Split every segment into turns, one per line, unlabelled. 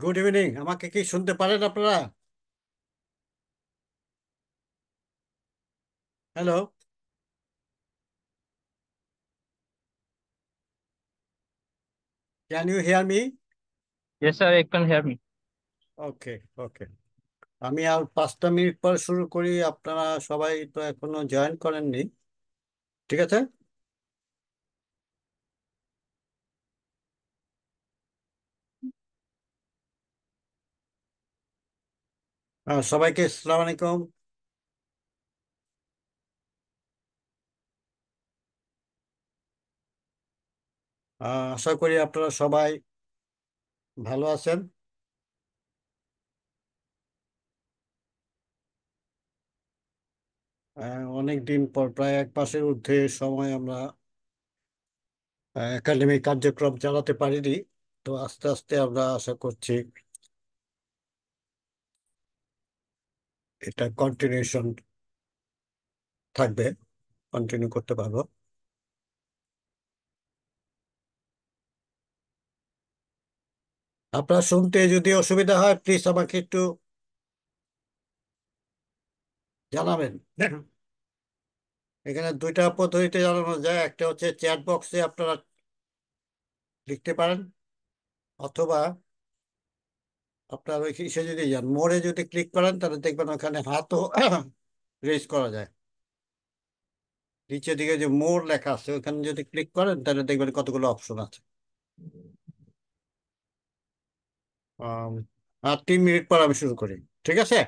Good evening. আমাকে কি শুনতে পারেন আপনারা? Hello, can you hear me?
Yes, sir, you can hear me.
Okay, okay. আমি আর 5টা মিনিট পর শুরু করি। আপনারা সবাই তো এখনো জয়েন করেননি, ঠিক আছে? সবাইকে আসসালামু আলাইকুম। আশা করি আপনারা সবাই ভালো আছেন। অনেক দিন পর, প্রায় 1 মাসের ঊর্ধ্বে সময় আমরা একাডেমিক কার্যক্রম চালাতে পারিনি। তো আস্তে আস্তে আমরা আশা করছি এটা কন্টিনিউশন থাকবে, কন্টিনিউ করতে পারবো। আপনার শুনতে যদি অসুবিধা হয়, প্লিজ আমাকে একটু জানাবেন। এখানে দুইটা পদ্ধতিতে জানানো যায়। একটা হচ্ছে চ্যাট বক্সে আপনারা লিখতে পারেন, অথবা আপনার ওই কিসে যদি যান, মোড়ে যদি ক্লিক করেন, তাহলে দেখবেন ওখানে হাতও রেজ করা যায়। নিচের দিকে যে মোর লেখা আছে, ওখানে যদি ক্লিক করেন, তাহলে দেখবেন কতগুলো অপশন আছে। আম, আর 3 মিনিট পর আমি শুরু করি, ঠিক আছে?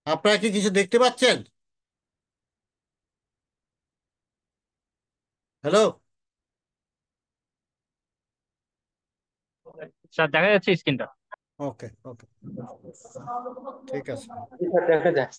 আপনারা কি কিছু দেখতে পাচ্ছেন? হ্যালো?
স্যার দেখা যাচ্ছে স্ক্রিনটা।
ওকে, ওকে, ঠিক আছে।
দেখা যায়।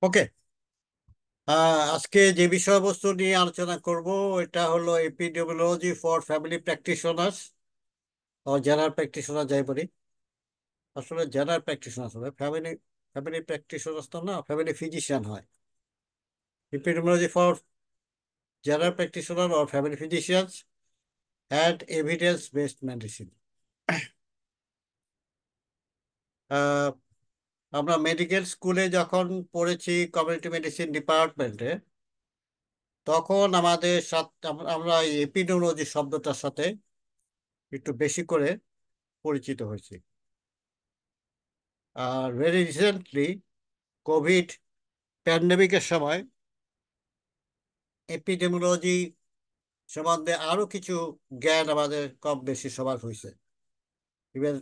ওকে, আজকে যে বিষয়বস্তু নিয়ে আলোচনা করব, এটা হলো এপিডেমিওলজি ফর ফ্যামিলি প্র্যাকটিশনার্স, ও জেনারেল প্র্যাকটিশনার যাই বলি। আসলে জেনারেল প্র্যাকটিশনার হবে, ফ্যামিলি ফ্যামিলি প্র্যাকটিশনার্স তো না, ফ্যামিলি ফিজিশিয়ান হয়। এপিডেমিওলজি ফর জেনারেল প্র্যাকটিশনার ও family physicians and evidence based medicine. আমরা মেডিকেল স্কুলে যখন পড়েছি, কমিউনিটি মেডিসিন ডিপার্টমেন্টে, তখন আমাদের সাথে আমরা এই এপিডেমিওলজি শব্দটার সাথে একটু বেশি করে পরিচিত হয়েছি। আর ভেরি রিসেন্টলি, কোভিড প্যান্ডেমিকের সময় এপিডেমিওলজি সম্বন্ধে আরো কিছু জ্ঞান আমাদের কম বেশি সবার হয়েছে। ইভেন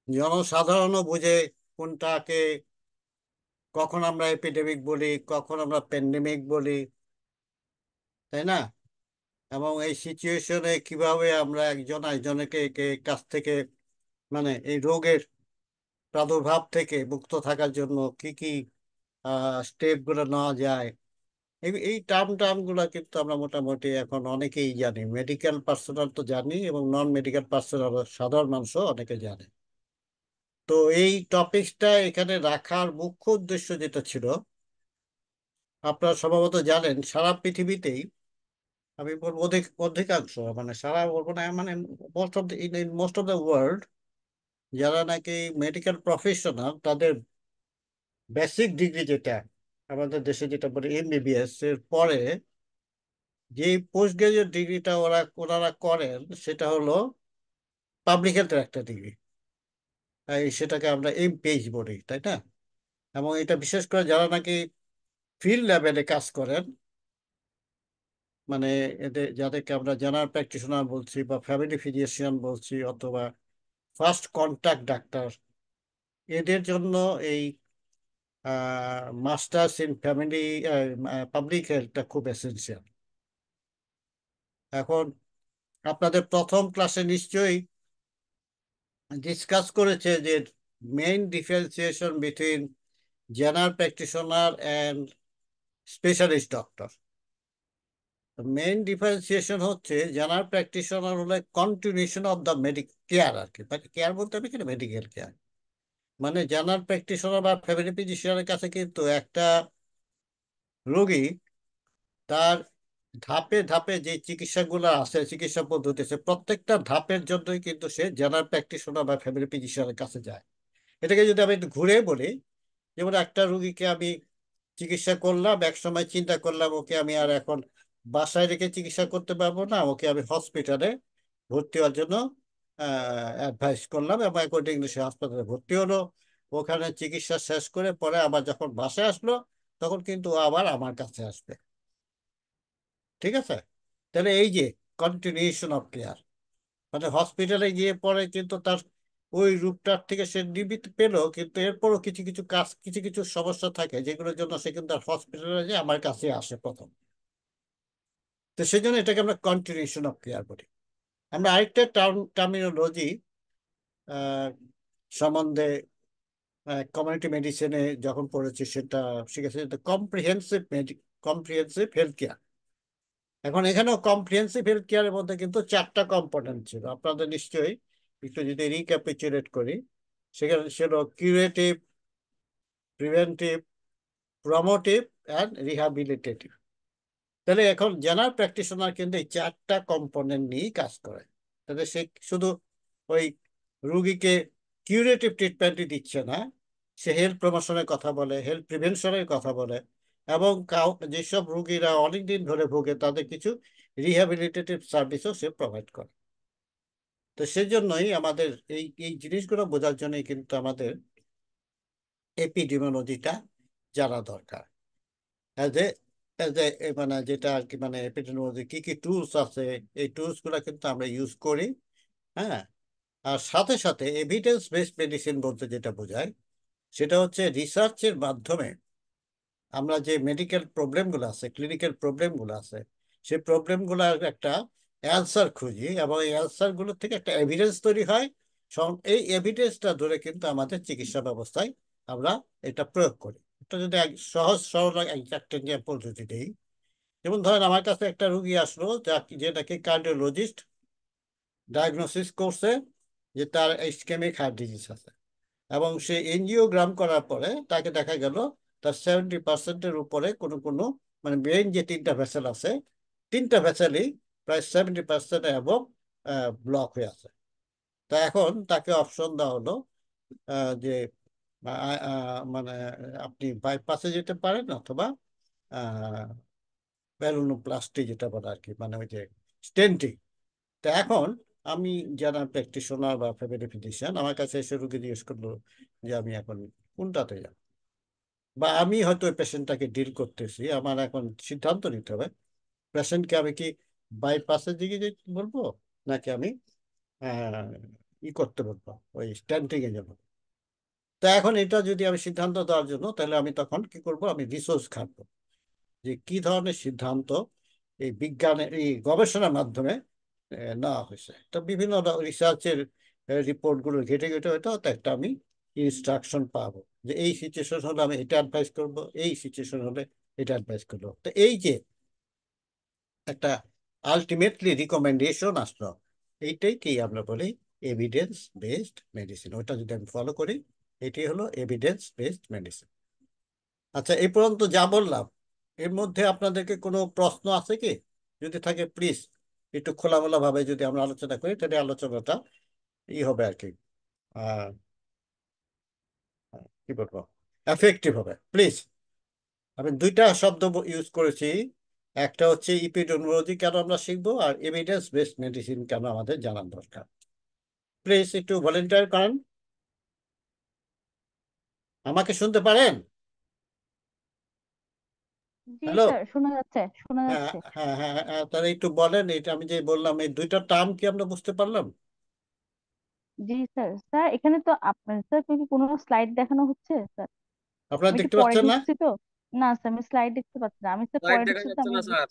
জনসাধারণও বুঝে কোনটাকে, কখন আমরা এপিডেমিক বলি, কখন আমরা প্যান্ডেমিক বলি, তাই না? এবং এই সিচুয়েশনে কিভাবে আমরা একজন আরেকজনকে কাছ থেকে, মানে এই রোগের প্রাদুর্ভাব থেকে মুক্ত থাকার জন্য কি কি স্টেপ গুলো নেওয়া যায়, এই টার্ম গুলা কিন্তু আমরা মোটামুটি এখন অনেকেই জানি, মেডিকেল পার্সোনাল তো জানি এবং নন মেডিকেল পার্সোনাল সাধারণ মানুষও অনেকে জানে। তো এই টপিকসটা এখানে রাখার মুখ্য উদ্দেশ্য যেটা ছিল, আপনারা সম্ভবত জানেন সারা পৃথিবীতেই, আমি বলবো অধিকাংশ, মানে সারা বলবো না, মানে most of in most of the world, যারা নাকি মেডিকেল প্রফেশনাল তাদের বেসিক ডিগ্রি যেটা আমাদের দেশে যেটা বলে এমবিবিএস এর পরে যে পোস্ট গ্রাজুয়েট ডিগ্রিটা ওনারা করেন, সেটা হলো পাবলিক হেলথের একটা ডিগ্রি। সেটাকে আমরা এমপিএইচ বলি, তাই না? এবং এটা বিশেষ করে যারা নাকি ফিল্ড লেভেলে কাজ করেন, মানে এদের যাদেরকে আমরা জেনারেল প্র্যাকটিশনার বলছি বা ফ্যামিলি ফিজিশিয়ান বলছি অথবা ফার্স্ট কন্টাক্ট ডাক্তার, এদের জন্য এই মাস্টার্স ইন ফ্যামিলি পাবলিক হেলথটা খুব এসেনশিয়াল। এখন আপনাদের প্রথম ক্লাসে নিশ্চয়ই ডিসকাস করেছে যে main differentiation between general practitioner and specialist doctor. Main differentiation হচ্ছে জেনারেল প্র্যাকটিশনার হলে continuation of the medical care আর কি, মানে কেয়ার বলতে আমি কিন্তু মেডিকেল কেয়ার, মানে জেনারেল প্র্যাকটিশনার বা ফ্যামিলি ফিজিশিয়ানের কাছে কিন্তু একটা রোগী তার ধাপে ধাপে যে চিকিৎসাগুলো আছে, চিকিৎসা পদ্ধতি আছে, প্রত্যেকটা ধাপের জন্যই কিন্তু সে জেনারেল প্র্যাকটিশনার বা ফ্যামিলি ফিজিশিয়ানের কাছে যায়। এটাকে যদি আমি একটু ঘুরে বলি, যেমন একটা রুগীকে আমি চিকিৎসা করলাম, এক সময় চিন্তা করলাম ওকে আমি আর এখন বাসায় রেখে চিকিৎসা করতে পারবো না, ওকে আমি হসপিটালে ভর্তি হওয়ার জন্য অ্যাডভাইস করলাম এবং অ্যাকর্ডিংলি সে হাসপাতালে ভর্তি হলো। ওখানে চিকিৎসা শেষ করে পরে আবার যখন বাসায় আসলো, তখন কিন্তু ও আবার আমার কাছে আসবে। ঠিক আছে? তাহলে এই যে কন্টিনিউশন অফ কেয়ার, মানে হসপিটালে গিয়ে পরে কিন্তু তার ওই রূপটার থেকে সে নিবৃত্তি পেলো, কিন্তু এরপরও কিছু কিছু কাজ, কিছু কিছু সমস্যা থাকে যেগুলোর জন্য সে কিন্তু হসপিটালে যে আমার কাছে আসে প্রথম। তো সেই জন্য এটাকে আমরা কন্টিনিউশন অফ কেয়ার বলি। আমরা আরেকটা টার্মিনোলজি সম্বন্ধে কমিউনিটি মেডিসিনে যখন পড়েছি সেটা শিখেছি, কম্প্রিহেন্সিভ কম্প্রিহেন্সিভ হেলথ কেয়ার। এখন এখানেও কম্প্রিহেন্সিভ হেলথ কেয়ারের মধ্যে কিন্তু চারটা কম্পোনেন্ট ছিল, আপনাদের নিশ্চয়ই একটু যদি রিক্যাপিচুলেট করি, সেখানে ছিল কিউরেটিভ, প্রিভেন্টিভ, প্রমোটিভ অ্যান্ড রিহ্যাবিলিটেটিভ। তাহলে এখন জেনারেল প্র্যাকটিশনার কিন্তু এই চারটা কম্পোনেন্ট নিয়েই কাজ করে। তাহলে সে শুধু ওই রুগীকে কিউরেটিভ ট্রিটমেন্টই দিচ্ছে না, সে হেলথ প্রমোশনের কথা বলে, হেলথ প্রিভেনশনের কথা বলে, এবং যেসব রুগীরা অনেকদিন ধরে ভোগে তাদের কিছু রিহ্যাবিলিটেটিভ সার্ভিসও সে প্রোভাইড করে। তো সেজন্যই আমাদের এই এই জিনিসগুলো বোঝার জন্যই কিন্তু আমাদের এপিডেমিওলজিটা জানা দরকার। অ্যাজ এ অ্যাজ এ মানে যেটা আর কি, মানে এপিডেমিওলজি কি কি টুলস আছে, এই টুলস গুলা কিন্তু আমরা ইউজ করি। হ্যাঁ, আর সাথে সাথে এভিডেন্স বেসড মেডিসিন বলতে যেটা বোঝায়, সেটা হচ্ছে রিসার্চের মাধ্যমে আমরা যে মেডিকেল প্রবলেমগুলো আছে, ক্লিনিক্যাল প্রবলেমগুলো আছে, সেই প্রবলেমগুলোর একটা অ্যান্সার খুঁজি এবং এই অ্যান্সারগুলো থেকে একটা এভিডেন্স তৈরি হয়। এই এভিডেন্সটা ধরে কিন্তু আমাদের চিকিৎসা ব্যবস্থায় আমরা এটা প্রয়োগ করি। এটা যদি সহজ সরল একটা এক্সাম্পল যদি দিই, যেমন ধরেন আমার কাছে একটা রুগী আসলো যেটাকে কার্ডিওলজিস্ট ডায়াগনোসিস করছে যে তার ইসকেমিক হার্ট ডিজিজ আছে, এবং সে এনজিওগ্রাম করার পরে তাকে দেখা গেল তার 70%-এর উপরে কোনো কোনো, মানে ব্রেন যে তিনটা ভেসেল আছে, তিনটা ভেসেলই প্রায় 70% এবং ব্লক হয়ে আছে। তা এখন তাকে অপশন দেওয়া হলো যে মানে আপনি বাইপাসে যেতে পারেন অথবা ভ্যালুনোপ্লাস্টি যেটা বলে আর কি, মানে ওই যে স্টেন্টিং। তা এখন আমি যারা প্র্যাকটিশনার বা ফ্যামিলি ফিজিশিয়ান আমার কাছে এসে রুগী জিজ্ঞেস করলো যে আমি এখন কোনটাতে যাব, বা আমি হয়তো ওই পেশেন্টটাকে ডিল করতেছি, আমার এখন সিদ্ধান্ত নিতে হবে পেশেন্টকে আমি কি বাইপাসের দিকে যেতে বলবো, নাকি আমি আহ, ই করতে বলবো, ওই স্ট্যান্টিং এ যাবো। তা এখন এটা যদি আমি সিদ্ধান্ত দেওয়ার জন্য, তাহলে আমি তখন কি করব, আমি রিসোর্স ঘাটবো যে কি ধরনের সিদ্ধান্ত এই বিজ্ঞানের এই গবেষণার মাধ্যমে নেওয়া হয়েছে। তো বিভিন্ন রিসার্চের রিপোর্ট গুলো ঘেটে ঘেটে হয়তো তো একটা আমি ইনস্ট্রাকশন পাবো যে এই সিচুয়েশন হলে আমি এটা অ্যাডভাইস করব, এই সিচুয়েশন হলে এটা অ্যাডভাইস করবো। তো এই যে একটা আলটিমেটলি রিকমেন্ডেশন আসলো, এইটাই কি আমরা বলি এভিডেন্স বেসড মেডিসিন। ওটা যদি আমি ফলো করি, এটি হলো এভিডেন্স বেসড মেডিসিন। আচ্ছা, এই পর্যন্ত যা বললাম, এর মধ্যে আপনাদেরকে কোনো প্রশ্ন আছে কি? যদি থাকে প্লিজ একটু খোলামেলা ভাবে যদি আমরা আলোচনা করি, তাহলে আলোচনাটা হবে আর কি, আহ, কি বলবো, এফেক্টিভ হবে। প্লিজ, আমি দুইটা শব্দ ইউজ করেছি, একটা হচ্ছে ইপিডেমিওলজি কেন আমরা শিখবো, আর এভিডেন্স বেসড মেডিসিন কেন আমাদের জানার দরকার। প্লিজ একটু ভলেন্টিয়ার করেন। আমাকে শুনতে পারেন?
জি
হ্যালো।
স্যার, শোনা যাচ্ছে, শোনা
হ্যাঁ,
যাচ্ছে।
হ্যাঁ, হ্যাঁ, হ্যাঁ, তাহলে একটু বলেন, এটা আমি যে বললাম এই দুইটা টার্ম কি আমরা বুঝতে পারলাম?
জি স্যার। স্যার এখানে তো আপনার স্যার কি কোনো স্লাইড দেখানো হচ্ছে স্যার?
আপনারা
আমি একটু
দেখতে
পরে
পাচ্ছেন না?
ঢুকছি তো। না স্যার, আমি স্লাইড দেখতে পাচ্ছি না। আমি স্যার
লাইট
পরে
দেখা
ঢুকছি তো,
যাচ্ছে
আমি
না স্যার,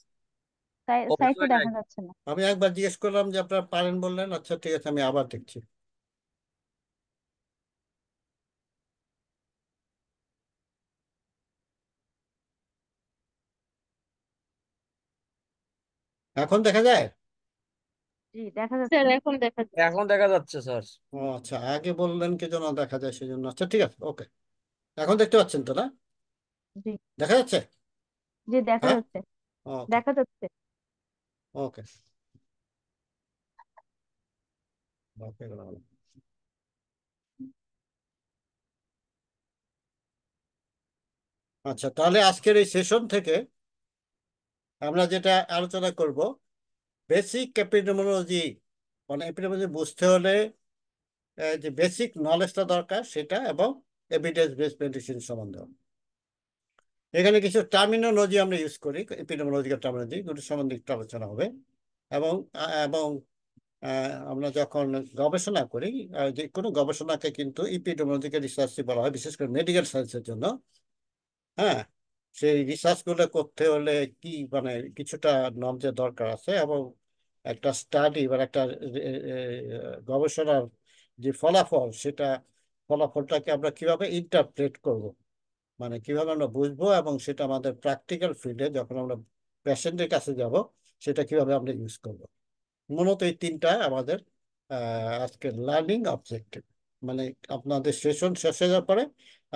স্লাইড তো
অফিস লাইট নাই।
দেখা যাচ্ছে না।
আমি একবার জিজ্ঞেস করলাম যে আপনারা পারেন, বললেন আচ্ছা ঠিক আছে, আমি আবার দেখছি। এখন দেখা যায়?
জি দেখা যাচ্ছে।
স্যার এখন দেখা যাচ্ছে।
এখন দেখা যাচ্ছে স্যার।
ও আচ্ছা, আগে বললেন কি জন্য দেখা যায় সেজন্য। আচ্ছা ঠিক আছে, ওকে। এখন দেখতে পাচ্ছেন তো না?
জি।
দেখা যাচ্ছে?
জি দেখা
হ্যাঁ,
যাচ্ছে।
ওকে,
দেখা যাচ্ছে।
ওকে, ওকে। আচ্ছা, তাহলে আজকের এই সেশন থেকে আমরা যেটা আলোচনা করব, বেসিক এপিডেমিওলজি, মানে এপিডেমিওলজি বুঝতে হলে যে বেসিক নলেজটা দরকার সেটা, এবং এভিডেন্স বেসড মেডিসিন সম্বন্ধে। এখানে কিছু টার্মিনোলজি আমরা ইউজ করি, এপিডেমিওলজিক্যাল টার্মিনোলজি, দুটো সম্বন্ধে একটু আলোচনা হবে। এবং আমরা যখন গবেষণা করি, যে কোনো গবেষণাকে কিন্তু এপিডেমিওলজিক্যাল রিসার্চ বলা হয়, বিশেষ করে মেডিকেল সায়েন্সের জন্য। হ্যাঁ, সেই রিসার্চ গুলো করতে হলে কি মানে কিছুটা নলেজের দরকার আছে, এবং একটা স্টাডি বা একটা গবেষণার যে ফলাফল, সেটা ফলাফলটাকে আমরা কিভাবে ইন্টারপ্রেট করব, মানে কিভাবে আমরা বুঝবো, এবং সেটা আমাদের প্র্যাকটিক্যাল ফিল্ডে যখন আমরা পেশেন্টের কাছে যাব, সেটা কিভাবে আমরা ইউজ করব। মূলত এই তিনটা আমাদের আজকের লার্নিং অবজেক্টিভ। মানে আপনাদের সেশন শেষ হয়ে যাওয়ার পরে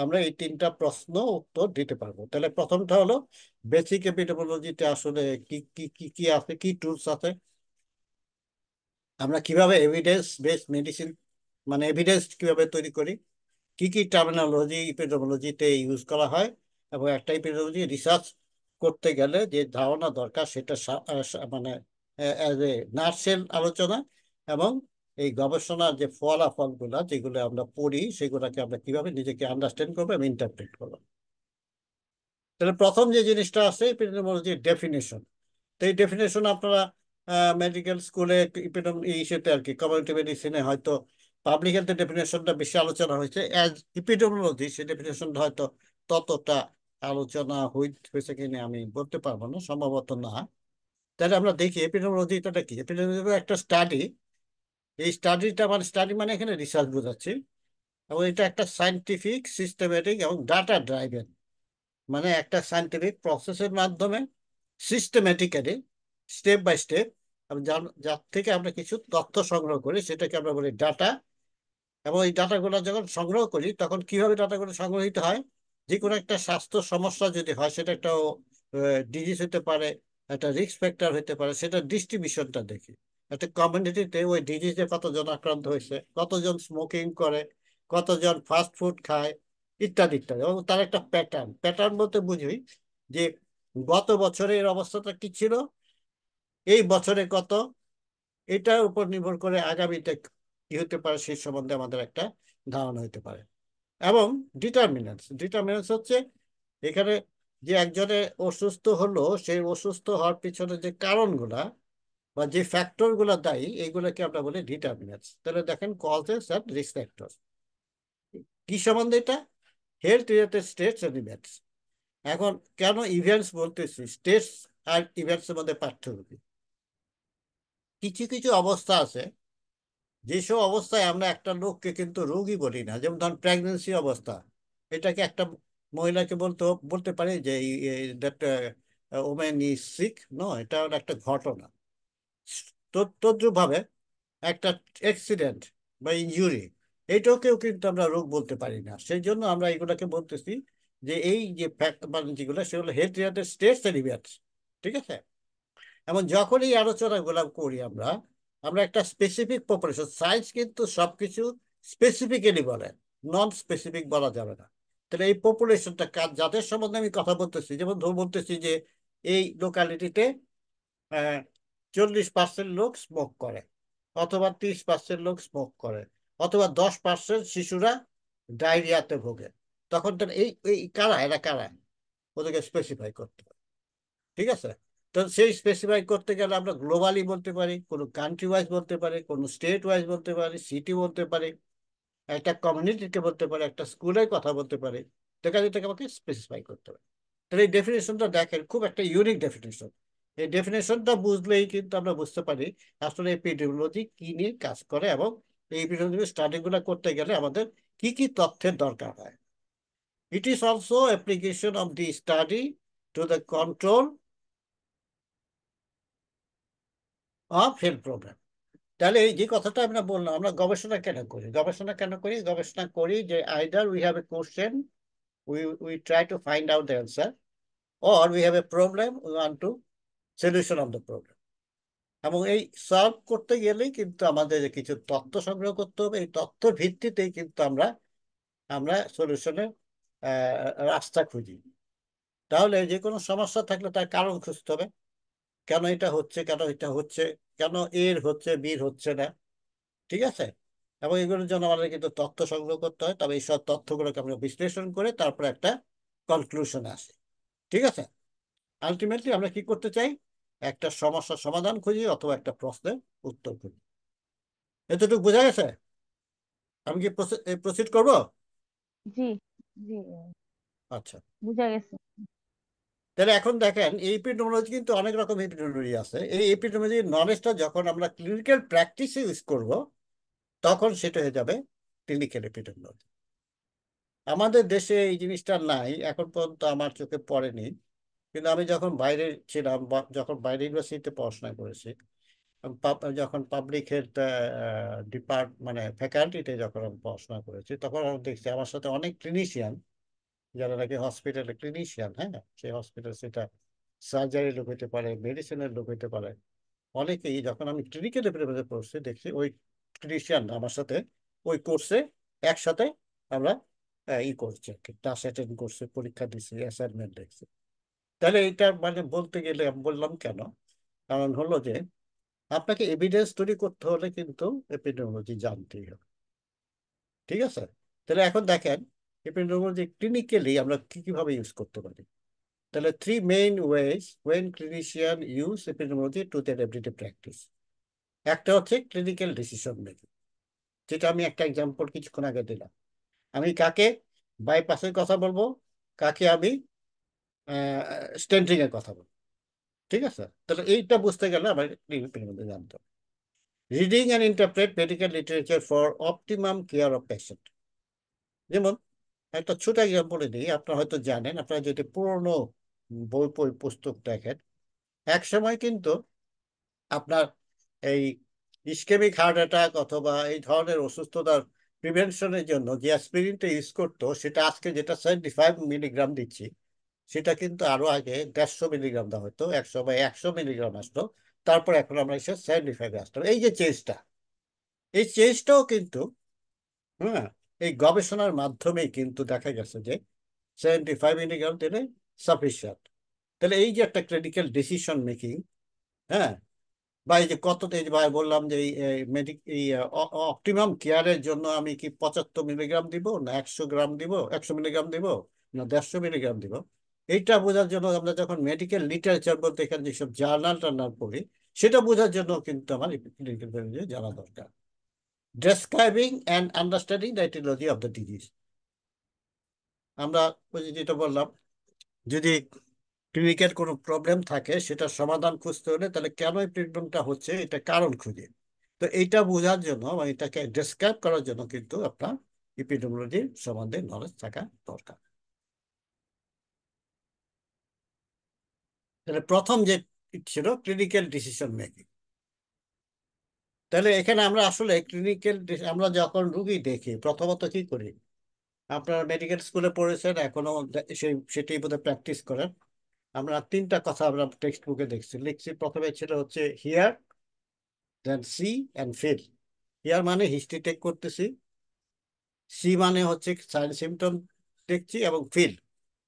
আমরা এই তিনটা প্রশ্ন উত্তর দিতে পারবো। তাহলে প্রথমটা হলো বেসিক এপিডেমিওলজিতে আসলে কি কি কি কি আছে, কি টুলস আছে, আমরা কিভাবে এভিডেন্স বেসড মেডিসিন, মানে এভিডেন্স কিভাবে তৈরি করি, কি কি টার্মিনোলজি ইপিডেমিওলজিতে ইউজ করা হয়, এবং একটা ইপিডেমিওলজি রিসার্চ করতে গেলে যে ধারণা দরকার সেটা মানে অ্যাজ এ নার্সেল আলোচনা, এবং এই গবেষণার যে ফলাফলগুলো যেগুলো আমরা পড়ি সেগুলোকে আমরা কিভাবে নিজেকে আন্ডারস্ট্যান্ড করবো এবং ইন্টারপ্রেট করবো। তাহলে প্রথম যে জিনিসটা আছে এপিডেমিওলজির ডেফিনেশন। তো এই ডেফিনেশন আপনারা মেডিকেল স্কুলে ইসেতে আর কি কমিউনিটি মেডিসিনে হয়তো, পাবলিক হেলথের ডেফিনেশনটা বেশি আলোচনা হয়েছে, অ্যাজ ইপিডেমিওলজি সেই ডেফিনেশনটা হয়তো ততটা আলোচনা হয়েছে কিনা আমি বলতে পারবো না, সম্ভবত না। তাহলে আমরা দেখি এপিডেমিওলজিটা কি। এপিডেমিওলজি একটা স্টাডি। এই স্টাডিটা মানে স্টাডি মানে এখানে রিসার্চ বোঝাচ্ছি, এবং এটা একটা সায়েন্টিফিক সিস্টেমেটিক এবং ডাটা ড্রাইভেন, মানে একটা সায়েন্টিফিক প্রসেসের মাধ্যমে সিস্টেম্যাটিক্যালি স্টেপ বাই স্টেপ যার যার থেকে আমরা কিছু তথ্য সংগ্রহ করি, সেটাকে আমরা বলি ডাটা। এবং এই ডাটাগুলো যখন সংগ্রহ করি তখন কিভাবে ডাটাগুলো সংগ্রহিত হয়, যে কোনো একটা স্বাস্থ্য সমস্যা যদি হয়, সেটা একটা ডিজিজ হতে পারে, একটা রিস্ক ফ্যাক্টর হতে পারে, সেটা ডিস্ট্রিবিউশনটা দেখি। একটা কমিউনিটিতে ওই ডিজিজে কতজন আক্রান্ত হয়েছে, কতজন স্মোকিং করে, কতজন ফাস্ট ফুড খায়, ইত্যাদি ইত্যাদি। এবং তার একটা প্যাটার্ন, প্যাটার্ন বলতে বুঝি যে গত বছরের অবস্থাটা কি ছিল, এই বছরে কত, এটার উপর নির্ভর করে আগামীতে কি হতে পারে সেই সম্বন্ধে আমাদের একটা ধারণা হতে পারে। এবং ডিটারমিনেন্টস, ডিটারমিনেন্টস হচ্ছে এখানে যে একজনের অসুস্থ হলো, সেই অসুস্থ হওয়ার পিছনে যে কারণগুলা বা যে ফ্যাক্টরগুলো দায়ী, এইগুলোকে আমরা বলি ডিটারমিনেন্টস। তাহলে দেখেন কজেস অ্যান্ড রিস্ক ফ্যাক্টর কি সম্বন্ধে এটা, health related states and events. এখন কেন ইভেন্টস বলতেছি, স্টেটস আর ইভেন্টস এর মধ্যে পার্থক্য কি? কিছু কিছু অবস্থা আছে যেসব অবস্থায় আমরা একটা লোককে কিন্তু রোগী বলি না, যেমন ধরুন প্রেগনেন্সি অবস্থা, এটাকে একটা মহিলাকে বলতে পারে যে that women is sick, no, এটা হলো একটা ঘটনা। তদ্রুপভাবে একটা অ্যাক্সিডেন্ট বা ইনজুরি, এইটাকেও কিন্তু আমরা রোগ বলতে পারি না। সেই জন্য আমরা এগুলোকে বলতেছি যে এই যে ফ্যাক্ট মানে যেগুলো, সেগুলো health related states and events. ঠিক আছে? এমন যখন এই আলোচনাগুলো করি আমরা, আমরা একটা স্পেসিফিক পপুলেশন, সায়েন্স কিন্তু সবকিছু স্পেসিফিক্যালি বলে, নন স্পেসিফিক বলা যাবে না। তাহলে এই পপুলেশনটা কাজ যাদের সম্বন্ধে আমি কথা বলতেছি, যেমন ধর বলতেছি যে এই লোকালিটিতে 40% লোক স্মোক করে, অথবা 30% লোক স্মোক করে, অথবা 10% শিশুরা ডায়রিয়াতে ভোগে, তখন তার এই এই কারা, এরা কারা, ওদেরকে স্পেসিফাই করতে হবে। ঠিক আছে? তো সেই স্পেসিফাই করতে গেলে আমরা গ্লোবালি বলতে পারি, কোনো কান্ট্রি ওয়াইজ বলতে পারি, কোনো স্টেট ওয়াইজ বলতে পারি, সিটি বলতে পারি, একটা কমিউনিটিকে বলতে পারি, একটা স্কুলের কথা বলতে পারি। দেখা যায় এটাকে আমাকে স্পেসিফাই করতে হবে। তাহলে এই ডেফিনেশনটা দেখেন, খুব একটা ইউনিক ডেফিনেশন। এই ডেফিনেশনটা বুঝলেই কিন্তু আমরা বুঝতে পারি আসলে এপিডেমিওলজি কি নিয়ে কাজ করে, এবং এই এপিডেমিওলজি স্টাডিগুলো করতে গেলে আমাদের কি কি তথ্যের দরকার হয়। It is also application of the study to the control of health problem. তাহলে এই যে কথাটা আমরা বললাম, আমরা গবেষণা কেন করি? গবেষণা কেন করি? গবেষণা করি যে either we have a question, we try to find out the answer, or we have a problem, we want to solution of the problem. এবং এই সলভ করতে গেলেই কিন্তু আমাদের কিছু তথ্য সংগ্রহ করতে হবে। এই তথ্যের ভিত্তিতেই কিন্তু আমরা আমরা সলিউশনের রাস্তা খুঁজি। তাহলে যে কোনো সমস্যা থাকলে তার কারণ খুঁজতে হবে, কেন এটা হচ্ছে, কেন এটা হচ্ছে, কেন এর হচ্ছে বির হচ্ছে না। ঠিক আছে? এবং এগুলোর জন্য আমাদের কিন্তু তথ্য সংগ্রহ করতে হয়, তবে এই সব তথ্যগুলোকে আমরা বিশ্লেষণ করে তারপর একটা কনক্লুশনে আসি। ঠিক আছে? আলটিমেটলি আমরা কি করতে চাই? একটা সমস্যার সমাধান খুঁজি, অথবা একটা প্রশ্নের উত্তর খুঁজি। এতটুকু বোঝা গেছে? আমি কি প্রসিড করব?
জি, জি,
আচ্ছা,
বুঝা গেছে।
তাহলে এখন দেখেন, এই এপিডেমিওলজি কিন্তু অনেক রকম এপিডেমিওলজি আছে। এই এপিডেমিওলজি নলেজটা যখন আমরা ক্লিনিক্যাল প্র্যাকটিসে ইউজ করব, তখন সেটা হয়ে যাবে ক্লিনিক্যাল এপিডেমিওলজি। আমাদের দেশে এই জিনিসটা নাই, এখন পর্যন্ত আমার চোখে পড়েনি। কিন্তু আমি যখন বাইরে ছিলাম, বা যখন বাইরে ইউনিভার্সিটিতে পড়াশোনা করেছি, যখন পাবলিক হেলথ মানে ফ্যাকাল্টিতে যখন আমি পড়াশোনা করেছি, তখন আমি দেখছি আমার সাথে অনেক ক্লিনিশিয়ান, যারা নাকি হসপিটালে ক্লিনিশিয়ান, হ্যাঁ, সেই হসপিটাল, সেটা সার্জারি লোক হইতে পারে, মেডিসিনের লোক হইতে পারে, অনেকেই, যখন আমি ক্লিনিক্যাল লেভেলে পড়ছি দেখছি ওই ক্লিনিশিয়ান আমার সাথে ওই কোর্সে একসাথে আমরা ই করছি আর কি, ক্লাস অ্যাটেন্ড করছি, পরীক্ষা দিচ্ছি, অ্যাসাইনমেন্ট দেখছি। তাহলে এটা মানে বলতে গেলে আমি বললাম কেন, কারণ হলো যে আপনাকে এভিডেন্স তৈরি করতে হলে কিন্তু এপিডেমিওলজি জানতেই হবে। ঠিক আছে? তাহলে এখন দেখেন এপিডেমিওলজি ক্লিনিক্যালি আমরা কি কিভাবে ইউজ করতে পারি। তাহলে three main ways when clinician use epidemiology to their everyday practice. একটা হচ্ছে ক্লিনিক্যাল ডিসিশন মেকিং, যেটা আমি একটা এক্সাম্পল কিছুক্ষণ আগে দিলাম। আমি কাকে বাইপাসের কথা বলবো, কাকে আমি স্টেন্টিং এর কথা বলবো। ঠিক আছে? তাহলে এইটা বুঝতে গেলে আমার ক্লিনিক্যাল মধ্যে জানতে হবে। Reading and interpret medical literature for optimum care of patient. যেমন একটা ছোট এক্সাম্পল দিই, আপনারা হয়তো জানেন, আপনারা যদি পুরনো বই পুস্তক দেখেন, এক সময় কিন্তু আপনার এই ইসকেমিক হার্ট অ্যাটাক অথবা এই ধরনের অসুস্থতার প্রিভেনশনের জন্য যে অ্যাসপিরিনটা ইউজ করতো, সেটা আজকে যেটা 75 মিলিগ্রাম দিচ্ছি, সেটা কিন্তু আরো আগে 150 মিলিগ্রাম দেওয়া হতো, 100 বা 100 মিলিগ্রাম আসতো, তারপর এখন আমরা এসে 75-এ আসতাম। এই যে চেঞ্জটা, এই চেঞ্জটাও কিন্তু, হ্যাঁ, এই গবেষণার মাধ্যমেই কিন্তু দেখা গেছে যে 75 মিলিগ্রাম দিলে সাফিসিয়েন্ট। তাহলে এই যে একটা ক্রিটিক্যাল ডিসিশন মেকিং, হ্যাঁ, বা এই যে কত, এই যে ভাই বললাম যে এই অপটিমাম কেয়ারের জন্য আমি কি 75 মিলিগ্রাম দিব, না 100 গ্রাম দিব, 100 মিলিগ্রাম দিব, না 150 মিলিগ্রাম দিব, এইটা বোঝার জন্য আমরা যখন মেডিকেল লিটারেচার বলতে এখানে যেসব জার্নাল টার্নাল পড়ি, সেটা বোঝার জন্য কিন্তু আমার ক্লিনিক্যাল জানা দরকার। Describing and understanding the aetiology of the disease. আমরা ওই যে যেটা বললাম, যদি ক্লিনিকের কোনো প্রবলেম থাকে, সেটা সমাধান খুঁজতে হলে তাহলে কেন এই প্রবলেমটা হচ্ছে, এটা কারণ খুঁজে, তো এইটা বোঝার জন্য বা এটাকে ডেসক্রাইব করার জন্য কিন্তু আপনার এপিডেমিওলজি সম্বন্ধে নলেজ থাকা দরকার। তাহলে প্রথম যে ছিল ক্লিনিক্যাল ডিসিশন মেকিং। তাহলে এখানে আমরা আসলে আমরা যখন রুগী দেখি প্রথমত কি করি, আপনারা মেডিকেল স্কুলে পড়েছেন এখনো সেটি বোধহয় প্র্যাকটিস করেন। আমরা তিনটা কথা আমরা টেক্সট বুকে লিখছি। প্রথমে ছিল হচ্ছে hear, then see and feel. Hear মানে হিস্ট্রি টেক করতেছি, সি মানে হচ্ছে সাইন সিমটম দেখছি, এবং ফিল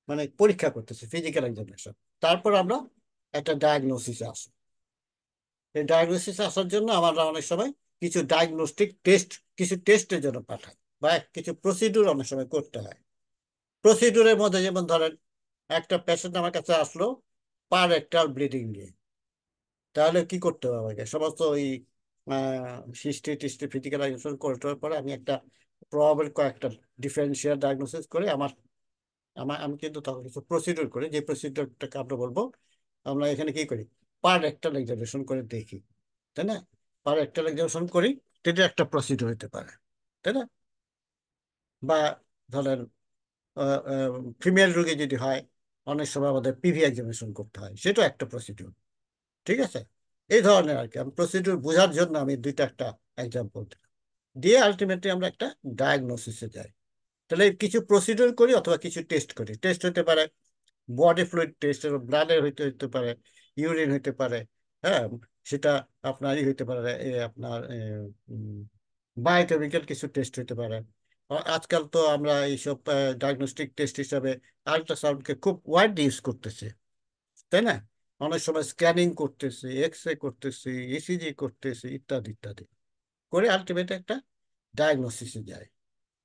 মানে পরীক্ষা করতেছি, ফিজিক্যাল এক্সামিনেশন। তারপর আমরা একটা ডায়াগনোসিসে আসি। এই ডায়াগনোসিসে আসার জন্য আমরা অনেক সময় কিছু ডায়াগনস্টিক টেস্ট, কিছু টেস্টের জন্য পাঠাই, বা কিছু প্রসিডিউর অনেক সময় করতে হয়। প্রসিডিউরের মধ্যে যেমন ধরেন, একটা পেশেন্ট আমার কাছে আসলো পার রেক্টাল ব্লিডিং নিয়ে, তাহলে কি করতে হবে আমাকে? সমস্ত ওই হিস্ট্রি টিস্ট্রি ফিজিক্যালাইজেশন করতে পরে আমি একটা প্রবাবল কয়েকটা ডিফারেন্সিয়াল ডায়াগনোসিস করে আমার আমার আমি কিন্তু তখন কিছু প্রসিডিউর করি, যে প্রসিডিউরটাকে আমরা বলবো, আমরা এখানে কি করি, পার রেক্টাল এক্সামিনেশন করে দেখি, তাই না? পার রেক্টাল এক্সামিনেশন করি, সেটা একটা প্রসিডিউর হতে পারে, তাই না? বা ধরেন ফিমেল রোগী যদি হয়, অনেক সময় আমাদের পিভি এক্সামিনেশন করতে হয়, সেটাও একটা প্রসিডিউর। ঠিক আছে? এই ধরনের আর কি আমি প্রসিডিউর বোঝার জন্য আমি দুইটা একটা এক্সাম্পল দিলাম, দিয়ে আলটিমেটলি আমরা একটা ডায়াগনোসিসে যাই। তাহলে কিছু প্রসিডিউর করি অথবা কিছু টেস্ট করি। টেস্ট হতে পারে বডি ফ্লুইড টেস্ট, ব্লাডের হইতে হইতে পারে, ইউরিন হইতে পারে, হ্যাঁ, সেটা আপনারই হইতে পারে, আপনার বায়োকেমিক্যাল কিছু টেস্ট হইতে পারে। আজকাল তো আমরা এইসব ডায়াগনস্টিক টেস্ট হিসাবে আল্ট্রাসাউন্ডকে খুব ওয়াইডলি ইউজ করতেছি, তাই না? অনেক সময় স্ক্যানিং করতেছি, এক্স রে করতেছি, ইসিজি করতেছি, ইত্যাদি ইত্যাদি করে আলটিমেট একটা ডায়াগনোসিসে যায়।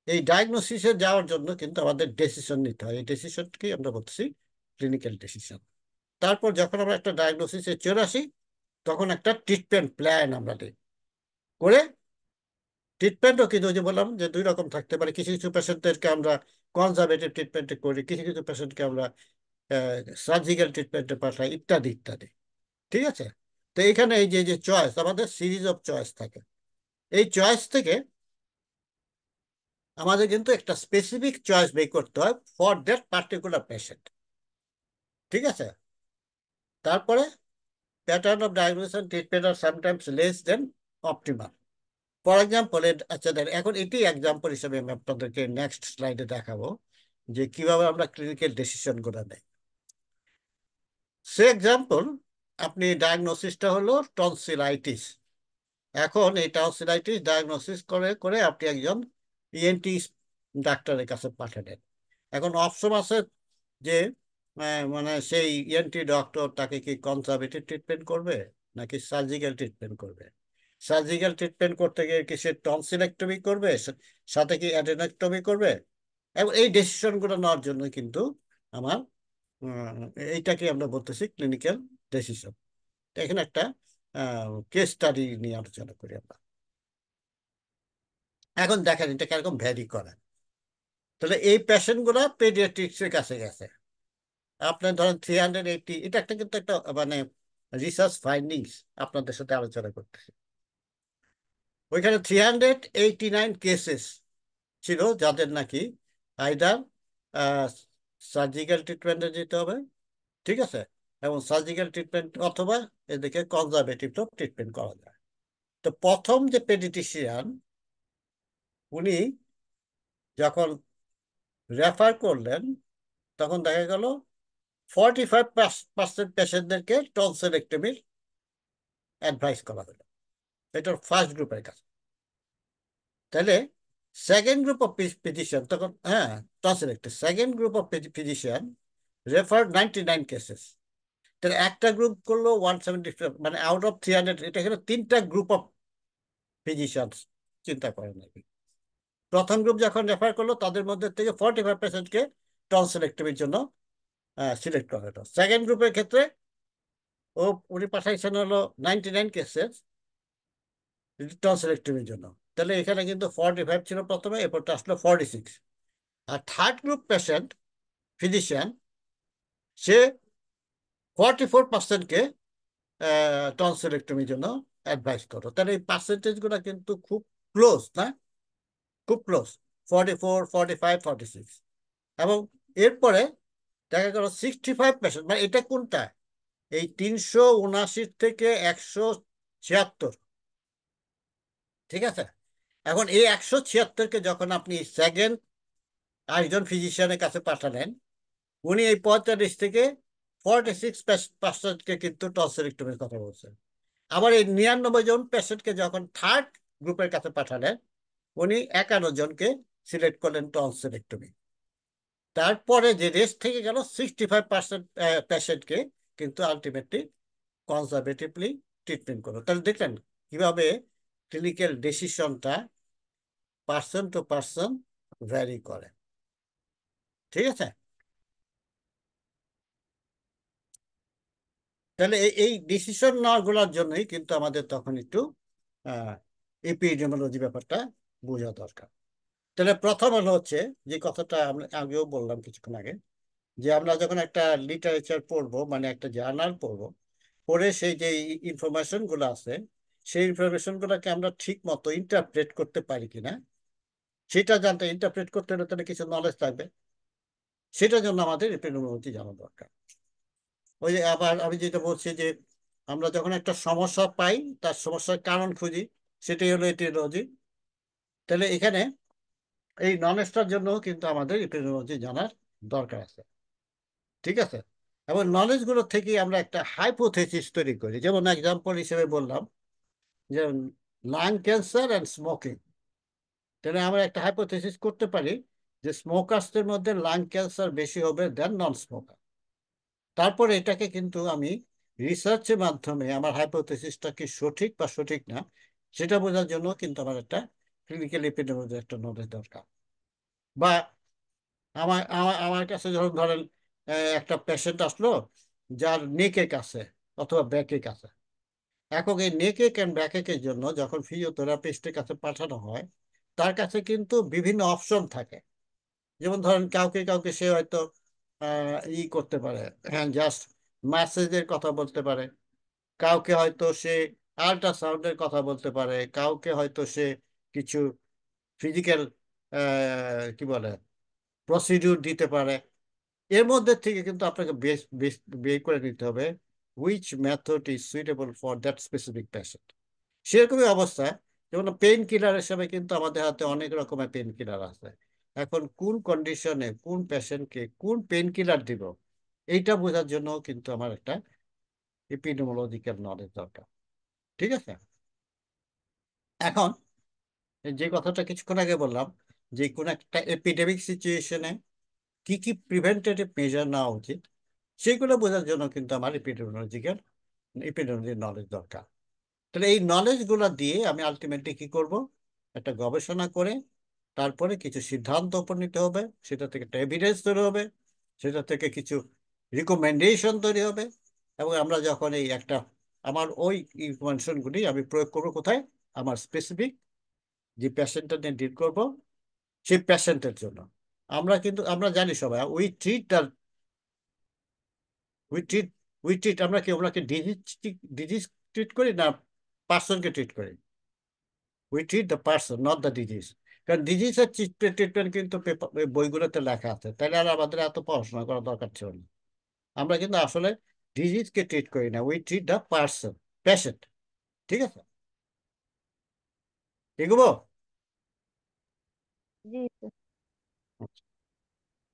এই ডায়াগনোসিসে যাওয়ার জন্য কিন্তু আমাদের ডিসিশন নিতে হয়। এই ডিসিশনকেই আমরা বলছি ক্লিনিক্যাল ডিসিশন। তারপর যখন আমরা একটা ডায়াগনোসিসে চলে আসি, তখন একটা ট্রিটমেন্ট প্ল্যান আমরা দিই করে। ট্রিটমেন্টও কিন্তু ওই যে বললাম যে দুই রকম থাকতে পারে। কিছু কিছু পেশেন্টদেরকে আমরা কনজারভেটিভ ট্রিটমেন্টে করি, কিছু কিছু পেশেন্টকে আমরা সার্জিক্যাল ট্রিটমেন্টে পাঠাই, ইত্যাদি ইত্যাদি। ঠিক আছে? তো এখানে এই যে যে চয়েস, আমাদের সিরিজ অফ চয়েস থাকে। এই চয়েস থেকে আমাদের কিন্তু একটা স্পেসিফিক চয়েস বের করতে হয় ফর দ্যাট পার্টিকুলার পেশেন্ট। ঠিক আছে? তারপরে pattern of diagnosis and treatment আর sometimes less than optimal. For example, আচ্ছা দেন এখন এটি এক্সাম্পল হিসেবে আমি আপনাদেরকে নেক্সট স্লাইডে দেখাবো যে কিভাবে আমরা ক্লিনিক্যাল ডিসিশন গুলো নেই। সে এক্সাম্পল, আপনি ডায়াগনোসিসটা হলো টনসিলাইটিস। এখন এই টনসিলাইটিস ডায়াগনোসিস করে করে আপনি একজন ইএনটি ডাক্তারের কাছে পাঠালেন। এখন অপশন আছে যে মানে সেই ইএনটি ডক্টর তাকে কি কনজারভেটিভ ট্রিটমেন্ট করবে নাকি সার্জিক্যাল ট্রিটমেন্ট করবে। সার্জিক্যাল ট্রিটমেন্ট করতে গিয়ে কি সে টনসিলেক্টমি করবে, সাথে কি অ্যাডেনেক্টমি করবে। এবং এই ডিসিশনগুলো নেওয়ার জন্য কিন্তু আমার এইটাকে আমরা বলতেছি ক্লিনিক্যাল ডিসিশন। এখানে একটা কেস স্টাডি নিয়ে আলোচনা করি আমরা। এখন দেখেন এটা কিরকম ভ্যারি করে। তাহলে এই পেশেন্টগুলো পেডিয়াট্রিক্সের কাছে গেছে। আপনার ধরেন 380, এটা একটা কিন্তু একটা মানে রিসার্চ ফাইন্ডিংস আপনাদের সাথে আলোচনা করতেছি। ওইখানে 389 কেসেস ছিল যাদের নাকি আইদার সার্জিক্যাল ট্রিটমেন্টে যেতে হবে, ঠিক আছে, এবং সার্জিক্যাল ট্রিটমেন্ট অথবা এদিকে কনজারভেটিভ ট্রিটমেন্ট করা যায়। তো প্রথম যে পেডিটিশিয়ান, উনি যখন রেফার করলেন, তখন দেখা গেল 45% পেশেন্টদেরকে টনসিলেক্টমির অ্যাডভাইস করা হলো। এটা ফার্স্ট গ্রুপের কাছে। তাহলে সেকেন্ড গ্রুপ অফ ফিজিশিয়ান তখন, হ্যাঁ, টনসিলেক্টিভ, second group of physician refer 99 cases. তাহলে একটা গ্রুপ করলো 175, মানে আউট অফ 300। এটা হলো তিনটা গ্রুপ অফ ফিজিশিয়ান। চিন্তা করেন আর কি। প্রথম গ্রুপ যখন রেফার করলো, তাদের মধ্যে থেকে 45%কে টনসিলেক্টমির জন্য সিলেক্ট করা হলো। সেকেন্ড গ্রুপের ক্ষেত্রে ও উনি পাঠাইছেন হলো 99 কেসেস টনসিলেক্টমির জন্য। তাহলে এখানে কিন্তু 45 ছিল প্রথমে, এরপরটা আসলো 46। আর থার্ড গ্রুপ পেশেন্ট ফিজিশিয়ান, সে 44%কে টনসিলেক্টমির জন্য অ্যাডভাইস করো। তাহলে এই পার্সেন্টেজ গুলো কিন্তু খুব ক্লোজ না, খুব ক্লোজ, 44, 45, 46। এবং এরপরে দেখা গেল 65%, মানে এটা কোনটা, এই 379 থেকে 176, ঠিক আছে। এখন এই 176-কে যখন আপনি সেকেন্ড আরেকজন ফিজিশিয়ানের কাছে পাঠালেন, উনি এই 45 থেকে 46%-কে কিন্তু টন্সিলেক্টমির কথা বলছেন। আবার এই 99 জন পেশেন্টকে যখন থার্ড গ্রুপের কাছে পাঠালেন, উনি 51 জনকে সিলেক্ট করলেন টন্সিলেক্টমি। তারপরে যে রেস্ট থেকে গেল 65% পেশেন্টকে কিন্তু আলটিমেটলি কনজারভেটিভলি ট্রিটমেন্ট করো। তাহলে দেখলেন কিভাবে ক্লিনিক্যাল ডিসিশনটা পার্সন টু পার্সন ভ্যারি করে, ঠিক আছে। তাহলে এই ডিসিশন নেওয়াগুলোর জন্যই কিন্তু আমাদের তখন একটু এপিডেমিওলজি ব্যাপারটা বোঝা দরকার। তাহলে প্রথম হলো হচ্ছে যে কথাটা আমরা আগেও বললাম কিছুক্ষণ আগে, যে আমরা যখন একটা লিটারেচার পড়বো, মানে একটা জার্নাল পড়বো, পড়ে সেই যে ইনফরমেশন গুলো আছে, সেই ইনফরমেশন গুলোকে আমরা ঠিক মতো ইন্টারপ্রেট করতে পারি কিনা, সেটা জানতে, ইন্টারপ্রেট করতে হলে তাহলে কিছু নলেজ থাকবে। সেটার জন্য আমাদের এপিডেমিওলজি জানা দরকার। ওই যে আবার আমি যেটা বলছি যে আমরা যখন একটা সমস্যা পাই, তার সমস্যার কারণ খুঁজি, সেটাই হলো এটিওলজি। তাহলে এখানে এই নলেজটার জন্য কিন্তু আমাদের এপিডেমিওলজি জানার দরকার আছে, ঠিক আছে। এবং নলেজ গুলো থেকে আমরা একটা হাইপোথেসিস তৈরি করি। যেমন এক্সাম্পল হিসেবে বললাম যে লাং ক্যান্সার অ্যান্ড স্মোকিং। তাহলে আমরা একটা হাইপোথেসিস করতে পারি যে স্মোকারসদের মধ্যে লাং ক্যান্সার বেশি হবে দেন নন স্মোকার। তারপরে এটাকে কিন্তু আমি রিসার্চের মাধ্যমে আমার হাইপোথেসিসটা কি সঠিক বা সঠিক না, সেটা বোঝার জন্য কিন্তু আমার একটা ক্লিনিক্যাল এপিডেমিওলজি একটা নলেজ দরকার। বা আমার আমার আমার কাছে যখন ধরেন একটা পেশেন্ট আসলো যার নেকেক আছে অথবা ব্যাকেক আছে। এখন এই নেকেক অ্যান্ড ব্যাকেকের জন্য যখন ফিজিওথেরাপিস্টের কাছে পাঠানো হয়, তার কাছে কিন্তু বিভিন্ন অপশন থাকে। যেমন ধরেন কাউকে কাউকে সে হয়তো করতে পারে, হ্যাঁ, জাস্ট ম্যাসেজের কথা বলতে পারে। কাউকে হয়তো সে আল্ট্রাসাউন্ডের কথা বলতে পারে। কাউকে হয়তো সে কিছু ফিজিক্যাল কি বলে প্রসিডিউর দিতে পারে। এর মধ্যে থেকে কিন্তু আপনাকে বেশ বেশ বের করে নিতে হবে which method is suitable for that specific patient. সেরকমই অবস্থা, যেমন পেইন কিলার হিসেবে কিন্তু আমাদের হাতে অনেক রকমের পেইন কিলার আছে। এখন কোন কন্ডিশনে কোন পেশেন্টকে কোন পেইন কিলার দিব, এইটা বোঝার জন্য কিন্তু আমার একটা এপিডেমিওলজিক্যাল নলেজ দরকার, ঠিক আছে। এখন যে কথাটা কিছুক্ষণ আগে বললাম, যে কোন একটা এপিডেমিক সিচুয়েশনে কি কি প্রিভেন্টেটিভ মেজার নেওয়া উচিত, সেগুলো বোঝার জন্য কিন্তু আমার এপিডেমিওলজির নলেজ দরকার। তাহলে এই নলেজগুলো দিয়ে আমি আলটিমেটলি কি করব, একটা গবেষণা করে তারপরে কিছু সিদ্ধান্ত উপনীত হবে, সেটা থেকে একটা এভিডেন্স তৈরি হবে, সেটা থেকে কিছু রিকমেন্ডেশন তৈরি হবে। এবং আমরা যখন এই একটা আমার ওই ইনফরমেশনগুলি আমি প্রয়োগ করবো কোথায়, আমার স্পেসিফিক যে পেশেন্টটা নিয়ে ডিল করবো সেই পেশেন্টের জন্য। আমরা জানি সবাই উই ট্রিট আমরা কি ওনাকে ডিজিজ ডিজিজ ট্রিট করি না পার্সনকে ট্রিট করি? We treat the person not the disease. কারণ ডিজিজের ট্রিটমেন্ট কিন্তু বইগুলোতে লেখা আছে, তাহলে আর আমাদের এত পড়াশোনা করার দরকার ছিল না। আমরা কিন্তু আসলে ডিজিজকে ট্রিট করি না, we treat the person, patient, ঠিক আছে। এগুলো
জি স্যার।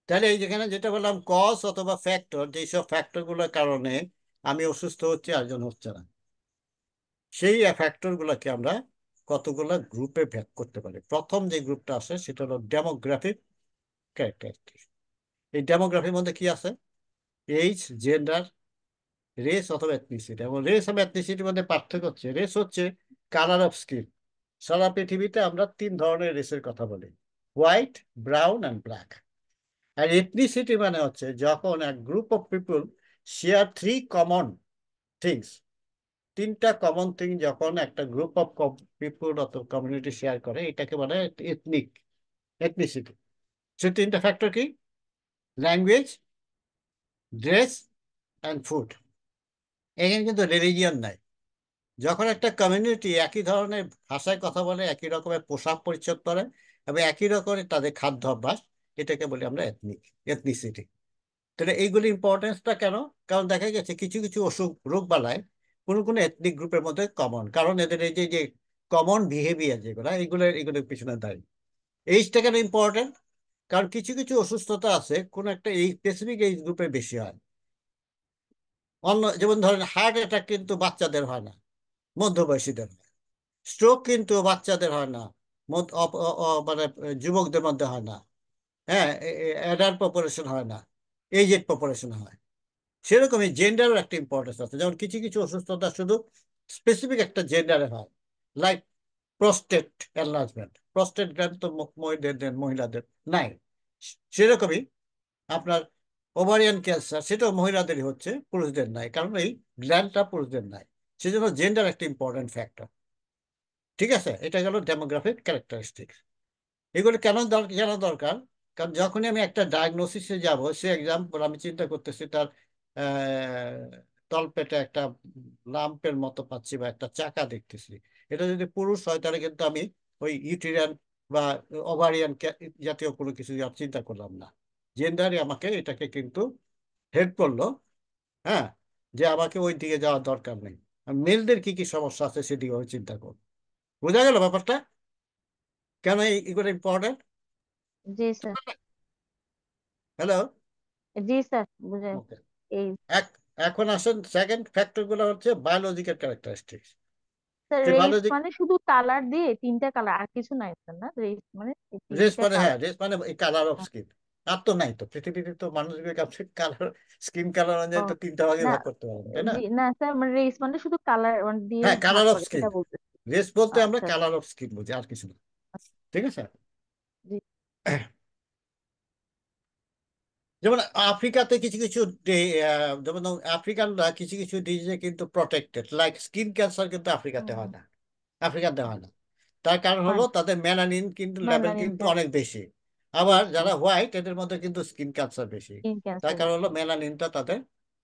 তাহলে এই যেখানে যেটা বললাম কজ অথবা ফ্যাক্টর, যেসব ফ্যাক্টরগুলোর কারণে আমি অসুস্থ হচ্ছি একজন হচ্ছে না, সেই ফ্যাক্টর গুলোকে আমরা কতগুলো গ্রুপে ভাগ করতে পারি। প্রথম যে গ্রুপটা আসে সেটা হলো ডেমোগ্রাফিক ক্যারেক্টারিস্টিক। এই ডেমোগ্রাফির মধ্যে কি আছে, এইজ, জেন্ডার, রেস অথবা এথনিসিটি। এবং রেস এবং এথনিসিটির মধ্যে পার্থক্য হচ্ছে, রেস হচ্ছে কালার অফ স্কিন। সারা পৃথিবীতে আমরা 3 ধরনের রেসের কথা বলি, হোয়াইট, ব্রাউন অ্যান্ড ব্ল্যাক। আর এথনিসিটি মানে হচ্ছে যখন এক group of people share 3 common things. 3টা কমন থিং যখন একটা গ্রুপ অফ পিপল অথবা কমিউনিটি শেয়ার করে, এটাকে বলে এথনিসিটি। সে 3টা ফ্যাক্টর কি, ল্যাঙ্গুয়েজ, ড্রেস অ্যান্ড ফুড। এখানে কিন্তু রিলিজিয়ন নাই, যখন একটা কমিউনিটি একই ধরনের ভাষায় কথা বলে, একই রকমের পোশাক পরিচ্ছদ পরে এবং একই রকমের তাদের খাদ্যাভ্যাস, এটাকে বলি আমরা এথনিসিটি। তাহলে এইগুলি ইম্পর্টেন্সটা কেন? কারণ দেখা গেছে কিছু কিছু অসুখ রোগ বালায় কোনো কোনো এথনিক গ্রুপের মধ্যে কমন, কারণ এদের এই যে যে কমন বিহেভিয়ার যেগুলো, এগুলোর পিছনে দায়ী। এইজটা কেন ইম্পর্টেন্ট? কারণ কিছু কিছু অসুস্থতা আছে কোন একটা এই স্পেসিফিক এইজ গ্রুপে বেশি হয়। অন্য যেমন ধরেন হার্ট অ্যাটাক কিন্তু বাচ্চাদের হয় না, মধ্যবয়সীদের হয়। স্ট্রোক কিন্তু বাচ্চাদের হয় না, মানে যুবকদের মধ্যে হয় না। হ্যাঁ, অ্যাডাল্ট পপুলেশন হয় না, এইজেড পপুলেশন হয়। সেরকমই জেন্ডারও একটা ইম্পর্টেন্স আছে, যেমন কিছু কিছু অসুস্থতা শুধু স্পেসিফিক একটা জেন্ডারে হয়, like prostate enlargement. Prostate gland তো মহিলাদের নাই। সেরকমই আপনার ওভারিয়ান ক্যান্সার, সেটাও মহিলাদেরই হচ্ছে, পুরুষদের নাই, কারণ এই গ্ল্যান্ডটা পুরুষদের নাই। সেজন্য জেন্ডার একটা ইম্পর্টেন্ট ফ্যাক্টর। ঠিক আছে, এটা গেল ডেমোগ্রাফিক ক্যারেক্টারিস্টিক। এগুলো কেন দরকার? কারণ যখনই আমি একটা ডায়াগনোসিসে যাব, সে এক্সাম্পল আমি চিন্তা করতেছি তার তলপেটে একটা লাম্পের মতো পাচ্ছি বা একটা চাকা দেখতেছি, এটা যদি পুরুষ হয় তাহলে কিন্তু আমি ওই ইউটেরিয়ান বা ওভারিয়ান জাতীয় কোনো কিছু আর চিন্তা করলাম না। জেন্ডারই আমাকে এটাকে কিন্তু হেল্প করলো। হ্যাঁ, যে আমাকে ওই দিকে যাওয়ার দরকার নেই, মেলদের কি কি সমস্যা আছে সেদিকে আমি চিন্তা করবো। বোঝা গেল ব্যাপারটা কেন এগুলো ইম্পর্টেন্ট?
জি স্যার।
হ্যালো।
জি স্যার, বুঝে।
ওকে।
এই
এক এখন আসেন সেকেন্ড ফ্যাক্টর গুলো হচ্ছে বায়োলজিক্যাল ক্যারেক্টারিস্টিক্স।
স্যার,
যে
রেস
বায়োলজিক
মানে শুধু কালার দিয়ে তিনটা কালার, আর কিছু নাই স্যার? না, রেস মানে এই
রেস
তিনটা
মানে, হ্যাঁ,
কালার।
রেস মানে কালার অফ স্কিন। আর তো নাই তো পৃথিবীতে, তো মানুষের কাছে কালার, স্কিন কালার
ও
অনুযায়ী তো তিনটা ভাগে
না,
ভাগ করতে পারবেন, তাই না?
জি না স্যার, মানে রেস মানে শুধু কালার মানে দিয়ে
হ্যাঁ,
ভাগ
কালার অফ
করে
স্কিন।
এটা বলতেছি।
রেস বলতে আমরা
আচ্ছা আচ্ছা।
কালার অফ স্কিন বুঝি, আর কিছু না। ঠিক আছে।
জি।
যেমন আফ্রিকাতে কিছু কিছু যেমন আফ্রিকানরা কিছু কিছু ডিজিজে কিন্তু প্রটেক্টেড, লাইক স্কিন ক্যান্সার কিন্তু আফ্রিকাতে হয়
হুম।
না। আফ্রিকাতে হয় না। তার কারণ
হয়
হলো
না।
তাদের মেলানিন কিন্তু লেভেল
মেলানিন
কিন্তু অনেক বেশি। আবার
বেশি।
যারা হোয়াইট এদের মধ্যে কিন্তু স্কিন ক্যান্সার বেশি।
স্কিন
তার
ক্যান্সার
কারণ
বেশি।
হলো মেলানিনটা তাদের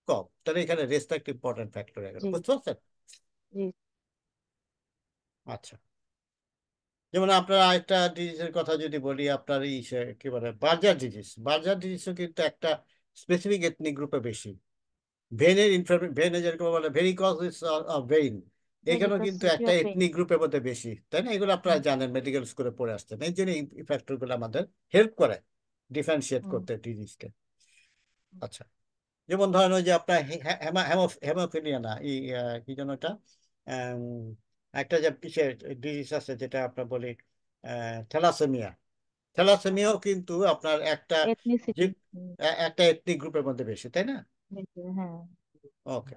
কম। তাহলে এখানে রেসটা একটা ইম্পর্টেন্ট ফ্যাক্টর হয়ে গেল,
জি।
বুঝতে পারছেন?
জি।
আচ্ছা, যেমন আপনার আরেকটা ডিজিজের কথা যদি বলি, আপনার কি বলে বার্জার ডিজিজ। বার্জার ডিজিজও কিন্তু একটা স্পেসিফিক এথনিক গ্রুপে বেশি। ভেনে যেরকম বলে ভেরিকজ ভেইন, এখানেও কিন্তু
ভেরিকোসিটি
একটা
অফ ভেইন।
এথনিক গ্রুপের মধ্যে বেশি, তাই না? এগুলো আপনারা জানেন, মেডিকেল স্কুলে পড়ে আসছেন। এই জন্য এই ফ্যাক্টর গুলো আমাদের হেল্প করে ডিফারেন্সিয়েট করতে ডিজিজকে। আচ্ছা, যেমন ধরেন ওই যে আপনার হেমোফিলিয়া না, কি যেন এটা, আম, একটা যে কিসের ডিজিজ আছে যেটা আপনার বলি থ্যালাসেমিয়া। থ্যালাসেমিয়াও কিন্তু আপনার একটা যে
এথনিসিটি।
একটা এথনিক গ্রুপের মধ্যে বেশি, তাই না?
হ্যাঁ।
ওকে।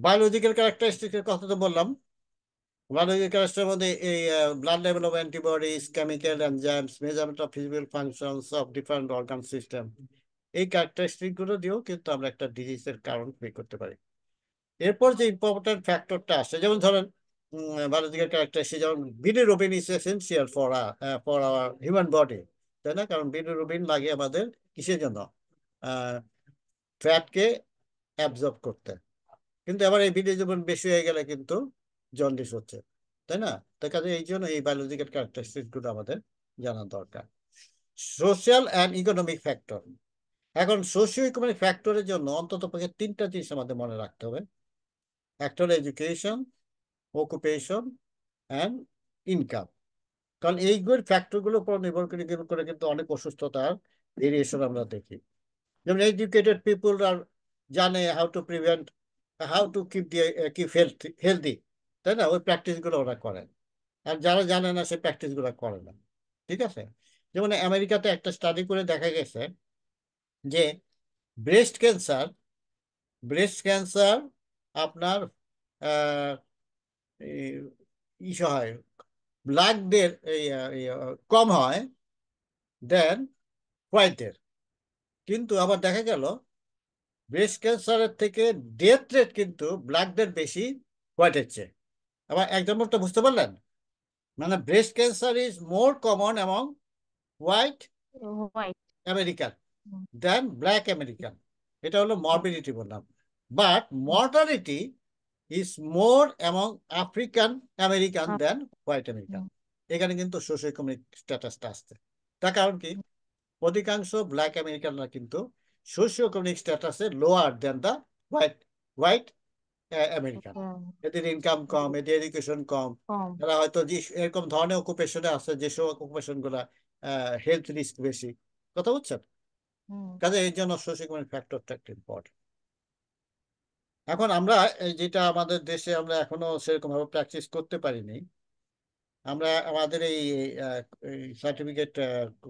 বায়োলজিক্যাল ক্যারেক্টারিস্টিক্সের কথা তো বললাম। বায়োলজিক্যাল ক্যারেক্টারের মধ্যে এই blood level of antibodies, chemical enzymes, measurement of physical functions of different organ system, এই ক্যারেক্টারিস্টিক গুলো দিয়েও কিন্তু আমরা একটা ডিজিজের কারণ বের করতে পারি। এরপর যে ইম্পর্টেন্ট ফ্যাক্টরটা আসে, যেমন ধরেন বায়োলজিক্যাল ক্যারেক্টারিস্টিক, যেমন bilirubin is essential for our human body, তাই না? কারণ বিলিরুবিন লাগে আমাদের কিসের জন্য? ফ্যাটকে অ্যাবজর্ব করতে। কিন্তু আবার এই বিলি জীবন বেশি হয়ে গেলে কিন্তু জন্ডিস হচ্ছে, তাই না? তার কাজে এই জন্য এই বায়োলজিক্যাল ক্যারেক্টারিস্টিক গুলো আমাদের জানা দরকার। Social and economic factor. এখন সোশিও ইকোনমিক ফ্যাক্টরের জন্য অন্তত পক্ষে তিনটা জিনিস আমাদের মনে রাখতে হবে। একটা হলো এডুকেশন, অকুপেশন অ্যান্ড ইনকাম। কারণ এইগুলোর ফ্যাক্টরগুলোর উপর নির্ভর করে কিন্তু অনেক অসুস্থতার ভেরিয়েশন আমরা দেখি। যেমন এডুকেটেড পিপুল আর জানে হাউ টু কিপ হেলদি, তাই না? ওই প্র্যাকটিস গুলো ওরা করে। আর যারা জানে না সে প্র্যাকটিস গুলো করে না। ঠিক আছে। যেমন আমেরিকাতে একটা স্টাডি করে দেখা গেছে যে ব্রেস্ট ক্যান্সার ব্রেস্ট ক্যান্সার আপনার আহ, এই- ইসে হয়, ব্ল্যাকদের কম হয় দেন হোয়াইটদের। কিন্তু আবার দেখা গেল ব্রেস্ট ক্যান্সারের থেকে ডেথ রেট কিন্তু ব্ল্যাকদের বেশি হোয়াইটের চেয়ে। আবার এক্সাম্পলটা বুঝতে পারলেন? মানে breast cancer is more common among white
white.
American then black American. এটা হলো মরবিডিটি বললাম। But mortality is more among African American
আপ-
দেন হোয়াইট আমেরিকান।
হুম,
এখানে কিন্তু সোশ্യോ ইকোনমিক স্ট্যাটাসটা আসছে। তার কারণ কি, অধিকাংশ ব্ল্যাক আমেরিকানরা কিন্তু সোশ্യോ ইকোনমিক স্ট্যাটাসে lower then the white white American.
Hmm,
এদের ইনকাম কম, এদের এডুকেশন কম,
কম।
এরা হয়তো যে এরকম ধরনের অকুপেশনে আছে যেসব অকুপেশন গুলা হেলথ রিস্ক বেশি। কথা বুঝছেন?
হুম,
কাজে এই জন্য সোশ্യോ ইকোনমিক ফ্যাক্টরটা একটা ইম্পর্টেন্ট। এখন আমরা যেটা আমাদের দেশে আমরা এখনো সেরকম ভাবে প্র্যাকটিস করতে পারিনি, আমরা আমাদের এই সার্টিফিকেট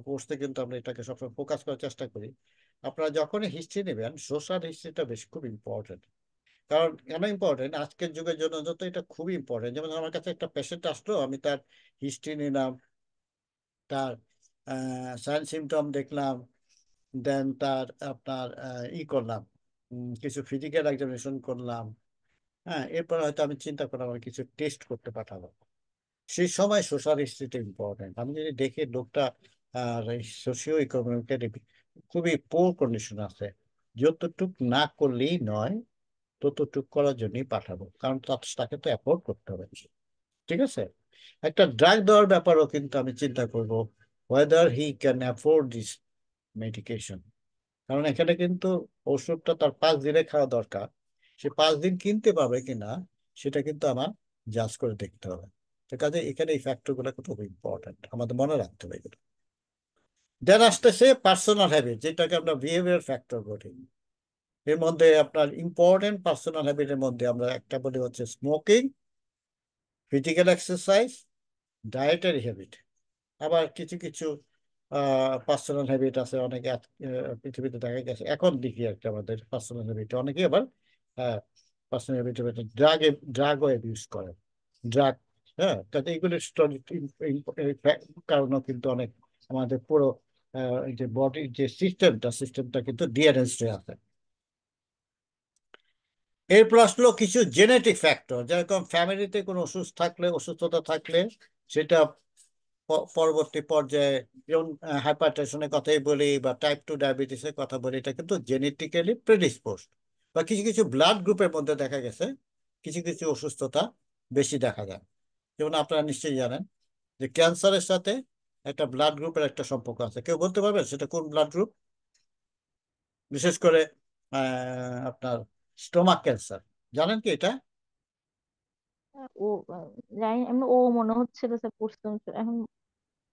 কোর্সে কিন্তু আমরা এটাকে সবসময় ফোকাস করার চেষ্টা করি। আপনারা যখনই হিস্ট্রি নেবেন, সোশ্যাল হিস্ট্রিটা বেশ খুব ইম্পর্টেন্ট। কারণ কেন ইম্পর্টেন্ট, আজকের যুগের জন্য যত এটা খুবই ইম্পর্টেন্ট। যেমন আমার কাছে একটা পেশেন্ট আসলো, আমি তার হিস্ট্রি নিলাম, তার সাইন সিমটম দেখলাম, দেন তার আপনার করলাম, কিছু ফিজিক্যাল এক্সামিনেশন করলাম। হ্যাঁ, এরপর হয়তো আমি চিন্তা করলাম আমি কিছু টেস্ট করতে পাঠাবো। সেই সময় সোশ্যাল হিস্ট্রিটা ইম্পর্টেন্ট। আমি যদি দেখি লোকটা সোশিও ইকোনমিক্যালি খুবই পোর কন্ডিশন আছে, যতটুক না করলেই নয়, ততটুক করার জন্যই পাঠাবো, কারণ তাকে তো অ্যাফোর্ড করতে হবে। ঠিক আছে? একটা ড্রাগ দেওয়ার ব্যাপারও কিন্তু আমি চিন্তা করব, whether he can afford this medication. কারণ এখানে কিন্তু ওষুধটা তার 5 দিনে খাওয়া দরকার, সে 5 দিন কিনতে পারবে কিনা সেটা কিন্তু আমার জাজ করে দেখতে হবে। তো কাজে এখানে এই ফ্যাক্টর গুলো খুব ইম্পর্টেন্ট, আমাদের মনে রাখতে হবে এগুলো। দেন আসতেছে পার্সোনাল হ্যাবিট, যেটাকে আমরা বিহেভিয়ার ফ্যাক্টর বলি। এর মধ্যে আপনার ইম্পর্টেন্ট পার্সোনাল হ্যাবিটের মধ্যে আমরা একটা বলি হচ্ছে smoking, physical exercise, dietary habit. আবার কিছু কিছু পার্সোনাল হ্যাবিট আছে অনেকে পৃথিবীতে দেখা গেছে এখন দেখি একটা আমাদের পার্সোনাল হ্যাবিট অনেকে আবার পার্সোনাল হ্যাবিট ড্রাগও ইউজ করে, ড্রাগ। হ্যাঁ, তাতে এইগুলোর কারণও কিন্তু অনেক আমাদের পুরো এই যে বডি যে সিস্টেমটা কিন্তু ডিএনএস আছে। এরপর আসলো কিছু জেনেটিক ফ্যাক্টর, যেরকম ফ্যামিলিতে কোনো অসুস্থতা থাকলে সেটা পরবর্তী পর্যায়ে, যেমন হাইপারটেনশনের কথাই বলি বা টাইপ 2 ডায়াবেটিসের কথা বলি, এটা কিন্তু জেনেটিক্যালি প্রেডিসপোজড। বা কিছু কিছু ব্লাড গ্রুপের মধ্যে দেখা গেছে কিছু কিছু অসুস্থতা বেশি দেখা যায়। যেমন আপনারা নিশ্চয়ই জানেন যে ক্যান্সারের সাথে একটা ব্লাড গ্রুপের একটা সম্পর্ক আছে। কেউ বলতে পারবেন সেটা কোন ব্লাড গ্রুপ? বিশেষ করে আপনার স্টোমাক ক্যান্সার, জানেন কি এটা?
ও জানি, এমনি ও মনে হচ্ছিল স্যার পড়ছিলাম স্যার, এখন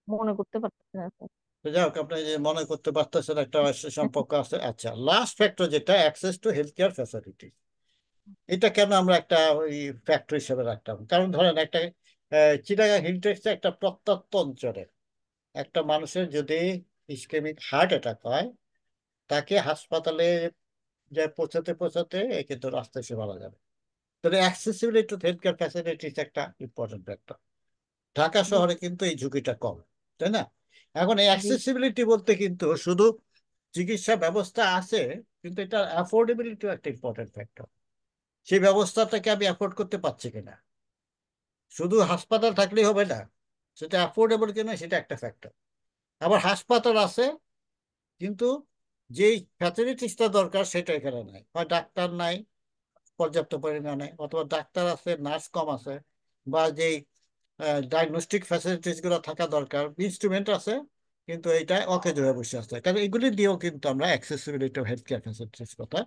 মনে করতে পারতেছি না স্যার।
তো যাই হোক, আপনি যে মনে করতে পারতেছেন একটা সম্পর্ক আছে। আচ্ছা, লাস্ট ফ্যাক্টর যেটা access to health care facility, এটা কেন আমরা একটা ওই ফ্যাক্টর হিসেবে রাখতাম? কারণ ধরেন একটা চিটাগাং হিলটেক্সে একটা প্রত্যন্ত অঞ্চলে একটা মানুষের যদি ইসকেমিক হার্ট অ্যাটাক হয়, তাকে হাসপাতালে যে পৌঁছাতে পৌঁছাতে এ কিন্তু রাস্তায় সে মারা যাবে। তাহলে accessibility to health care facilities একটা ইম্পর্টেন্ট ফ্যাক্টর। ঢাকা
জি,
শহরে কিন্তু এই ঝুঁকিটা কম, তাই না? এখন এই
জি,
অ্যাক্সেসিবিলিটি বলতে কিন্তু শুধু চিকিৎসা ব্যবস্থা আছে, কিন্তু এটা অ্যাফোর্ডেবিলিটিও একটা ইম্পর্টেন্ট ফ্যাক্টর। সেই ব্যবস্থাটাকে আমি অ্যাফোর্ড করতে পারছি কিনা, শুধু হাসপাতাল থাকলেই হবে না, সেটা অ্যাফোর্ডেবল কিনা সেটা একটা ফ্যাক্টর। আবার হাসপাতাল আছে কিন্তু যেই ফ্যাসিলিটিসটা দরকার সেটা এখানে নাই, হয় ডাক্তার নাই পর্যাপ্ত পরিমাণে, অথবা ডাক্তার আছে নার্স কম আছে, বা যেই ডায়াগনস্টিক ফ্যাসিলিটিস গুলো থাকা দরকার, ইনস্ট্রুমেন্ট আছে কিন্তু এইটা অকেজ হয়ে বসে আছে। কারণ এগুলি দিয়েও কিন্তু আমরা accessibility of health care facilities কথা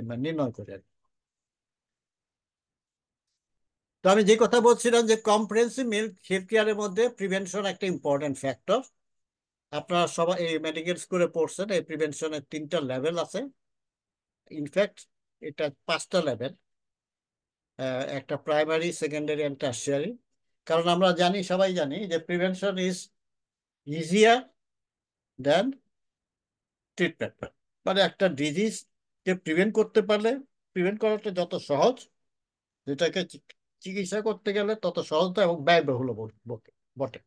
মানে নির্ণয় করি আর কি। তো আমি যে কথা বলছিলাম যে কম্প্রিহেনসিভ হেলথ কেয়ারের মধ্যে প্রিভেনশন একটা ইম্পর্টেন্ট ফ্যাক্টর। আপনারা সবাই এই মেডিকেল স্কুলে পড়ছেন, এই প্রিভেনশনের 3টা লেভেল আছে। ইনফ্যাক্ট এটা 5টা লেভেল, একটা প্রাইমারি, সেকেন্ডারি অ্যান্ড টার্সিয়ারি। কারণ আমরা জানি, সবাই জানি যে prevention is easier than treatment. মানে একটা ডিজিজ কে প্রিভেন্ট করতে পারলে, প্রিভেন্ট করাটা যত সহজ, যেটাকে চিকিৎসা করতে গেলে তত সহজ এবং ব্যয়বহুল বটে।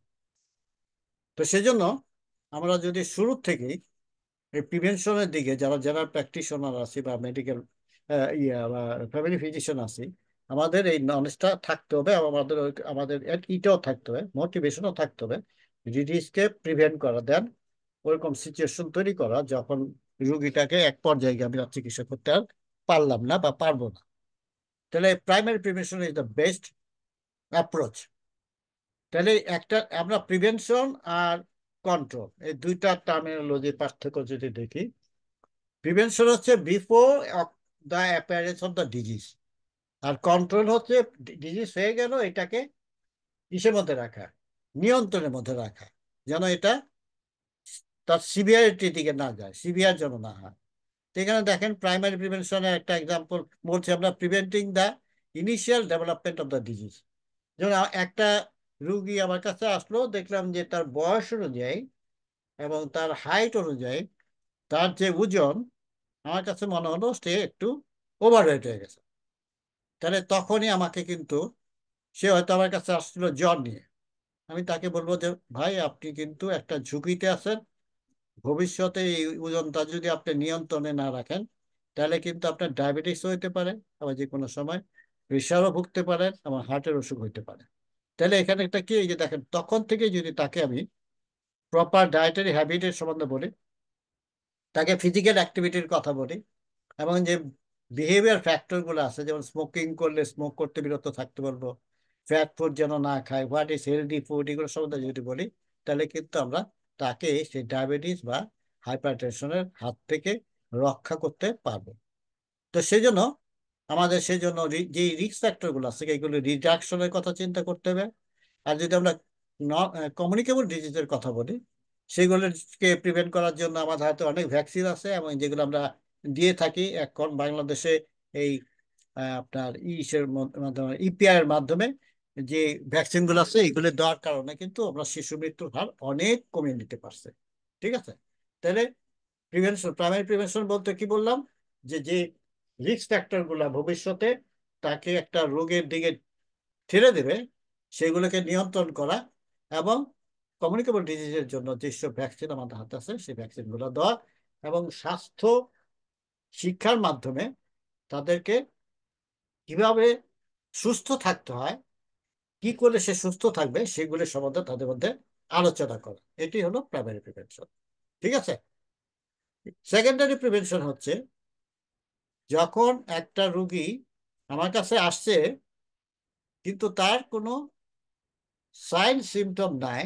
তো সেজন্য আমরা যদি শুরু থেকেই এই প্রিভেনশনের দিকে যারা জেনারেল প্র্যাকটিশনার আছি বা মেডিকেল বা ফ্যামিলি ফিজিশিয়ান আছি, আমাদের এই নলেজটা থাকতে হবে এবং আমাদের ইটাও থাকতে হবে, মোটিভেশনও থাকতে হবে, ডিজিজকে প্রিভেন্ট করা, দেন ওরকম সিচুয়েশন তৈরি করা যখন রুগীটাকে এক পর্যায়ে গিয়ে আমি আর চিকিৎসা করতে আর পারলাম না বা পারবো না। তাহলে primary prevention is the best approach. তাহলে একটা আমরা প্রিভেনশন আর কন্ট্রোল এই দুইটা টার্মিনোলজির পার্থক্য যদি দেখি, প্রিভেনশন হচ্ছে before the appearance of the disease, আর কন্ট্রোল হচ্ছে ডিজিজ হয়ে গেল এটাকে কিসের মধ্যে রাখা, নিয়ন্ত্রণের মধ্যে রাখা, যেন এটা তার সিভিয়ারিটির দিকে না যায়, সিভিয়ার যেন না হয়। তো এখানে দেখেন প্রাইমারি প্রিভেনশনের একটা এক্সাম্পল বলছি আমরা, preventing the initial development of the disease. যেমন একটা রুগী আমার কাছে আসলো, দেখলাম যে তার বয়স অনুযায়ী এবং তার হাইট অনুযায়ী তার যে ওজন, আমার কাছে মনে হলো সে একটু ওভারওয়েট হয়ে গেছে। তাহলে তখনই আমাকে কিন্তু, সে হয়তো আমার কাছে আসছিল জ্বর নিয়ে, আমি তাকে বলবো যে ভাই আপনি কিন্তু একটা ঝুঁকিতে আছেন, ভবিষ্যতে এই ওজনটা যদি আপনি নিয়ন্ত্রণে না রাখেন তাহলে কিন্তু আপনার ডায়াবেটিস হইতে পারে, আবার যে কোনো সময় প্রেশারও ভুগতে পারেন, আমার হার্টের অসুখ হইতে পারে। তাহলে এখানে একটা কি, এই যে দেখেন তখন থেকে যদি তাকে আমি প্রপার ডায়েটারি হ্যাবিটের সম্বন্ধে বলি, তাকে ফিজিক্যাল অ্যাক্টিভিটির কথা বলি, এবং যে বিহেভিয়ার ফ্যাক্টর গুলো আছে, যেমন স্মোকিং করলে স্মোক করতে বিরত থাকতে বলবো, ফ্যাট ফুড যেন না খায়, হোয়াট ইজ হেলদি ফুড, এগুলো সম্বন্ধে যদি বলি, তাহলে কিন্তু আমরা তাকে সেই ডায়াবেটিস বা হাইপার টেনশনের হাত থেকে রক্ষা করতে পারবো। তো সেই জন্য আমাদের সেই জন্য যে রিস্ক ফ্যাক্টর গুলো আছে এগুলো রিডাকশনের কথা চিন্তা করতে হবে। আর যদি আমরা কমিউনিকেবল ডিজিজের কথা বলি, সেগুলোকে প্রিভেন্ট করার জন্য আমাদের হাতে অনেক ভ্যাকসিন আছে, এবং যেগুলো আমরা দিয়ে থাকি এখন বাংলাদেশে এই আপনার ইসের মাধ্যমে, ইপিআই এর মাধ্যমে যে ভ্যাকসিন গুলো আছে এগুলো দেওয়ার কারণে কিন্তু আমরা শিশু মৃত্যুর হার অনেক কমিয়ে নিতে পারছে। ঠিক আছে, তাহলে প্রিভেনশন, প্রাইমারি প্রিভেনশন বলতে কি বললাম, যে যে রিস্ক ফ্যাক্টর গুলা ভবিষ্যতে তাকে একটা রোগের দিকে ঠেলে দেবে সেগুলোকে নিয়ন্ত্রণ করা, এবং কমিউনিকেবল ডিজিজের জন্য যেসব ভ্যাকসিন আমাদের হাতে আছে সেই ভ্যাকসিনগুলো দেওয়া, এবং স্বাস্থ্য শিক্ষার মাধ্যমে তাদেরকে কিভাবে সুস্থ থাকতে হয়, কি করলে সে সুস্থ থাকবে সেগুলো সম্বন্ধে তাদের মধ্যে আলোচনা করা, এটি হলো প্রাইমারি প্রিভেনশন। ঠিক আছে, সেকেন্ডারি প্রিভেনশন হচ্ছে যখন একটা রুগী আমার কাছে আসছে কিন্তু তার কোনো সাইন সিমটম নাই,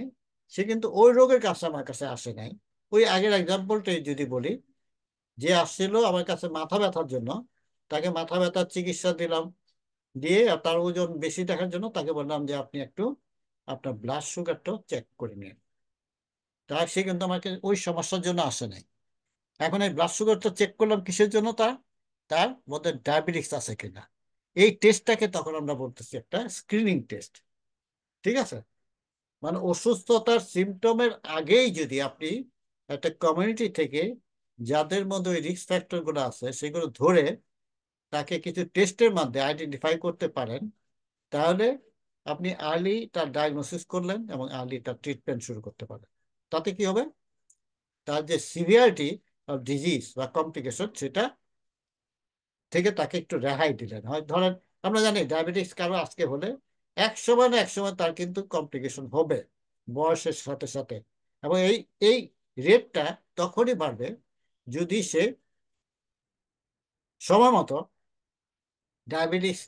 সে কিন্তু ওই রোগের কাছে আমার কাছে আসে নাই। ওই আগের এক্সাম্পলটাই যদি বলি, যে আসছিল আমার কাছে মাথা ব্যথার জন্য, তাকে মাথা ব্যথার চিকিৎসা দিলাম, দিয়ে আর তার ওজন বেশি দেখার জন্য তাকে বললাম যে আপনি একটু আপনার ব্লাড সুগারটা চেক করে নিন। তা সে কিন্তু আমাকে ওই সমস্যার জন্য আসে নাই। এখন এই ব্লাড সুগারটা চেক করলাম কিসের জন্য, তার তার মধ্যে ডায়াবেটিস আছে কিনা। এই টেস্টটাকে তখন আমরা বলতেছি একটা স্ক্রিনিং টেস্ট। ঠিক আছে, মানে অসুস্থতার সিমটমের আগেই যদি আপনি একটা কমিউনিটি থেকে যাদের মধ্যে ওই রিস্ক ফ্যাক্টর গুলো আছে সেগুলো ধরে তাকে কিছু টেস্টের মাধ্যমে আইডেন্টিফাই করতে পারেন, তাহলে আপনি আর্লি তার ডায়াগনোসিস করলেন এবং আর্লি তার ট্রিটমেন্ট শুরু করতে পারেন। তাতে কি হবে, তার যে সিভিয়ারিটি অফ ডিজিজ বা কমপ্লিকেশন সেটা থেকে তাকে একটু রেহাই দিলেন। হয় ধরেন আমরা জানি ডায়াবেটিস কারো আজকে হলে এক সময় না এক সময় তার কিন্তু কমপ্লিকেশন হবে বয়সের সাথে সাথে, এবং এই এই রেটটা তখনই বাড়বে যদি সে সময় মতো ডায়াবেটিস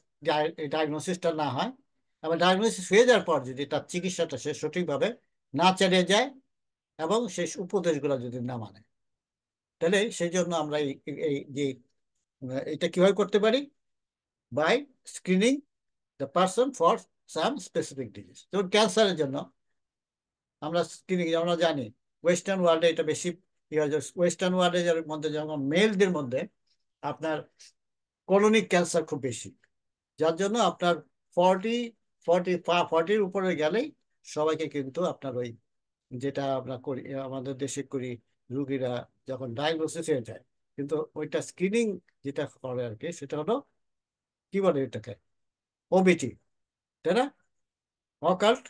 ডায়াগনোসিসটা না হয়, এবং ডায়াগনোসিস হয়ে যাওয়ার পর যদি তার চিকিৎসাটা সে সঠিকভাবে না চালিয়ে যায় এবং সেই উপদেশগুলো যদি না মানে। তাহলে সেই জন্য আমরা এই এই যে এটা কিভাবে করতে পারি, by screening the person for some specific disease. যেমন ক্যান্সারের জন্য আমরা স্ক্রিনিং, আমরা জানি ওয়েস্টার্ন ওয়ার্ল্ডে এটা বেশি ওয়েস্টার্ন ওয়ার্ল্ডের মধ্যে যেমন মেলদের মধ্যে আপনার কোলোনিক ক্যান্সার খুব বেশি, যার জন্য আপনার ফর্টি ফর্টি ফর্টির উপরে গেলেই সবাইকে কিন্তু আপনার ওই যেটা আমরা করি আমাদের দেশে করি, রুগীরা যখন ডায়াগনোসিস হয়ে যায় কিন্তু ওইটা স্ক্রিনিং যেটা করে আর কি, সেটা হলো কি বলে এটাকে, ওবিটি, তাই না, occult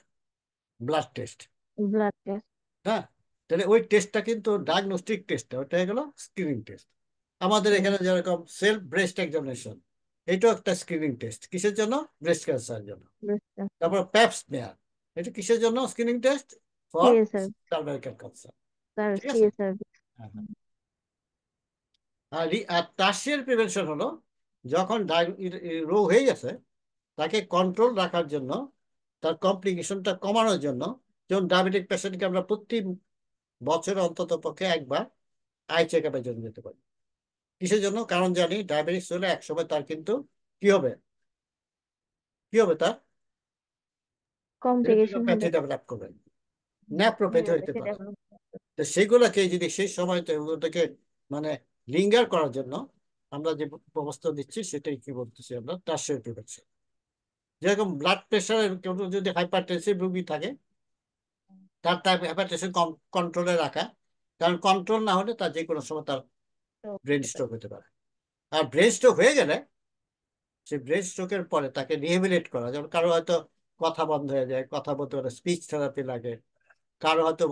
blood test.
Blood test.
হ্যাঁ, তাহলে ওই টেস্টটা কিন্তু ডায়াগনস্টিক টেস্ট, ওটা হয়ে গেল স্ক্রিনিং টেস্ট। আমাদের এখানে যেরকম সেলফ ব্রেস্ট এক্সামিনেশন, এটাও একটা স্ক্রিনিং টেস্ট, কিসের জন্য, ব্রেস্ট ক্যান্সারের জন্য। তারপর প্যাপ স্মেয়ার, এটা কিসের জন্য screening test, for
CSR,
cervical cancer.
Sir
ঠিক আছে,
সিএসআর।
হ্যাঁ, হ্যাঁ। আর টার্সিয়ারি প্রিভেনশন হলো যখন রোগ হয়ে গেছে, তাকে কন্ট্রোল রাখার জন্য, তার কমপ্লিকেশনটা কমানোর জন্য, যেমন ডায়াবেটিক পেশেন্টকে আমরা প্রতি বছরে অন্তত পক্ষে একবার আই চেক আপের জন্য যেতে পারি। কিসের জন্য? কারণ জানি ডায়াবেটিস হলে একসময় তার কিন্তু কি হবে, কি হবে তার
কমপ্লিকেশন
রেটিনোপ্যাথি
হবে।
ডেভেলপ করবে, ন্যাপ্রোপ্যাথি হইতে
নিউরোপ্যাথি
পারে।
ডেভেলপ।
তো সেগুলোকে যদি সেই সময়তে ওটাকে মানে লিঙ্গার করার জন্য আমরা যে ব্যবস্থা দিচ্ছি সেটাই কি বলতেছি আমরা টার্সিয়ারি প্রিভেনশন। যেরকম ব্লাড প্রেশারের কেউ যদি হাইপারটেনসিভ রোগী থাকে, তার তার হাইপারটেনশন কন্ট্রোলে রাখা, কারণ কন্ট্রোল না হলে তার যে কোনো সময় তার ব্রেন স্ট্রোক হতে পারে। আর ব্রেন স্ট্রোক হয়ে গেলে সেই ব্রেন স্ট্রোকের পরে তাকে রিহেবিলিট করা, যেমন কারো হয়তো কথা বন্ধ হয়ে যায়, কথা বলতে পারে, স্পিচ থেরাপি লাগে, কারো হয়তো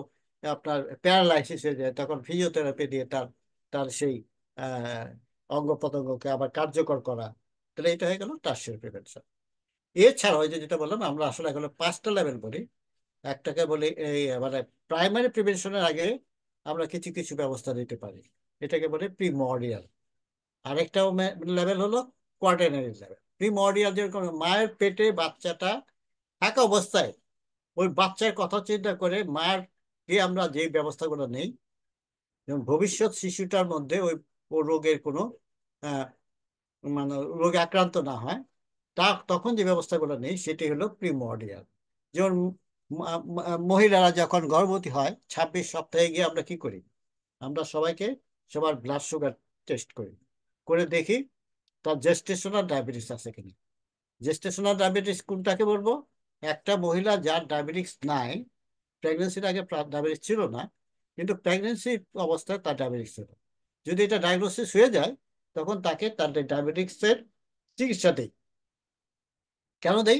আপনার প্যারালাইসিস হয়ে যায়, তখন ফিজিওথেরাপি দিয়ে তার তার সেই অঙ্গ প্রত্যঙ্গকে আবার কার্যকর করা। তাহলে এটা হয়ে গেল টার্সিয়ারি প্রিভেনশন। এছাড়া ওই যে যেটা বললাম, আমরা আসলে এগুলো 5টা লেভেল বলি। একটাকে বলি এই মানে প্রাইমারি প্রিভেনশনের আগে আমরা কিছু কিছু ব্যবস্থা নিতে পারি, এটাকে বলে প্রিমর্ডিয়াল। আরেকটা লেভেল হলো কোয়াটারনারি লেভেল। প্রিমর্ডিয়াল যেরকম মায়ের পেটে বাচ্চাটা থাকা অবস্থায় ওই বাচ্চার কথা চিন্তা করে মায়ের কে আমরা যে ব্যবস্থাগুলো নেই, যেমন ভবিষ্যৎ শিশুটার মধ্যে ওই ও রোগের কোনো আহ, মানে রোগে আক্রান্ত না হয়, তা তখন যে ব্যবস্থাগুলো নেই সেটি হলো প্রিমর্ডিয়াল। যেমন মহিলারা যখন গর্ভবতী হয় 26 সপ্তাহে গিয়ে আমরা কি করি, আমরা সবাইকে সবার ব্লাড সুগার টেস্ট করি, করে দেখি তার জেস্টেশনাল ডায়াবেটিস আছে কিনা। জেস্টেশনাল ডায়াবেটিস কোনটাকে বলবো? একটা মহিলা যার ডায়াবেটিস নাই, প্রেগনেন্সির আগে ডায়াবেটিস ছিল না, কিন্তু প্রেগনেন্সি অবস্থায় তার ডায়াবেটিস ছিল। যদি এটা ডায়াগনোসিস হয়ে যায়, তখন তাকে তার ডায়াবেটিক্সের চিকিৎসা দেই। কেন দেই?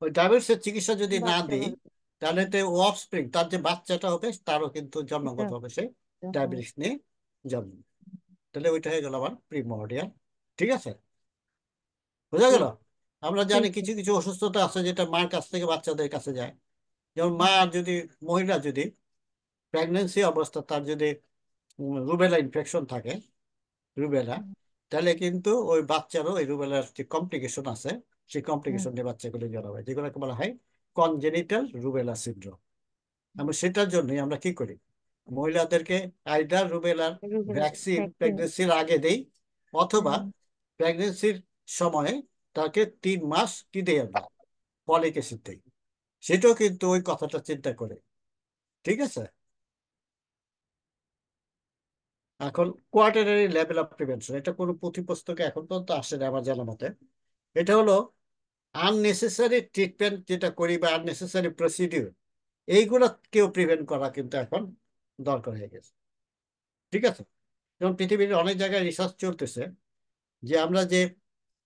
ওই ডায়াবেটিসের চিকিৎসা যদি না
বাচ্চা
দিই,
ভালো।
তাহলে তো ও অফস্প্রিং, তার যে বাচ্চাটা হবে তারও কিন্তু
এটা
জন্মগত হবে সে
হয়।
ডায়াবেটিস নিয়ে জন্ম। তাহলে ওইটা হয়ে গেল আমার প্রিমর্ডিয়াল। ঠিক আছে, বোঝা
জি।
গেল? আমরা জানি
ঠিক।
কিছু কিছু অসুস্থতা আছে যেটা মার কাছ থেকে বাচ্চাদের কাছে যায়। যেমন মা
হুম।
যদি, মহিলা যদি প্রেগনেন্সি অবস্থা তার যদি রুবেলা ইনফেকশন থাকে, রুবেলা,
হুম।
তাহলে কিন্তু ওই বাচ্চারও ওই রুবেলার যে কমপ্লিকেশন আছে, সেই
হুম।
কমপ্লিকেশন নিয়ে বাচ্চাগুলো জড়ো হয়, যেগুলোকে বলা হয় কনজেনিটাল রুবেলা সিনড্রোম। আমরা সেটার জন্যই আমরা কি করি, মহিলাদেরকে আইদার রুবেলার ভ্যাকসিন
ভ্যাকসিন।
প্রেগনেন্সির আগে দেই, অথবা প্রেগনেন্সির সময়ে তাকে 3 মাস কি দেই আমরা, ফলিক অ্যাসিড দেই। সেটাও কিন্তু ওই কথাটা চিন্তা করে। ঠিক আছে। এখন কোয়ার্টারারি লেভেল অফ প্রিভেনশন, এটা কোনো পুঁথি পুস্তকে এখন পর্যন্ত আসে না আমার জানা মতে। এটা হলো আননেসেসারি ট্রিটমেন্ট যেটা করি বা আননেসেসারি প্রসিডিউর, এইগুলো কেউ প্রিভেন্ট করা কিন্তু এখন দরকার হয়ে গেছে। ঠিক আছে। যেমন পৃথিবীর অনেক জায়গায় রিসার্চ চলতেছে যে আমরা যে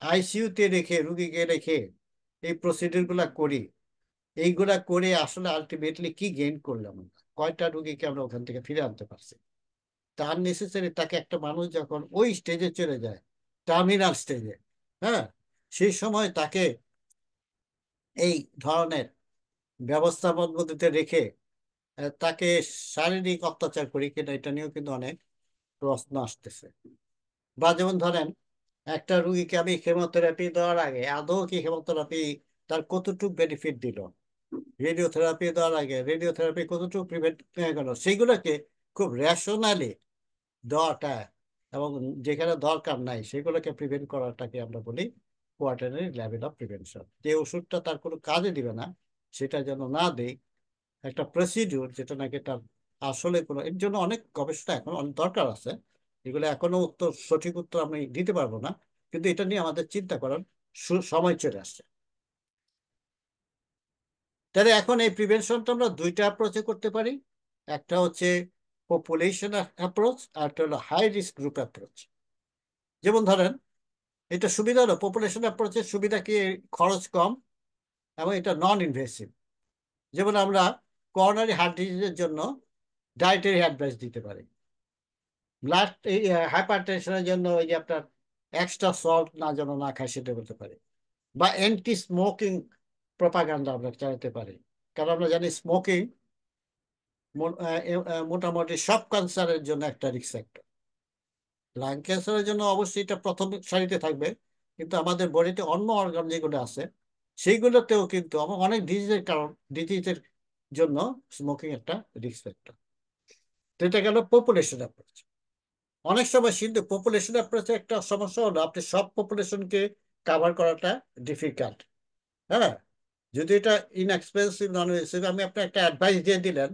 আইসিইউতে রেখে রুগীকে রেখে এই প্রসিডিউর গুলা করি, এইগুলা করে আসলে আলটিমেটলি কি গেইন করলাম আমরা, কয়টা রুগীকে আমরা ওখান থেকে ফিরে আনতে পারছি। তার নেসেসারি তাকে একটা মানুষ যখন ওই স্টেজে চলে যায়, টার্মিনাল স্টেজে, হ্যাঁ, সেই সময় তাকে এই ধরনের ব্যবস্থা পদ্ধতিতে রেখে তাকে শারীরিক অত্যাচার করি কিনা, এটা নিয়েও কিন্তু অনেক প্রশ্ন আসতেছে। বা যেমন ধরেন একটা রুগীকে আমি কেমোথেরাপি দেওয়ার আগে আদৌ কি কেমোথেরাপি তার কতটুকু বেনিফিট দিল, রেডিওথেরাপি দেওয়ার আগে রেডিওথেরাপি কতটুকু প্রিভেন্ট গেল, সেইগুলোকে খুব রেশনালি দেওয়াটা, এবং যেখানে দরকার নাই সেগুলোকে প্রিভেন্ট করাটাকে আমরা বলি কোয়াটারনারি লেভেল অফ প্রিভেনশন। যে ওষুধটা তার কোনো কাজে দিবে না সেটা যেন না দেই, একটা প্রসিডিউর যেটা নাকি তার আসলে কোনো, এর জন্য অনেক গবেষণা এখন অনেক দরকার আছে, এগুলো এখনো উত্তর, সঠিক উত্তর আমি দিতে পারবো না, কিন্তু এটা নিয়ে আমাদের চিন্তা করার সময় চলে আসছে। তাহলে এখন এই প্রিভেনশনটা আমরা 2টা অ্যাপ্রোচে করতে পারি। একটা হচ্ছে পপুলেশন অ্যাপ্রোচ, আর একটা হলো হাই রিস্ক গ্রুপ অ্যাপ্রোচ। যেমন ধরেন এটা সুবিধা হলো পপুলেশন অ্যাপ্রোচের সুবিধা কি, খরচ কম এবং এটা নন ইনভেসিভ। যেমন আমরা করোনারি হার্ট ডিজিজের জন্য ডায়েটারি অ্যাডভাইস দিতে পারি, ব্লাড হাইপার টেনশনের জন্য ওই যে আপনার এক্সট্রা সল্ট না যেন না খায় সেটা বলতে পারি, বা অ্যান্টি স্মোকিং প্রপাগান্ডা আমরা চালাতে পারি। কারণ আমরা জানি স্মোকিং মোটামুটি সব ক্যান্সারের জন্য একটা রিস্ক ফ্যাক্টর। লাং ক্যান্সারের জন্য অবশ্যই এটা প্রথম সারিতে থাকবে, কিন্তু আমাদের বডিতে অন্য অর্গান যেগুলো আছে সেইগুলোতেও কিন্তু আমার অনেক ডিজিজের জন্য স্মোকিং একটা রিস্ক ফ্যাক্টর। তো এটা গেল পপুলেশন অ্যাপ্রোচ। অনেক সময় কিন্তু পপুলেশন অ্যাপ্রোচে একটা সমস্যা হলো আপনি সব পপুলেশনকে কাভার করাটা ডিফিকাল্ট। হ্যাঁ, যদি এটা ইনএক্সপেন্সিভ নন এক্সপেন্সিভ আমি আপনার একটা অ্যাডভাইস দিয়ে দিলেন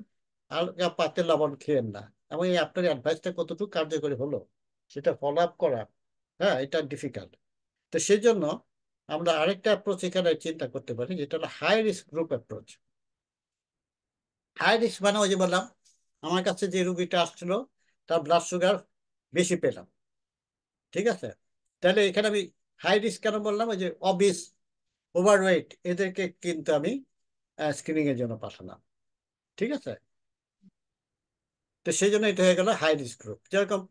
আর পাতে লবণ খেয়েন না, এবং এই আপনার অ্যাডভাইসটা কতটুকু কার্যকরী হলো সেটা ফলো আপ করা, হ্যাঁ, এটা ডিফিকাল্ট। তো সেই জন্য আমরা আরেকটা অ্যাপ্রোচ এখানে চিন্তা করতে পারি, যেটা হলো high risk group approach. High risk মানে ওই যে বললাম আমার কাছে যে রুগীটা আসছিল তার ব্লাড সুগার বেশি পেলাম, ঠিক আছে, তাহলে এখানে আমি হাই রিস্ক কেন বললাম, ওই যে অবিস, ওভারওয়েট, এদেরকে কিন্তু আমি স্ক্রিনিং এর জন্য পাঠালাম, ঠিক আছে। তো সেই জন্য এটা হয়ে গেল হাই রিস্ক গ্রুপ। যেরকম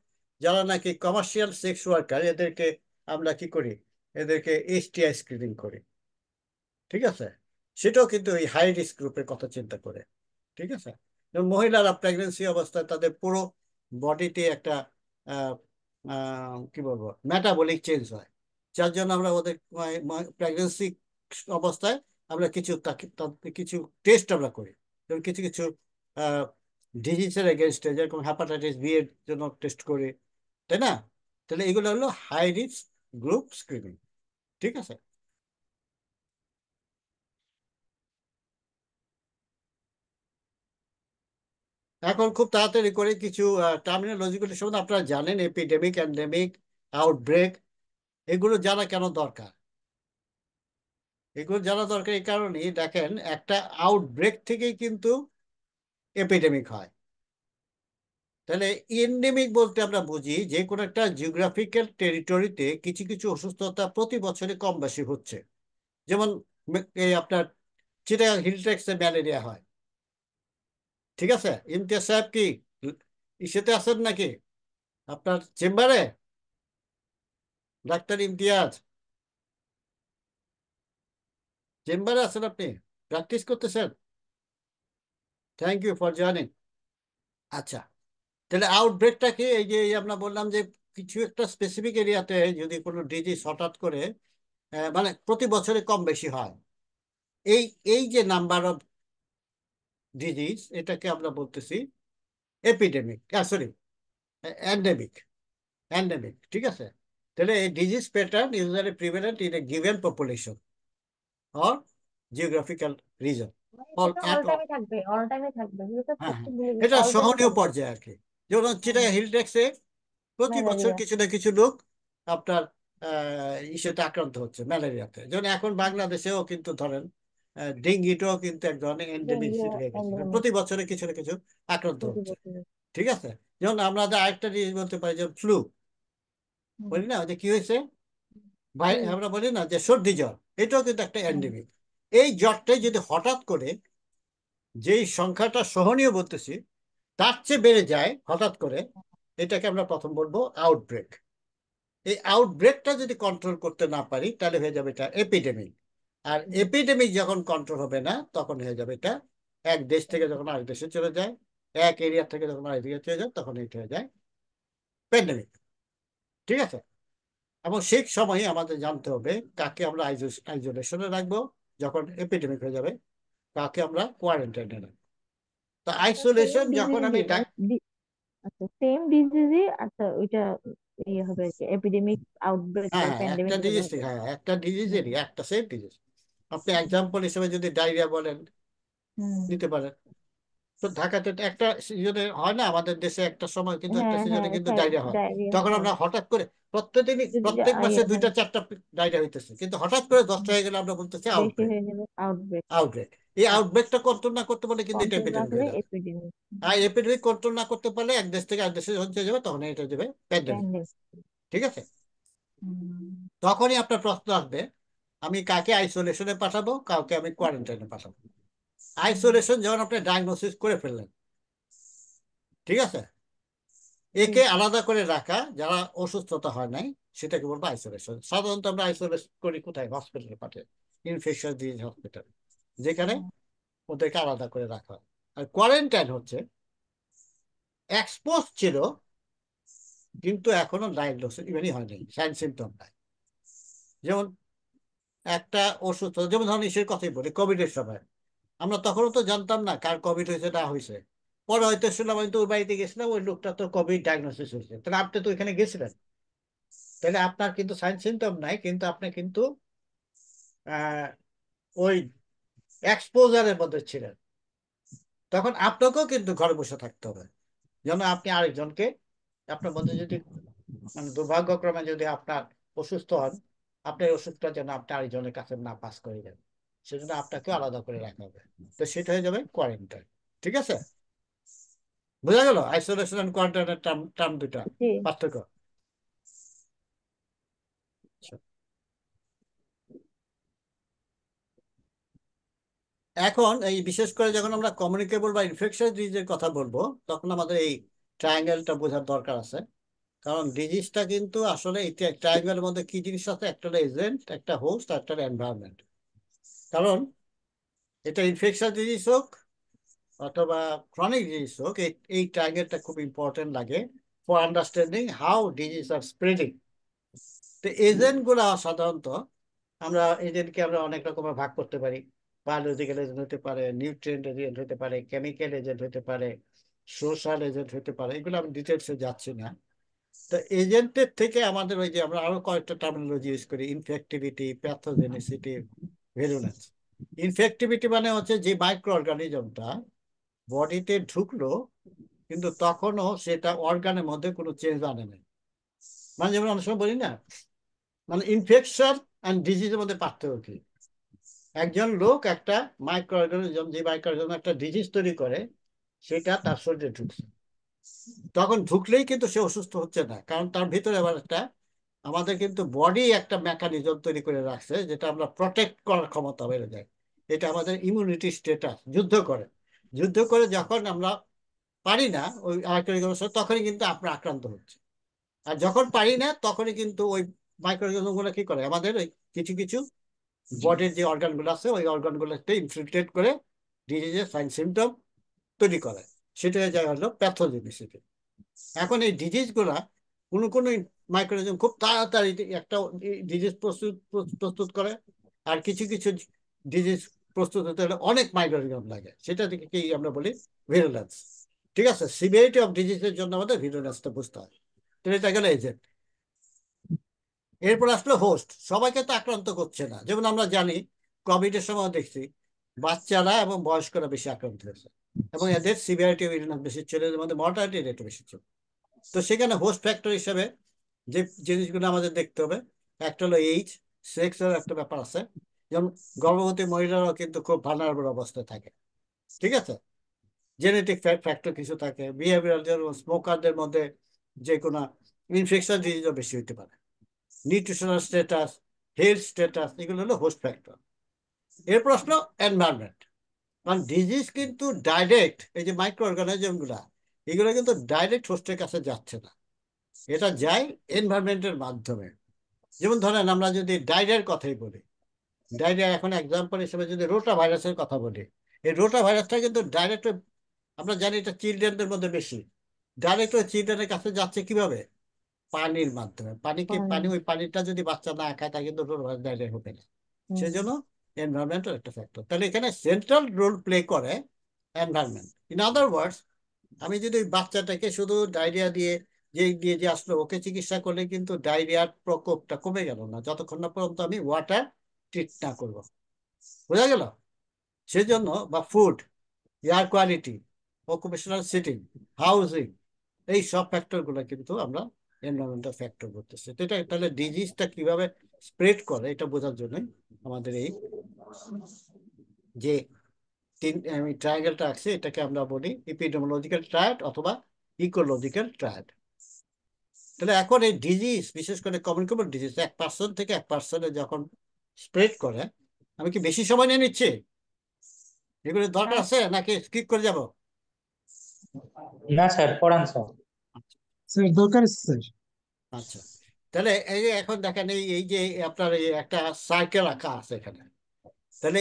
যারা নাকি কমার্শিয়াল সেক্স ওয়ার্কার এদেরকে আমরা কি করি, এদেরকে এসটিআই স্ক্রিনিং করি, ঠিক আছে। সেটাও কিন্তু এই হাই রিস্ক গ্রুপের কথা চিন্তা করে, ঠিক আছে। যেমন মহিলারা প্রেগনেন্সি অবস্থায় তাদের পুরো বডিতে একটা আহ, কি বলবো মেটাবলিক চেঞ্জ হয়, যার জন্য আমরা ওদের প্রেগনেন্সি অবস্থায় আমরা তাদের কিছু টেস্ট আমরা করি, যেমন কিছু কিছু ডিজিজের এগেনস্টে, যেরকম হেপাটাইটিস বি এর জন্য টেস্ট করি, তাই না। তাহলে এগুলো হলো হাই রিস্ক গ্রুপ স্ক্রিনিং, ঠিক আছে। এখন খুব তাড়াতাড়ি করে কিছু টার্মিনোলজিগুলো সম্বন্ধে আপনারা জানেন, এপিডেমিক, এন্ডেমিক, আউটব্রেক, এগুলো জানা কেন দরকার? এগুলো জানা দরকার এই কারণেই, দেখেন একটা আউটব্রেক থেকেই কিন্তু এপিডেমিক হয়। তাহলে এন্ডেমিক বলতে আমরা বুঝি যে কোনো একটা জিওগ্রাফিক্যাল টেরিটরিতে কিছু কিছু অসুস্থতা প্রতি বছরে কম বেশি হচ্ছে। যেমন এই আপনার চিটাগাং হিলট্রেক্সে ম্যালেরিয়া হয়, ঠিক আছে। ইমতিয়াজ সাহেব কি ইসেতে আছেন নাকি আপনার চেম্বারে? ডাক্তার ইমতিয়াজ, চেম্বারে আছেন আপনি? প্র্যাকটিস করতেছেন? Thank you for joining. আচ্ছা, তাহলে আউটব্রেকটা কি, এই যে আমরা বললাম যে কিছু একটা স্পেসিফিক এরিয়াতে যদি কোনো ডিজিজ হঠাৎ করে মানে প্রতি বছরে কম বেশি হয়, এই এই যে নাম্বার অফ ডিজিজ, এটাকে আমরা বলতেছি এপিডেমিক, সরি, এন্ডেমিক, এন্ডেমিক, ঠিক আছে। তাহলে এই disease pattern usually prevalent in a given population or geographical reason,
মানে
অল
এটা
অ্যাট
অল
অল।
টাইমে থাকবে, অল টাইমে থাকবে, এটা
হ্যাঁ
একটু
হ্যাঁ,
ভুলে গেছি,
এটা
অল টাইমে
সহনীয়
থাকবে।
পর্যায়ে আর কি। যেমন চিটাগাং
হ্যাঁ,
হিলট্রেক্সে প্রতি বছর
ম্যালেরিয়া।
কিছু না কিছু লোক আপনার ইসেতে আক্রান্ত হচ্ছে ম্যালেরিয়াতে। যেমন এখন বাংলাদেশেও কিন্তু ধরেন ডেঙ্গিটাও কিন্তু এক ধরনের এন্ডেমিক
ডেঙ্গু
হয়ে গেছে,
এন্ডেমিক,
প্রতি বছরে কিছু না কিছু আক্রান্ত
প্রতি
হচ্ছে,
বছর।
ঠিক আছে। যেমন আমরা যে আরেকটা জিনিস বলতে পারি, যে ফ্লু,
হুম,
বলি না ওই যে কি হয়েছে, ভাই
হুম,
আমরা বলি না যে সর্দি জ্বর, এটাও কিন্তু একটা
হুম,
এন্ডেমিক। এই জ্বরটাই যদি হঠাৎ করে যেই সংখ্যাটা সহনীয় বলতেছি তার চেয়ে বেড়ে যায় হঠাৎ করে, এটাকে আমরা প্রথম বলবো আউটব্রেক। এই আউটব্রেকটা যদি কন্ট্রোল করতে না পারি তাহলে হয়ে যাবে এটা এপিডেমিক। আর
হুম,
এপিডেমিক যখন কন্ট্রোল হবে না তখন হয়ে যাবে এটা এক দেশ থেকে যখন আরেক দেশে চলে যায়, এক এরিয়া থেকে যখন আরেক এরিয়া চলে যায়, তখন এটা হয়ে যায় প্যান্ডেমিক, ঠিক আছে। এবং সেই সময় আমাদের জানতে হবে কাকে আমরা আইসোলেশনে রাখবো যখন এপিডেমিক হয়ে যাবে, কাকে আমরা কোয়ারেন্টাইনে রাখবো। তো
আচ্ছা সেম
আইসোলেশন যখন আমি
ডিজিজই, মানে আচ্ছা সেম ডিজিজই, আচ্ছা ওইটা ইয়ে হবে আর কি, এপিডেমিক, আউটব্রেক
হ্যাঁ
আর
হ্যাঁ, একটা
প্যান্ডেমিক
ডিজিজ
যেভাবে
থেকে,
হবে।
হ্যাঁ একটা
হুম,
ডিজিজেরই একটা সেম ডিজিজ। আপনি
হুম,
এক্সাম্পল হিসেবে যদি ডায়রিয়া বলেন
হুম।
নিতে পারেন। তো ঢাকাতে তো একটা সিজনে হয় না, আমাদের দেশে একটা সময় কিন্তু একটা
হ্যাঁ,
সিজনে
হ্যাঁ,
কিন্তু ডায়রিয়া হয়।
ডায়রিয়া
তখন
হয়।
আমরা হঠাৎ করে প্রত্যেকদিনই
যদি
প্রত্যেক মাসে
ইয়ে হয়,
দুইটা চারটা ডায়রিয়া হইতেছে, কিন্তু হঠাৎ করে
হুম,
10টা হয়ে গেলে আমরা বলতেছি
বেশি
আউটব্রেক।
হয়ে যাবে আউটব্রেক।
আউটব্রেক, এই আউটব্রেকটা কন্ট্রোল না করতে পারলে কিন্তু এটা
কন্ট্রোল
এপিডেমিক
রাখলে
হয়ে যাবে।
এপিডেমিক,
আর এপিডেমিক কন্ট্রোল না করতে পারলে এক দেশ থেকে আরেক দেশে যখন চলে যাবে তখন এটা যাবে প্যান্ডেমিক,
প্যান্ডেমিক।
ঠিক আছে। তখনই আপনার প্রশ্ন আসবে আমি কাকে আইসোলেশনে পাঠাবো, কাউকে আমি কোয়ারেন্টাইনে পাঠাবো। আইসোলেশন যখন আপনি ডায়াগনোসিস করে ফেললেন, ঠিক আছে, একে আলাদা করে রাখা যারা অসুস্থতা হয় নাই সেটাকে বলবো আইসোলেশন। সাধারণত আমরা আইসোলেশন করি কোথায়, হসপিটালে পাঠিয়ে, ইনফেকশন ডিজিজ হসপিটাল, যেখানে ওদেরকে আলাদা করে রাখা হয়। আর কোয়ারেন্টাইন হচ্ছে এক্সপোজ ছিল কিন্তু এখনো ডায়াগনোসিস ইভেনই হয়নি, সাইন সিমটম নাই, যেমন একটা ওষুধ, যেমন ধরুন ইসের কথাই বলি, কোভিডের সময় আমরা তখনও তো জানতাম না কার কোভিড হয়েছে না হয়েছে। পরে হয়তো শুনলাম, আমি তো ওই বাড়িতে গেছিলাম, ওই লোকটা তো কোভিড ডায়াগনোসিস হয়েছে, তাহলে আপনি তো এখানে গেছিলেন, তাহলে আপনার কিন্তু সাইন সিমটম নাই, কিন্তু আপনি কিন্তু আহ, ওই এক্সপোজারের মধ্যে ছিলেন। তখন আপনাকেও কিন্তু ঘরে বসে থাকতে হবে, যেন আপনি আরেকজনকে, আপনার মধ্যে যদি মানে দুর্ভাগ্যক্রমে যদি আপনার অসুস্থ হন, আপনার ওষুধটা যেন আপনি আরেকজনের কাছে না পাস করে যান, সেজন্য আপনাকেও আলাদা করে রাখা হবে। তো সেটা হয়ে যাবে কোয়ারেন্টাইন। ঠিক আছে, বোঝা গেল আইসোলেশন এন্ড কোয়ারেন্টাইনের টার্ম টার্ম দুটা
জি।
পার্থক্য। এখন এই বিশেষ করে যখন আমরা কমিউনিকেবল বা ইনফেকশন ডিজিজের কথা বলবো, তখন আমাদের এই ট্রায়াঙ্গেলটা বোঝার দরকার আছে। কারণ ডিজিজটা কিন্তু আসলে এই ট্রায়াঙ্গেলের মধ্যে কি জিনিস আছে, একটা হলো এজেন্ট, একটা হোস্ট, আর একটা এনভায়রনমেন্ট। কারণ এটা ইনফেকশন ডিজিজ হোক অথবা ক্রনিক ডিজিজ হোক, এই ট্রায়াঙ্গেলটা খুব ইম্পর্টেন্ট লাগে for understanding how disease are spreading. তো এজেন্ট গুলা সাধারণত এজেন্টকে আমরা অনেক রকমের ভাগ করতে পারি। বায়োলজিক্যাল এজেন্ট হতে পারে, নিউট্রিয়েন্ট এজেন্ট হতে পারে, কেমিক্যাল এজেন্ট হতে পারে, সোশ্যাল এজেন্ট হতে পারে, এগুলো আমি ডিটেলসে যাচ্ছি না। তো এজেন্টের থেকে আমাদের ওই যে আমরা আরো কয়েকটা টার্মিনোলজি ইউজ করি, ইনফেক্টিভিটি, প্যাথোজেনিসিটি, ভেরুলেন্স। ইনফেক্টিভিটি মানে হচ্ছে যে মাইক্রো অর্গানিজমটা বডিতে ঢুকলো কিন্তু তখনও সেটা অর্গানের মধ্যে কোনো চেঞ্জ আনে না। মানে যেমন অনেক সময় বলি না, মানে ইনফেকশন অ্যান্ড ডিজিজের মধ্যে পার্থক্য কি। একজন লোক একটা মাইক্রো অর্গানিজম, যে মাইক্রো অর্গানিজম একটা ডিজিজ তৈরি করে, সেটা তার শরীরে ঢুকছে, তখন ঢুকলেই কিন্তু সে অসুস্থ হচ্ছে না, কারণ তার ভিতরে আবার একটা, আমাদের কিন্তু বডি একটা মেকানিজম তৈরি করে রাখছে যেটা আমরা প্রটেক্ট করার ক্ষমতা বেড়ে যায়। এটা আমাদের ইমিউনিটি স্টেটাস, যুদ্ধ করে। যুদ্ধ করে যখন আমরা পারি না ওই আরেকটা, তখনই কিন্তু আমরা আক্রান্ত হচ্ছে। আর যখন পারি না তখনই কিন্তু ওই মাইক্রোঅর্গানিজম গুলো কি করে, আমাদের ওই কিছু কিছু বডির যে অর্গানগুলো আছে ওই অর্গানগুলোতে ইনফিল্ট্রেট করে ডিজিজের সাইন সিমটম তৈরি করে। সেটা হয়ে যায় হলো প্যাথোজেনিসিটি। এখন এই ডিজিজ গুলা কোনো কোনো মাইক্রোঅর্গানিজম খুব তাড়াতাড়ি একটা ডিজিজ প্রস্তুত করে, আর কিছু কিছু ডিজিজ প্রস্তুত হতে হলে অনেক মাইক্রোঅর্গানিজম লাগে, সেটা থেকে কি আমরা বলি ভিরুলেন্স। ঠিক আছে, সিভিয়ারিটি অফ ডিজিজের জন্য আমাদের ভিরুলেন্সটা বুঝতে হয়। তো এটা গেল এজেন্ট। এরপর আসলে হোস্ট, সবাইকে তো আক্রান্ত করছে না। যেমন আমরা জানি কোভিডের সময় দেখছি বাচ্চারা এবং বয়স্করা বেশি আক্রান্ত হয়েছে, এবং এদের সিভিয়ারিটি বেশি ছিল, এদের মধ্যে মর্টালিটি রেট বেশি ছিল। তো সেখানে হোস্ট ফ্যাক্টর হিসেবে যে জিনিসগুলো আমাদের দেখতে হবে, একটা হলো এইজ, সেক্সের একটা ব্যাপার আছে। যেমন গর্ভবতী মহিলারাও কিন্তু খুব ভালনারেবল অবস্থায় থাকে। ঠিক আছে, জেনেটিক ফ্যাক্টর কিছু থাকে, বিহেভিয়ারাল, যেমন স্মোকারদের মধ্যে যে কোনো ইনফেকশন ডিজিজও বেশি হতে পারে। নিউট্রিশনাল স্ট্যাটাস, হেলথ স্ট্যাটাস, এগুলো হলো হোস্ট ফ্যাক্টর। এর প্রশ্ন এনভায়রনমেন্ট। কারণ ডিজিজ কিন্তু ডাইরেক্ট, এই যে মাইক্রো অর্গানিজম গুলা, এগুলো কিন্তু ডাইরেক্ট হোস্টের কাছে যাচ্ছে না, এটা যায় এনভায়রনমেন্টের মাধ্যমে। যেমন ধরেন আমরা যদি ডায়রিয়ার কথাই বলি, ডায়রিয়া এখন এক্সাম্পল হিসেবে যদি রোটা ভাইরাসের কথা বলি, এই রোটা ভাইরাসটা কিন্তু ডাইরেক্ট, আমরা জানি এটা চিলড্রেনদের মধ্যে বেশি, ডাইরেক্ট ওই চিলড্রেনের কাছে যাচ্ছে কিভাবে, পানির মাধ্যমে। পানি, ওই পানিটা যদি বাচ্চা না খায় তা কিন্তু ডায়রিয়া হবে না।
হুম।
সেই জন্য এনভায়রনমেন্টাল একটা ফ্যাক্টর, তাহলে এখানে সেন্ট্রাল রোল প্লে করে এনভায়রনমেন্ট। ইন আদার ওয়ার্ডস, আমি যদি ওই বাচ্চাটাকে শুধু ডায়রিয়া দিয়ে যে আসলো, ওকে চিকিৎসা করলে কিন্তু ডায়রিয়ার প্রকোপটা কমে গেল না যতক্ষণ না পর্যন্ত আমি ওয়াটার ট্রিট না করবো। বোঝা গেল? সেজন্য বা food, air quality, occupational sitting, housing, এই সব ফ্যাক্টর গুলো কিন্তু আমরা এনভায়রনমেন্টাল ফ্যাক্টর বলতেছি। তো এটা তাহলে ডিজিজটা কিভাবে স্প্রেড করে এটা বোঝার জন্য আমাদের এই যে আমি ট্রায়াঙ্গেলটা আঁকছি, এটাকে আমরা বলি এপিডেমিওলজিক্যাল ট্রায়াড অথবা ইকোলজিক্যাল ট্রায়াড। তাহলে এখন এই ডিজিজ, বিশেষ করে কমিউনিকেবল ডিজিজ, এক পার্সন থেকে এক পার্সনে যখন স্প্রেড করে, আমি কি বেশি সময় নিয়ে নিচ্ছি? এগুলোর দরকার
হ্যাঁ।
আছে নাকি স্কিপ করে যাব?
না স্যার, পড়ান স্যার।
স্যার দরকার আছে স্যার।
আচ্ছা, তাহলে এই যে এখন দেখেন এই এই যে আপনার এই একটা সাইকেল আঁকা আছে এখানে। তাহলে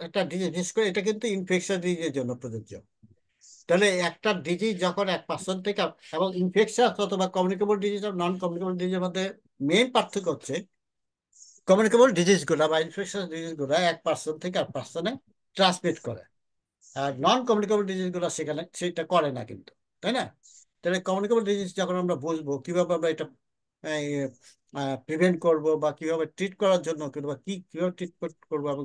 একটা ডিজিজ, বিশেষ করে এটা কিন্তু ইনফেকশন ডিজিজের জন্য প্রযোজ্য। তাহলে একটা ডিজিজ যখন এক পার্সন থেকে, এবং ইনফেকশন অথবা কমিউনিকেবল ডিজিজ আর নন কমিউনিকেবল ডিজিজের মধ্যে মেইন পার্থক্য হচ্ছে কমিউনিকেবল ডিজিজ গুলা বা ইনফেকশন ডিজিজ গুলা এক পার্সন থেকে আর পার্সনে ট্রান্সমিট করে, আর নন কমিউনিকেবল ডিজিজ গুলো সেখানে সেটা করে না কিন্তু, তাই না? তাহলে কমিউনিকেবল ডিজিজ যখন আমরা বুঝবো কিভাবে আমরা এটা প্রিভেন্ট করব বা কিভাবে ট্রিট করার জন্য, কিংবা কিভাবে ট্রিটমেন্ট করবো এবং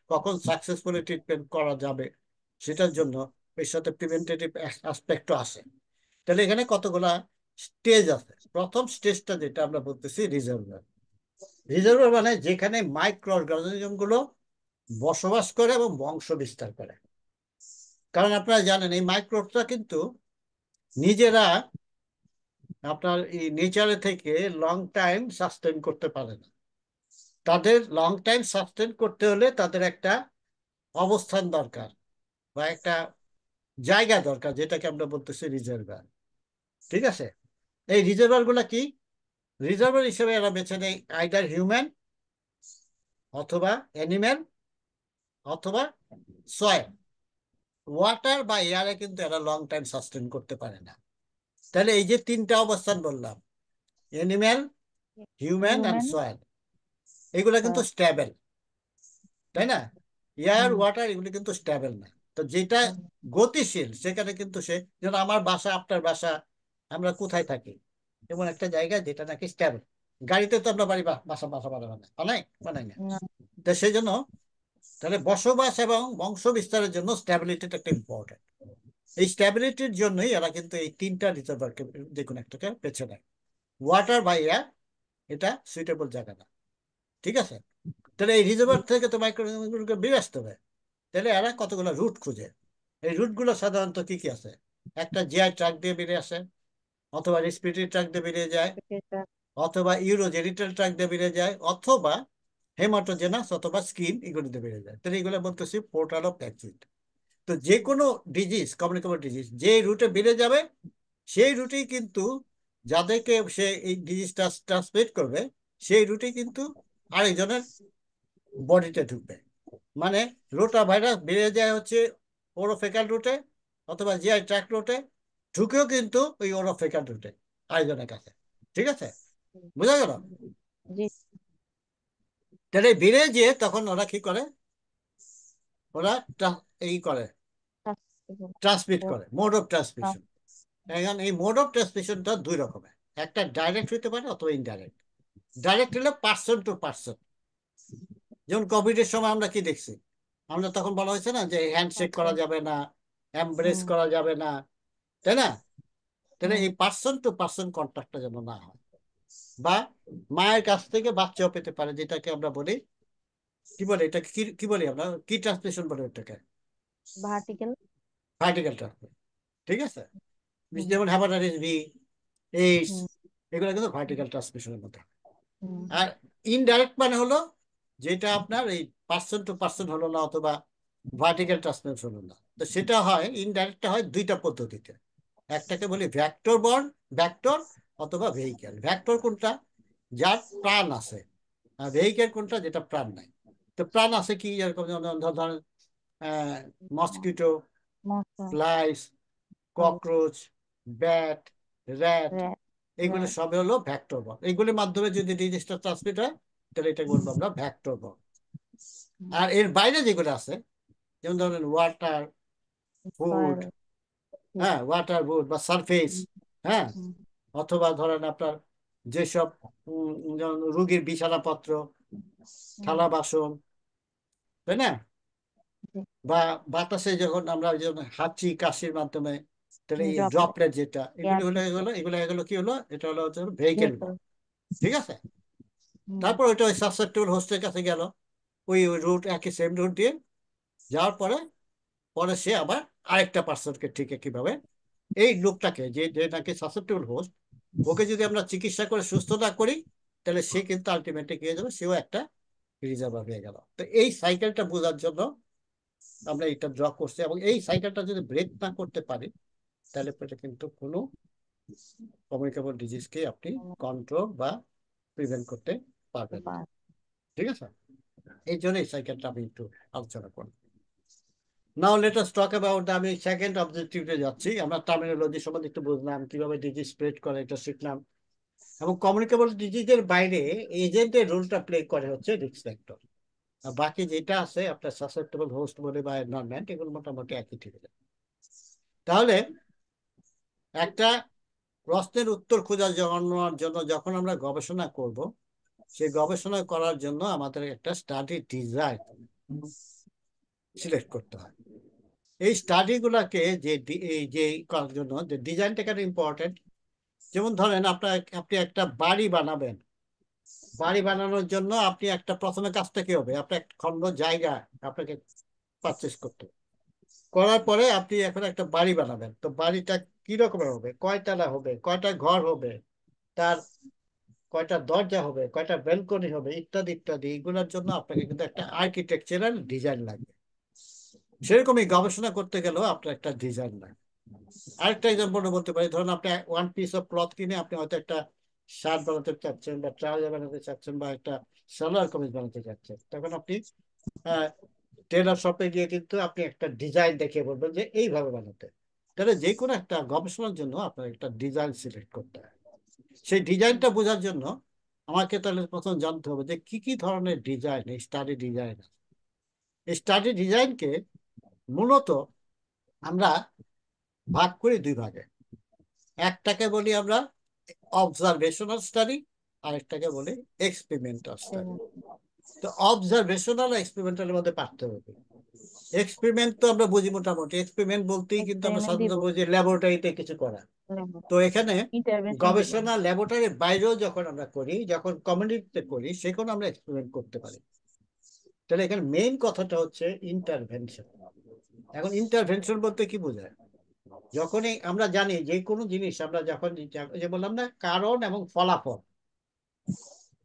কখন সাকসেসফুলি ট্রিটমেন্ট করা যাবে, সেটার জন্য এর সাথে প্রিভেন্টেটিভ অ্যাসপেক্টও আছে। তাহলে এখানে কতগুলা স্টেজ আছে। প্রথম স্টেজটা যেটা আমরা বলতেছি রিজার্ভার। রিজার্ভার মানে যেখানে মাইক্রো অর্গানিজম গুলো বসবাস করে এবং বংশ বিস্তার করে। কারণ আপনারা জানেন এই মাইক্রোবটা কিন্তু নিজেরা আপনার এই নেচারে থেকে লং টাইম সাস্টেন করতে পারে না। তাদের লং টাইম সাস্টেন করতে হলে তাদের একটা অবস্থান দরকার বা একটা জায়গা দরকার, যেটাকে আমরা বলতেছি রিজার্ভার। ঠিক আছে? এই রিজার্ভার গুলা কি? রিজার্ভার হিসেবে এরা বেছে নেয় আইদার হিউম্যান অথবা অ্যানিম্যাল অথবা সয়েল। ওয়াটার বা এয়ারে কিন্তু এরা লং টাইম সাস্টেন করতে পারে না। তাহলে এই যে তিনটা অবস্থান বললাম, animal, human and
human,
soil, এগুলো কিন্তু স্ট্যাবেল, তাই না? এয়ার, ওয়াটার এগুলো কিন্তু স্ট্যাবেল না। তো যেটা গতিশীল সেখানে কিন্তু সে, যেমন আমার বাসা আপনার বাসা, আমরা কোথায় থাকি? এমন একটা জায়গায় যেটা নাকি স্ট্যাবেল। গাড়িতে তো আমরা বাড়ি বাসা বাসা বানাই না, বানাই না। তো সেই জন্য তাহলে বসবাস এবং বংশ বিস্তারের জন্য স্ট্যাবিলিটিটা একটা ইম্পর্টেন্ট। এই স্ট্যাবিলিটির জন্যই এরা কিন্তু এই তিনটা রিজার্ভারকে যে কোনো একটাকে বেছে নেয়। ওয়াটার বা এয়ার এটা সুইটেবল জায়গা না। ঠিক আছে? তাহলে এই রিজার্ভার থেকে তো মাইক্রোঅর্গানিজমগুলোকে বেরিয়ে আসতে হবে। তাহলে এরা কতগুলো রুট খুঁজে। এই রুটগুলো সাধারণত কি কি আছে? একটা জিআই ট্রাক দিয়ে বেরিয়ে আসে, অথবা রেসপিরেটরি ট্রাক দিয়ে বেরিয়ে যায়, অথবা ইউরোজেনিটাল ট্রাক দিয়ে বেরিয়ে যায়, অথবা হেমাটোজেনাস অথবা স্কিন এগুলো দিয়ে বেরিয়ে যায়। তাহলে এগুলো বলতেছি পোর্টাল অফ এক্সিট। তো যে কোনো ডিজিজ, কমিউনিকেবল ডিজিজ যে রুটে বেড়ে যাবে, সেই রুটেই কিন্তু যাদেরকে সে এই ডিজিজটা ট্রান্সমিট করবে, সেই রুটেই কিন্তু আরেকজনের বডিতে ঢুকবে। মানে রোটা ভাইরাস বেড়ে যায় হচ্ছে ওরোফেকাল রুটে অথবা জিআই ট্র্যাক্ট রুটে, ঢুকেও কিন্তু ওই ওরোফেকাল রুটে আরেকজনের কাছে। ঠিক আছে? বুঝা গেল?
জি,
তাহলে বেড়ে যেয়ে তখন ওরা কি করে? ওরা এই করে, ট্রান্সমিট করে, মোড অফ ট্রান্সমিশন। এখন এই মোড অফ ট্রান্সমিশনটা দুই রকমের, একটা ডাইরেক্ট হতে পারে অথবা ইনডাইরেক্ট। ডাইরেক্ট হলে পার্সন টু পার্সন। যেমন কোভিড এর সময় আমরা কি দেখছি? আমরা তখন বলা হয়েছে না যে হ্যান্ডশেক করা যাবে না, এমব্রেস করা যাবে না, তাই না? তাহলে এই পার্সন টু পার্সন কন্ট্যাক্টটা যেন না হয়। বা মায়ের কাছ থেকে বাচ্চাও পেতে পারে, যেটাকে আমরা বলি কি বলি, এটাকে কি কি বলি আমরা, কি ট্রান্সমিশন বলে ওটাকে?
ভার্টিক্যাল।
Vertical transmission. ঠিক আছে? যেমন হেপাটাইটিস বি, এইডস, এগুলো কিন্তু ভার্টিক্যাল ট্রান্সমিশনের মধ্যে। আর ইনডাইরেক্ট মানে হলো যেটা আপনার এই পার্সন টু পার্সন হলো না, অথবা ভার্টিক্যাল ট্রান্সমিশন হলো না। তো সেটা হয়, ইনডাইরেক্টটা হয় দুইটা পদ্ধতিতে। একটাকে বলি ভ্যাক্টর বর্ন, ভ্যাক্টর অথবা ভেহিক্যাল। ভ্যাক্টর কোনটা? যার প্রাণ আছে। আর ভেহিক্যাল কোনটা? যেটা প্রাণ নাই। তো প্রাণ আছে কি, যেরকম ধরেন mosquito, flies, cockroach, bat, rat, এইগুলো সব হলো ভ্যাক্টর বর্ন। এইগুলির মাধ্যমে যদি ডিজিজটা ট্রান্সমিট হয়, তাহলে এটা বলবো আমরা ভ্যাক্টর বর্ন। আর এর বাইরে যেগুলো আছে, যেমন ধরেন ওয়াটার, ফুড, হ্যাঁ, ওয়াটার বুট বা সারফেস, হ্যাঁ, অথবা ধরেন আপনার যেসব যেমন রোগীর বিছানাপত্র, থালা বাসন, তাই না? বা বাতাসে যখন আমরা যেমন হাঁচি কাশির মাধ্যমে, তাহলে এই ড্রপলেট যেটা, এগুলো কি হলো? এটা হলো হচ্ছে ভেহিকেল। ঠিক আছে? তারপর ওইটা ওই সাসেপ্টেবল হোস্টের কাছে গেল, ওই রুট, একই সেম রুট দিয়ে যাওয়ার পরে পরে সে আবার আরেকটা পার্সনকে ঠিক কিভাবে, এই লোকটাকে যে যে নাকি সাসেপ্টেবল হোস্ট, ওকে যদি আমরা চিকিৎসা করে সুস্থ না করি, তাহলে সে কিন্তু আলটিমেটলি কি হয়ে যাবে? সেও একটা রিজার্ভার হয়ে গেল। তো এই সাইকেলটা বোঝার জন্য আমরা এটা ড্র করছি, এবং এই সাইকেলটা যদি ব্রেক না করতে পারি, তাহলে এটা কিন্তু কোনো কমিউনিকেবল ডিজিজকে আপনি কন্ট্রোল বা প্রিভেন্ট করতে পারবেন না। ঠিক আছে? এই জন্য এই সাইকেলটা আমি একটু আলোচনা করব। নাও লেট আস টক অ্যাবাউট, আমি সেকেন্ড অবজেক্টিভে যাচ্ছি। আমরা টার্মিনোলজি সম্বন্ধে একটু বুঝলাম, কিভাবে ডিজিজ স্প্রেড করে এটা শিখলাম। এবং কমিউনিকেবল ডিজিজের বাইরে এজেন্টের রোলটা প্লে করে হচ্ছে রিস্ক ফ্যাক্টর। আর বাকি যেটা আছে আপনার সাসেপ্টেবল হোস্ট বলে বা এনভায়রনমেন্ট, এগুলো মোটামুটি একই ঠিক আছে। তাহলে একটা প্রশ্নের উত্তর খোঁজার জন্য যখন আমরা গবেষণা করব, সেই গবেষণা করার জন্য আমাদের একটা স্টাডি ডিজাইন সিলেক্ট করতে হয়। এই স্টাডি গুলাকে করার জন্য যে ডিজাইনটা কেন ইম্পর্টেন্ট, যেমন ধরেন আপনি একটা বাড়ি বানাবেন। বাড়ি বানানোর জন্য আপনি একটা প্রথমে কাজটা কি হবে, আপনার একটা খন্ড জায়গা আপনাকে পারচেস করতে হবে। করার পরে আপনি এখন একটা বাড়ি বানাবেন, তো বাড়িটা কি রকমের হবে, কয়তলা হবে, কয়টা ঘর হবে, তার কয়টা দরজা হবে, কয়টা ব্যালকনি হবে, ইত্যাদি ইত্যাদি। এগুলোর জন্য আপনাকে কিন্তু একটা আর্কিটেকচারাল ডিজাইন লাগবে। সেরকমই গবেষণা করতে গেলেও আপনার একটা ডিজাইন লাগবে। আরেকটা এক্সাম্পল বলতে পারি, ধরুন আপনি ওয়ান পিস অফ ক্লথ কিনে আপনি হয়তো একটা শার্ট বানাতে চাচ্ছেন বা ট্রাউজার বানাতে চাচ্ছেন বা একটা সালোয়ার কামিজ বানাতে চাচ্ছেন, তখন আপনি টেলার শপে গিয়ে কিন্তু আপনি একটা ডিজাইন দেখে বলবেন যে এইভাবে বানাতে। তাহলে যে কোনো একটা গবেষণার জন্য আপনার একটা ডিজাইন সিলেক্ট করতে হয়। সেই ডিজাইনটা বোঝার জন্য আমাকে তাহলে প্রথম জানতে হবে যে কি কি ধরনের ডিজাইন, এই স্টাডি ডিজাইন। এই স্টাডি ডিজাইনকে মূলত আমরা ভাগ করি দুই ভাগে। একটাকে বলি আমরা অবজারভেশনাল স্টাডি, আরেকটাকে বলি এক্সপেরিমেন্টাল স্টাডি। তো অবজারভেশনাল আর এক্সপেরিমেন্টালের মধ্যে পার্থক্য কি? এক্সপেরিমেন্ট তো আমরা বুঝি মোটামুটি, এক্সপেরিমেন্ট বলতেই কিন্তু আমরা
এক্সপেরিমেন্টই
সাধারণত বুঝি ল্যাবরেটরিতে কিছু করা। তো এখানে
ইন্টারভেনশন যেগুলো।
গবেষণা ল্যাবরেটরির বাইরেও যখন আমরা করি, যখন কমিউনিটিতে করি, সেখানে আমরা এক্সপেরিমেন্ট করতে পারি। তাহলে এখানে মেইন কথাটা হচ্ছে ইন্টারভেনশন। এখন ইন্টারভেনশন বলতে কি বোঝায়? যখনই আমরা জানি যে কোনো জিনিস, আমরা যখন যে বললাম না, কারণ এবং ফলাফল,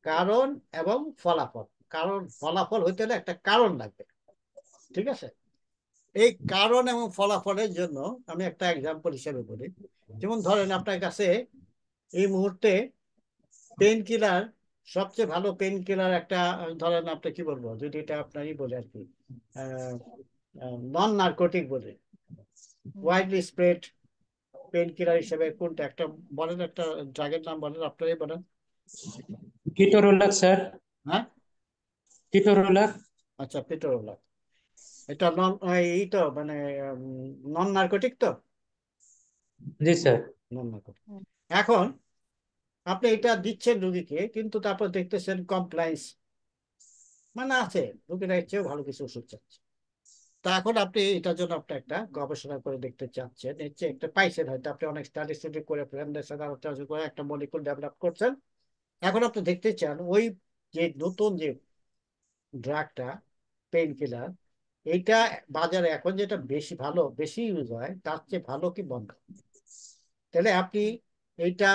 কারণ এবং ফলাফল, কারণ ফলাফল হইতে হলে একটা কারণ লাগবে, ঠিক আছে? এই কারণ এবং ফলাফলের জন্য আমি একটা এক্সাম্পল হিসেবে বলি। যেমন ধরেন আপনার কাছে এই মুহূর্তে পেন কিলার, সবচেয়ে ভালো পেন কিলার একটা, ধরেন আপনি কি বলবো, যদি এটা আপনারই বলে আর কি, নন নার্কোটিক বলে, ওয়াইডলি স্প্রেড পেন কিলার হিসেবে কোনটা একটা বলেন, একটা ড্রাগের নাম বলেন, আপনারাই বলেন।
কিটোরোলাক স্যার,
হ্যাঁ,
কিটোরোলাক।
আচ্ছা, পেট্রোল। এটা নন, এই তো মানে নন নার্কোটিক তো,
জি স্যার।
নন নার্কোটিক। এখন আপনি এটা দিচ্ছেন রুগীকে, কিন্তু তারপর দেখতেছেন কমপ্লায়েন্স মানে আছে, রুগীরা এর চেয়েও ভালো কিছু ওষুধ চাচ্ছে। তা এখন আপনি এটার জন্য আপনি একটা গবেষণা করে দেখতে চাচ্ছেন, এর চেয়ে একটা পাইছেন, হয়তো আপনি অনেক স্টাডি করে ফ্রেন্ডদের সাথে আলোচনা করে একটা মলিকুল ডেভেলপ করছেন। এখন আপনি দেখতে চান ওই যে নতুন যে ড্রাগটা, পেইন কিলার, এইটা বাজারে এখন যেটা বেশি ভালো, বেশি ইউজ হয়, তার চেয়ে ভালো কি বন্ধ। তাহলে আপনি এইটা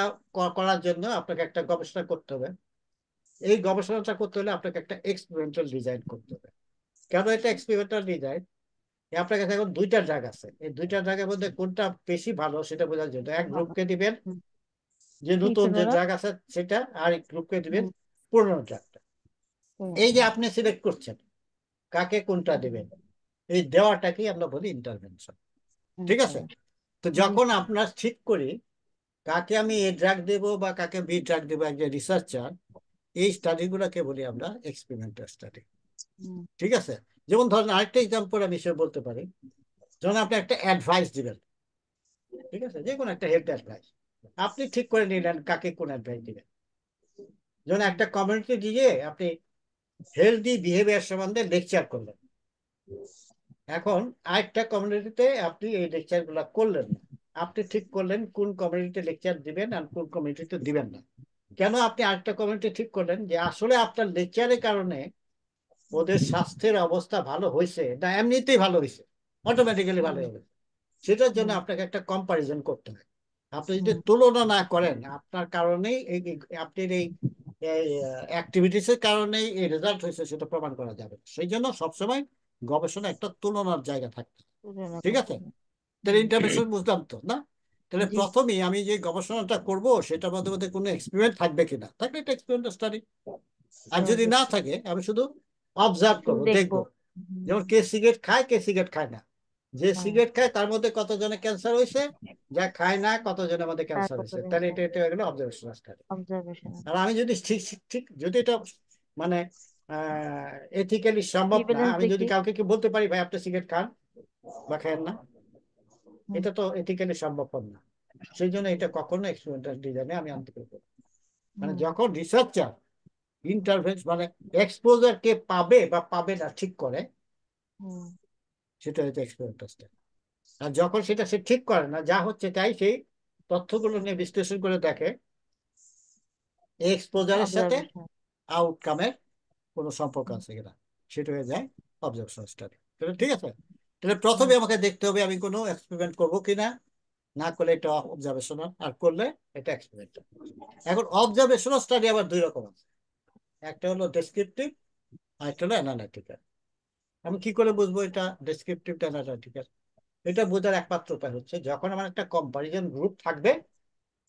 করার জন্য আপনাকে একটা গবেষণা করতে হবে। এই গবেষণাটা করতে হলে আপনাকে একটা এক্সপেরিমেন্টাল ডিজাইন করতে হবে। কেন এটা এক্সপেরিমেন্টাল ডিজাইন? আপনার কাছে এখন দুইটা ড্রাগ আছে, এই দুইটা ড্রাগের মধ্যে কোনটা বেশি ভালো সেটা বোঝার জন্য এক গ্রুপকে দিবেন যে নতুন যে
কিটোরোলাক।
ড্রাগ আছে সেটা, আর এক গ্রুপকে দিবেন পুরনো ড্রাগটা। এই যে আপনি সিলেক্ট করছেন কাকে কোনটা দিবেন, এই দেওয়াটাকেই আমরা বলি ইন্টারভেনশন, ঠিক আছে? তো যখন আপনার ঠিক করি কাকে আমি এ ড্রাগ দেবো বা কাকে বি ড্রাগ দেবো, একজন রিসার্চার, এই স্টাডি গুলাকে বলি আমরা এক্সপেরিমেন্টাল স্টাডি, ঠিক আছে? যেমন ধরেন আরেকটা এক্সাম্পল আমি সে বলতে পারি, যখন আপনি একটা অ্যাডভাইস দিবেন, ঠিক আছে, যে কোনো একটা হেলথ অ্যাডভাইস, আপনি ঠিক করে নিলেন কাকে কোন অ্যাডভাইস দিবেন। যখন একটা কমিউনিটি দিয়ে আপনি হেলদি বিহেভিয়ার সম্বন্ধে লেকচার করলেন, এখন আরেকটা কমিউনিটিতে আপনি এই লেকচার গুলা করলেন না, আপনি ঠিক করলেন কোন কমিউনিটিতে লেকচার দিবেন আর কোন কমিউনিটিতে দিবেন না। কেন আপনি আরেকটা কমিউনিটি ঠিক করলেন যে আসলে আপনার লেকচারের কারণে ওদের স্বাস্থ্যের অবস্থা ভালো হয়েছে না এমনিতেই ভালো হয়েছে, অটোমেটিক্যালি ভালো হবে, সেটার জন্য আপনাকে একটা কম্পারিজন করতে হয়। আপনি যদি তুলনা না করেন, আপনার কারণেই আপনার এই অ্যাক্টিভিটিসের কারণেই এই রেজাল্ট হয়েছে সেটা প্রমাণ করা যাবে। সেই জন্য সবসময় গবেষণা একটা তুলনার জায়গা থাকবে, ঠিক আছে? তাহলে ইন্টারভেনশন বুঝলাম তো না? তাহলে
জি,
প্রথমেই আমি যে গবেষণাটা করব সেটার মধ্যে মধ্যে কোনো এক্সপেরিমেন্ট থাকবে কিনা, থাকলে এটা এক্সপেরিমেন্টাল স্টাডি। আর যদি না থাকে আমি শুধু অবজার্ভ করবো,
দেখবো।
দেখবো। যেমন কে সিগারেট খায় কে সিগারেট খায় না, যে
হ্যাঁ,
সিগারেট খায় তার মধ্যে কতজনের ক্যান্সার হয়েছে, যা খায় না কতজনের মধ্যে
তার
ক্যান্সার হয়েছে,
কতদিন
তাহলে এটা হলো অবজারভেশনাল স্টাডি।
অবজারভেশন।
আর আমি যদি ঠিক ঠিক যদি এটা মানে এথিক্যালি সম্ভব না,
প্রিভেলেন্স
আমি যদি
দেখি।
কাউকে কি বলতে পারি ভাই আপনি সিগারেট খান বা খান না,
হুম,
এটা তো এথিক্যালি সম্ভব না। সেই জন্য এটা কখনো এক্সপেরিমেন্টাল ডিজাইনে আমি আনতে পারবো না। মানে
হুম,
যখন রিসার্চার ইন্টারভেন্স মানে এক্সপোজার কে পাবে বা পাবে না ঠিক করে,
হুম,
সেটা হচ্ছে এক্সপেরিমেন্টাল স্টাডি। আর যখন সেটা সে ঠিক করে না, যা হচ্ছে তাই সেই তথ্যগুলো নিয়ে বিশ্লেষণ করে দেখে এক্সপোজারের সাথে
অবজারভেশন।
আউটকামের কোনো সম্পর্ক আছে কিনা, সেটা হয়ে যায় অবজারভেশন স্টাডি। তাহলে ঠিক আছে, তাহলে
হুম,
প্রথমে আমাকে দেখতে হবে আমি কোনো এক্সপেরিমেন্ট করবো কিনা, না করলে এটা অবজারভেশনাল, আর করলে এটা এক্সপেরিমেন্টাল। এখন অবজারভেশনাল স্টাডি আবার দুই রকম আছে, একটা হলো ডেসক্রিপটিভ আর একটা হলো অ্যানালাইটিক্যাল। আমি কি করে বুঝবো এটা ডেসক্রিপটিভ অ্যানালাইটিক্যাল? এটা বোঝার একমাত্র উপায় হচ্ছে যখন আমার একটা কম্পারিজন গ্রুপ থাকবে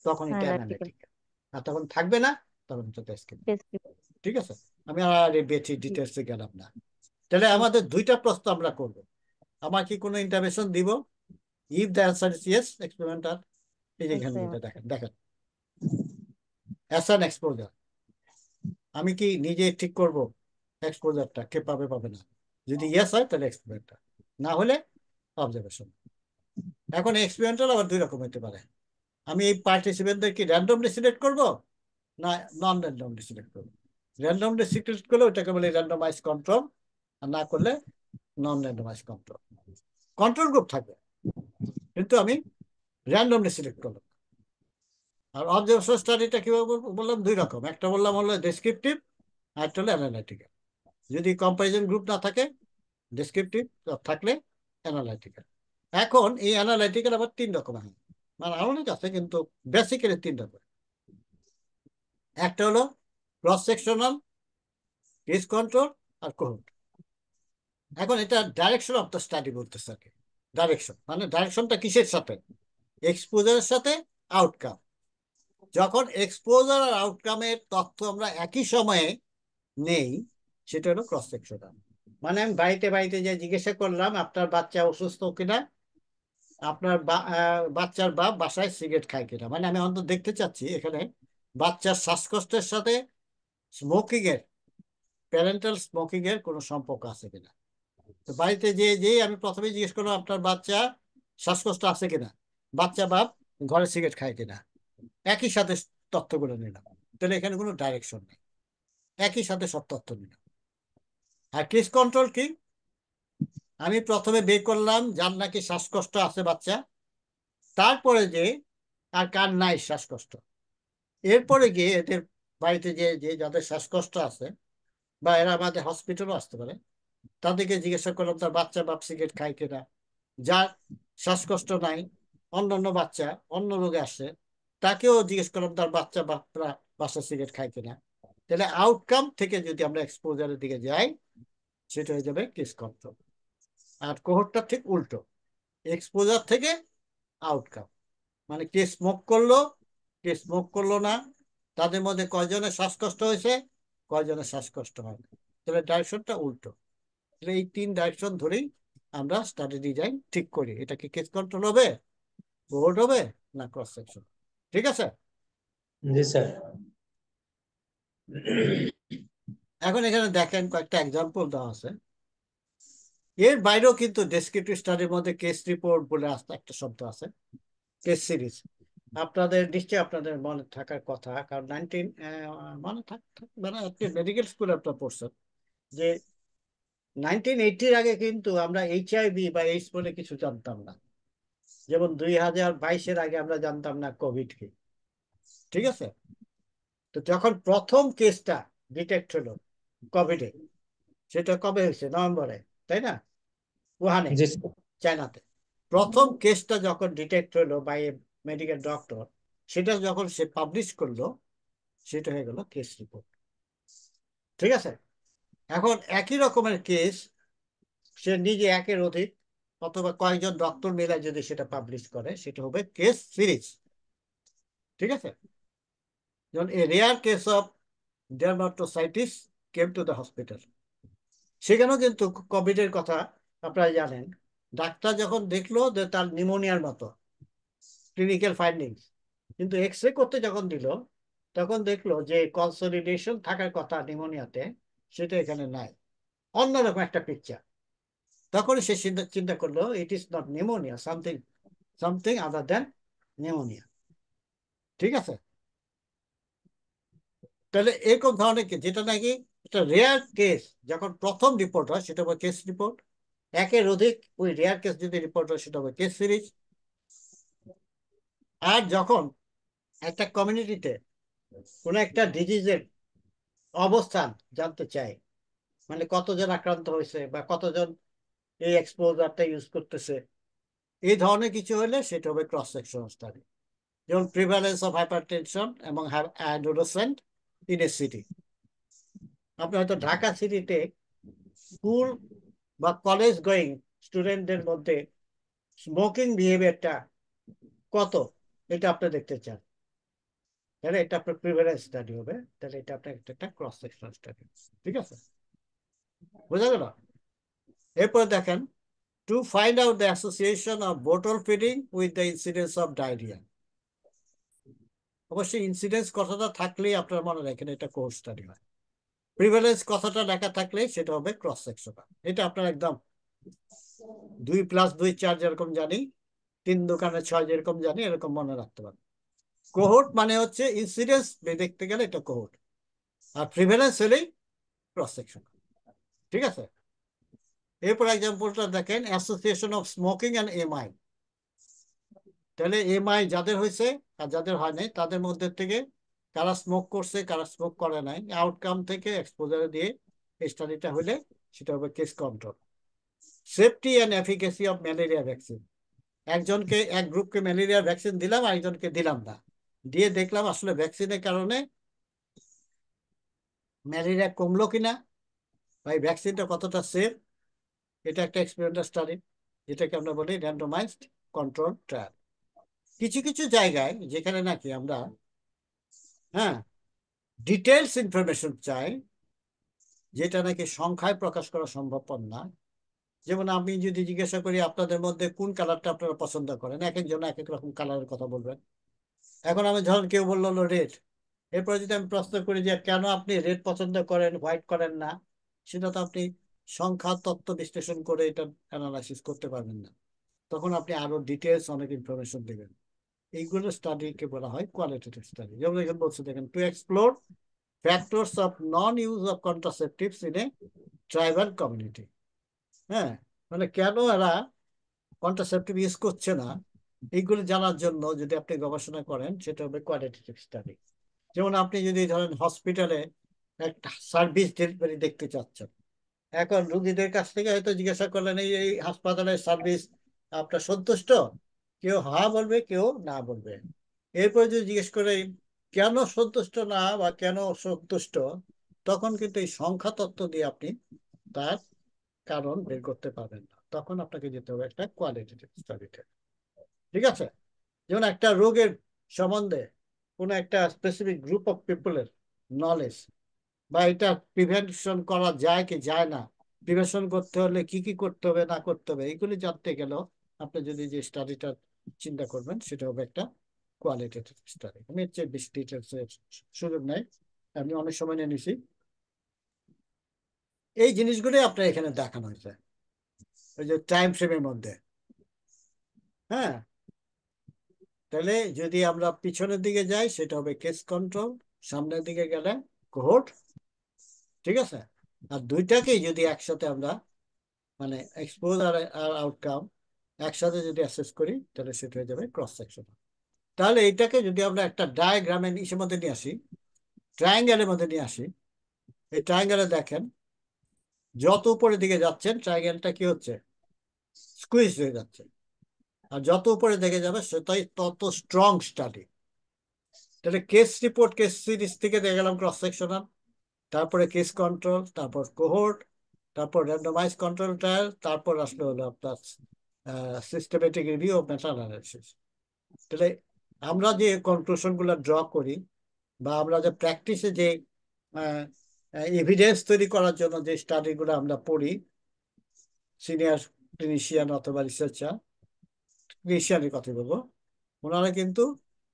তখন এটা
অ্যানালিটিক্যাল।
অ্যানালাইটিক্যাল, আর তখন থাকবে না তখন এটা ডেসক্রিপটিভ।
ডেসক্রিপটিভ।
ঠিক আছে, আমি আর বেশি ডিটেলসে গেলাম না। তাহলে আমাদের দুইটা প্রশ্ন আমরা করবো, আমার কি কোনো ইন্টারভেনশন দিব? If the answer is yes, experimental. এই যে এখানে যেটা দেখেন দেখেন অ্যাস অ্যান এক্সপোজার, আমি কি নিজে ঠিক করব এক্সপোজারটা কে পাবে পাবে না? যদি ইয়েস হয় তাহলে এক্সপেরিমেন্টাল, না হলে অবজারভেশন। এখন এক্সপেরিমেন্টাল আবার দুই রকম হতে পারে, আমি এই পার্টিসিপেন্টদের কি র্যান্ডমলি সিলেক্ট করব না নন র্যান্ডমলি সিলেক্ট করবো? র্যান্ডমলি সিলেক্ট করলে ওটাকে বলে র্যান্ডমাইজ কন্ট্রোল, আর না করলে নন র্যান্ডমাইজ কন্ট্রোল। কন্ট্রোল গ্রুপ থাকবে কিন্তু আমি র্যান্ডমলি সিলেক্ট করলাম। আর অবজারভেশন স্টাডিটা কিভাবে বললাম দুই রকম, একটা বললাম হলো ডেসক্রিপটিভ আর একটা হলো অ্যানালাইটিক্যাল। যদি কম্পারিজন গ্রুপ না থাকে ডেসক্রিপটিভ, থাকলে অ্যানালাইটিক্যাল। এখন এই অ্যানালাইটিক্যাল আবার তিন রকম হয়, মানে আরো অনেক আছে কিন্তু বেসিক্যালি তিন রকম। একটা হলো ক্রস সেকশনাল, কেস কন্ট্রোল, আর কোহর্ট। এখন এটা ডাইরেকশন অফ দ্য স্টাডি বলতেছে আর কি। ডাইরেকশন মানে ডাইরেকশনটা কিসের সাথে? এক্সপোজারের সাথে আউটকাম। যখন এক্সপোজার আর আউটকামের তথ্য আমরা একই সময়ে নেই, সেটা হলো ক্রস সেকশনাল। মানে আমি বাড়িতে বাড়িতে যে জিজ্ঞাসা করলাম আপনার বাচ্চা অসুস্থ কিনা, আপনার বাচ্চার বাপ বাসায় সিগারেট খায় কিনা, মানে আমি অন্তত দেখতে চাচ্ছি এখানে বাচ্চার শ্বাসকষ্টের সাথে স্মোকিং এর, প্যারেন্টাল স্মোকিং এর কোনো সম্পর্ক আছে কিনা। তো বাড়িতে যে যে আমি প্রথমে জিজ্ঞেস করলাম আপনার বাচ্চা শ্বাসকষ্ট আছে কিনা, বাচ্চা বাপ ঘরে সিগারেট খায় কিনা, একই সাথে তথ্যগুলো নিলাম, তাহলে এখানে কোনো ডাইরেকশন নেই, একই সাথে সব তথ্য নিলাম। আর কেস কন্ট্রোল কি? আমি প্রথমে বের করলাম যার নাকি শ্বাসকষ্ট আছে বাচ্চা, তারপরে যে আর কার নাই শ্বাসকষ্ট, এরপরে গিয়ে এদের বাড়িতে যে যে যাদের শ্বাসকষ্ট আছে বা এরা আমাদের হসপিটালও আসতে পারে, তাদেরকে জিজ্ঞাসা করলাম তার বাচ্চা বাপ সিগারেট খায় কিনা। যার শ্বাসকষ্ট নাই, অন্য অন্য বাচ্চা অন্য রোগে আসছে, তাকেও জিজ্ঞেস করলাম তার বাচ্চা বাপরা বাসা সিগারেট খায় কিনা। তাহলে আউটকাম থেকে যদি আমরা এক্সপোজারের দিকে যাই সেটা হয়ে যাবে কেস কন্ট্রোল। আর কোহরটা ঠিক উল্টো, এক্সপোজার থেকে আউটকাম, মানে কে স্মোক করলো কে স্মোক করলো না, তাদের মধ্যে কয়জনের শ্বাসকষ্ট হয়েছে কয়জনের শ্বাসকষ্ট হয় না। তাহলে ডাইরেকশনটা উল্টো। তাহলে এই তিন ডাইরেকশন ধরেই আমরা স্টাডি ডিজাইন ঠিক করি, এটা কি কেস কন্ট্রোল হবে, কোহর্ট হবে, না ক্রস সেকশন। ঠিক আছে,
জি স্যার।
এখন এখানে দেখেন কয়েকটা এক্সাম্পল দেওয়া আছে। এর বাইরেও কিন্তু ডেসক্রিপটিভ স্টাডির মধ্যে কেস রিপোর্ট বলে একটা শব্দ আছে, কেস সিরিজ। আপনাদের নিশ্চয়ই আপনাদের মনে থাকার কথা, কারণ মনে মানে আপনি মেডিকেল স্কুলে আপনার পড়ছেন যে 1980-র আগে কিন্তু আমরা HIV বা এইডস বলে কিছু জানতাম না। যেমন 2022-এর আগে আমরা জানতাম না কোভিড কি। ঠিক আছে, তো যখন প্রথম কেসটা ডিটেক্ট হলো কোভিডে, সেটা কবে হয়েছে? নভেম্বরে, তাই না? উহানে,
জি স্যার।
চায়নাতে। প্রথম কেসটা যখন ডিটেক্ট হলো বাই মেডিকেল ডক্টর, সেটা যখন সে পাবলিশ করলো সেটা হয়ে গেল কেস রিপোর্ট। ঠিক আছে, এখন একই রকমের কেস সে নিজে একের অধিক অথবা কয়েকজন ডক্টর মিলে যদি সেটা পাবলিশ করে সেটা হবে কেস সিরিজ। ঠিক আছে, যেমন a rare case of dermatositis came to the hospital, সেখানেও কিন্তু কোভিড এর কথা আপনারা জানেন ডাক্তার যখন দেখলো যে তার নিউমোনিয়ার মতো ক্লিনিক্যাল ফাইন্ডিংস, কিন্তু এক্স রে করতে যখন দিল তখন দেখলো যে কনসলিডেশন থাকার কথা নিউমোনিয়াতে সেটা এখানে নাই, অন্যরকম একটা পিকচার। তখন সে চিন্তা করলো it is not pneumonia, something something other than pneumonia. ঠিক আছে? তাহলে এরকম ধরনের যেটা নাকি একটা রেয়ার কেস যখন প্রথম রিপোর্ট হয় সেটা হবে কেস রিপোর্ট, একের অধিক ওই রেয়ার কেস যদি রিপোর্ট হয় সেটা হবে কেস সিরিজ। আর যখন একটা কমিউনিটিতে কোনো একটা ডিজিজের অবস্থান জানতে চাই, মানে কতজন আক্রান্ত হয়েছে বা কতজন এই এক্সপোজারটা ইউজ করতেছে, এই ধরনের কিছু হলে সেটা হবে ক্রস সেকশন স্টাডি। যেমন প্রিভ্যালেন্স অফ হাইপারটেনশন এবং অ্যাডোলেসেন্ট ইন এ সিটি। আপনি হয়তো ঢাকা সিটিতে স্কুল বা কলেজ গোয়িং স্টুডেন্টদের মধ্যে স্মোকিং বিহেভিয়ারটা কত, এটা আপনি দেখতে চান, তাহলে এটা আপনার প্রিভ্যালেন্স স্টাডি হবে, তাহলে এটা আপনার একটা ক্রস সেকশন স্টাডি। ঠিক আছে? বোঝা গেল? এরপরে দেখেন, to find out the association of bottle feeding with the incidence of diarrhoea. অবশ্যই ইনসিডেন্স কথাটা থাকলেই আপনার মনে রাখেন এটা কোর্স স্টাডি হয়। প্রিভ্যালেন্স কথাটা লেখা থাকলে সেটা হবে ক্রস সেকশন। এটা আপনার একদম 2+2=4 যেরকম জানি, 3×6 যেরকম জানি, এরকম মনে রাখতে পারেন। কোহোর্ট মানে হচ্ছে ইনসিডেন্স দেখতে গেলে এটা কোহোর্ট, আর প্রিভ্যালেন্স হলেই ক্রস সেকশন। ঠিক আছে? এরপর এক্সাম্পলটা দেখেন, association of smoking and MI. তাহলে এমআই যাদের হয়েছে আর যাদের হয় নাই তাদের মধ্যে থেকে কারা স্মোক করছে কারা স্মোক করে নাই, আউটকাম থেকে এক্সপোজার দিয়ে এই স্টাডিটা হলে সেটা হবে case control. Safety and efficacy of malaria vaccine. একজনকে এক গ্রুপকে ম্যালেরিয়া ভ্যাকসিন দিলাম, আরেকজনকে দিলাম না, দিয়ে দেখলাম আসলে ভ্যাকসিনের কারণে ম্যালেরিয়া কমলো কিনা বা এই ভ্যাকসিনটা কতটা সেফ। এটা একটা এক্সপেরিমেন্টাল স্টাডি, যেটাকে আমরা বলি র্যান্ডমাইজড কন্ট্রোল ট্রায়াল। কিছু কিছু জায়গায় যেখানে নাকি আমরা হ্যাঁ ডিটেলস ইনফরমেশন চাই, যেটা নাকি সংখ্যায় প্রকাশ করা সম্ভবপর না। যেমন আমি যদি জিজ্ঞাসা করি আপনাদের মধ্যে কোন কালারটা আপনারা পছন্দ করেন, এক একজন এক এক রকম কালারের কথা বলবেন। এখন আমি ধরুন কেউ বললো রেড, এরপরে যদি আমি প্রশ্ন করি যে কেন আপনি রেড পছন্দ করেন হোয়াইট করেন না, সেটা তো আপনি সংখ্যা তত্ত্ব বিশ্লেষণ করে এটা অ্যানালাইসিস করতে পারবেন না। তখন আপনি আরো ডিটেলস অনেক ইনফরমেশন দেবেন। এইগুলো স্টাডিকে বলা হয় কোয়ালিটেটিভ স্টাডি। যেমন এখানে বলছে দেখেন, to explore factors of non use of contraceptives in a tribal community. হ্যাঁ, মানে কেন এরা কন্ট্রাসেপটিভ ইউজ করছে না, এইগুলো জানার জন্য যদি আপনি গবেষণা করেন সেটা হবে কোয়ালিটেটিভ স্টাডি। যেমন আপনি যদি ধরেন হসপিটালে একটা সার্ভিস ডেলিভারি দেখতে চাচ্ছেন, এখন রুগীদের কাছ থেকে হয়তো জিজ্ঞাসা করলেন এই এই হাসপাতালের সার্ভিস আপনার সন্তুষ্ট, কেউ হ্যাঁ বলবে কেউ না বলবে। এরপরে যদি জিজ্ঞেস করে কেন সন্তুষ্ট না বা কেন সন্তুষ্ট, তখন কিন্তু এই সংখ্যা তত্ত্ব দিয়ে আপনি তার কারণ বের করতে পারবেন না, তখন আপনাকে যেতে হবে একটা কোয়ালিটেটিভ স্টাডিতে। ঠিক আছে? যেমন একটা রোগের সম্বন্ধে কোনো একটা স্পেসিফিক গ্রুপ অফ পিপলের নলেজ, বা এটা প্রিভেনশন করা যায় কি যায় না, প্রিভেনশন করতে হলে কি কি করতে হবে না করতে হবে, এইগুলি জানতে গেলেও আপনি যদি যে স্টাডিটা চিন্তা করবেন সেটা হবে একটা কোয়ালিটেটিভ স্টাডি। আমি এর চেয়ে বেশি ডিটেলস সুযোগ নেই, আমি অনেক সময় নিয়ে নিছি। এই জিনিসগুলোই আপনার এখানে দেখানো হয়েছে ওই যে টাইম ফ্রেমের মধ্যে। হ্যাঁ, তাহলে যদি আমরা পিছনের দিকে যাই সেটা হবে কেস কন্ট্রোল, সামনের দিকে গেলে কোহোর্ট। ঠিক আছে? আর দুইটাকেই যদি একসাথে আমরা মানে এক্সপোজার আর আউটকাম একসাথে যদি অ্যাসেস করি তাহলে সেটা হয়ে যাবে ক্রস সেকশন। তাহলে এইটাকে যদি আমরা একটা ডায়াগ্রামের ইসের মধ্যে নিয়ে আসি, ট্রায়াঙ্গেলের মধ্যে নিয়ে আসি, এই ট্রায়াঙ্গেলে দেখেন যত উপরের দিকে যাচ্ছেন ট্রায়াঙ্গেলটা কি হচ্ছে, স্কুইজ হয়ে যাচ্ছে, আর যত উপরে দিকে যাবে সেটাই তত স্ট্রং স্টাডি। তাহলে কেস রিপোর্ট কেস সিরিজ থেকে দেখে গেলাম ক্রস সেকশনাল, তারপরে কেস কন্ট্রোল, তারপর কোহোর্ট, তারপর র্যান্ডমাইজ কন্ট্রোল ট্রায়াল, তারপর আসলে হলো আপনার সিস্টেমেটিক রিভিউ ও মেটা অ্যানালিসিস। তাহলে আমরা যে কনক্লুশন গুলো ড্র করি বা আমরা যে প্র্যাকটিসে যে এভিডেন্স তৈরি করার জন্য যে স্টাডিগুলো আমরা পড়ি সিনিয়র ক্লিনিশিয়ান অথবা রিসার্চার, ক্লিনিশিয়ানের কথা বলবো, ওনারা কিন্তু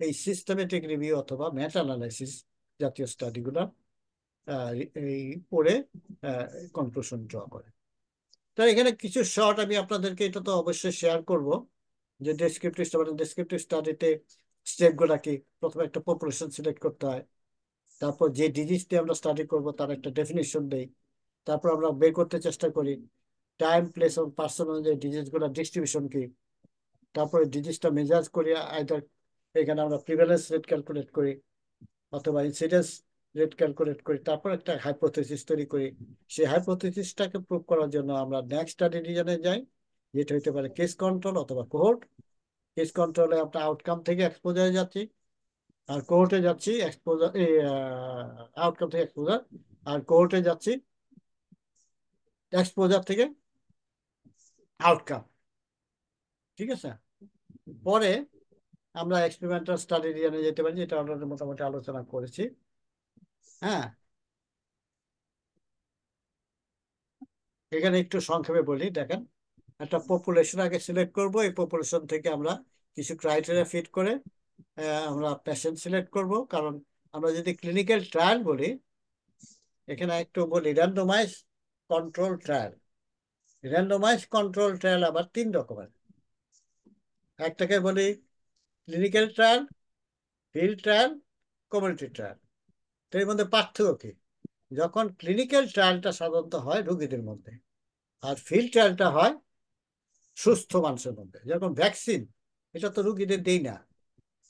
এই সিস্টেমেটিক রিভিউ অথবা মেটা অ্যানালাইসিস জাতীয় স্টাডিগুলো এই পড়ে কনক্লুশন ড্র করে। তো এখানে কিছু শর্ট আমি আপনাদেরকে, এটা তো অবশ্যই শেয়ার করব, যে ডেসক্রিপটিভ স্টাডিতে স্টেপগুলো কি। প্রথমে একটা পপুলেশন সিলেক্ট করতে হয়, তারপর যে ডিজিজটি আমরা স্টাডি করব তার একটা ডেফিনিশন দেই, তারপর আমরা বের করতে চেষ্টা করি টাইম, প্লেস এবং পার্সন অনুযায়ী ডিজিজগুলো ডিস্ট্রিবিউশন কি, তারপরে ডিজিজটা মেজাজ করি, আইদার এখানে আমরা প্রিভ্যালেন্স রেট ক্যালকুলেট করি অথবা ইনসিডেন্স রেট ক্যালকুলেট করি, তারপর একটা হাইপোথেসিস তৈরি করি। সেই হাইপোথেসিসটাকে প্রুভ করার জন্য আমরা নেক্সট স্টাডি ডিজাইনে যাই, যেটা হতে পারে কেস কন্ট্রোল অথবা কোহর্ট। কেস কন্ট্রোলে আমরা আউটকাম থেকে এক্সপোজারে যাচ্ছি, আর কোহর্টে যাচ্ছি এক্সপোজার, আউটকাম থেকে এক্সপোজার, আর কোহর্টে যাচ্ছি এক্সপোজার থেকে আউটকাম। ঠিক আছে, পরে আমরা এক্সপেরিমেন্টাল স্টাডি ডিজাইনে যেতে পারি, যেটা আমরা মোটামুটি আলোচনা করেছি। হ্যাঁ, এখানে একটু সংক্ষেপে বলি, দেখেন। একটা পপুলেশন আগে সিলেক্ট করব, এই পপুলেশন থেকে আমরা কিছু ক্রাইটেরিয়া ফিট করে আমরা পেশেন্ট সিলেক্ট করব। কারণ আমরা যদি ক্লিনিক্যাল ট্রায়াল বলি, এখানে একটু বলি randomise control trial. Randomise control trial আবার 3 রকমের। একটাকে বলি clinical trial, field trial, community trial. তো এর মধ্যে পার্থক্য কি? যখন ক্লিনিক্যাল ট্রায়ালটা সাধারণত হয় রোগীদের মধ্যে, আর ফিল্ড ট্রায়ালটা হয় সুস্থ মানুষের মধ্যে। যেরকম ভ্যাকসিন, এটা তো রুগীদের দেই না,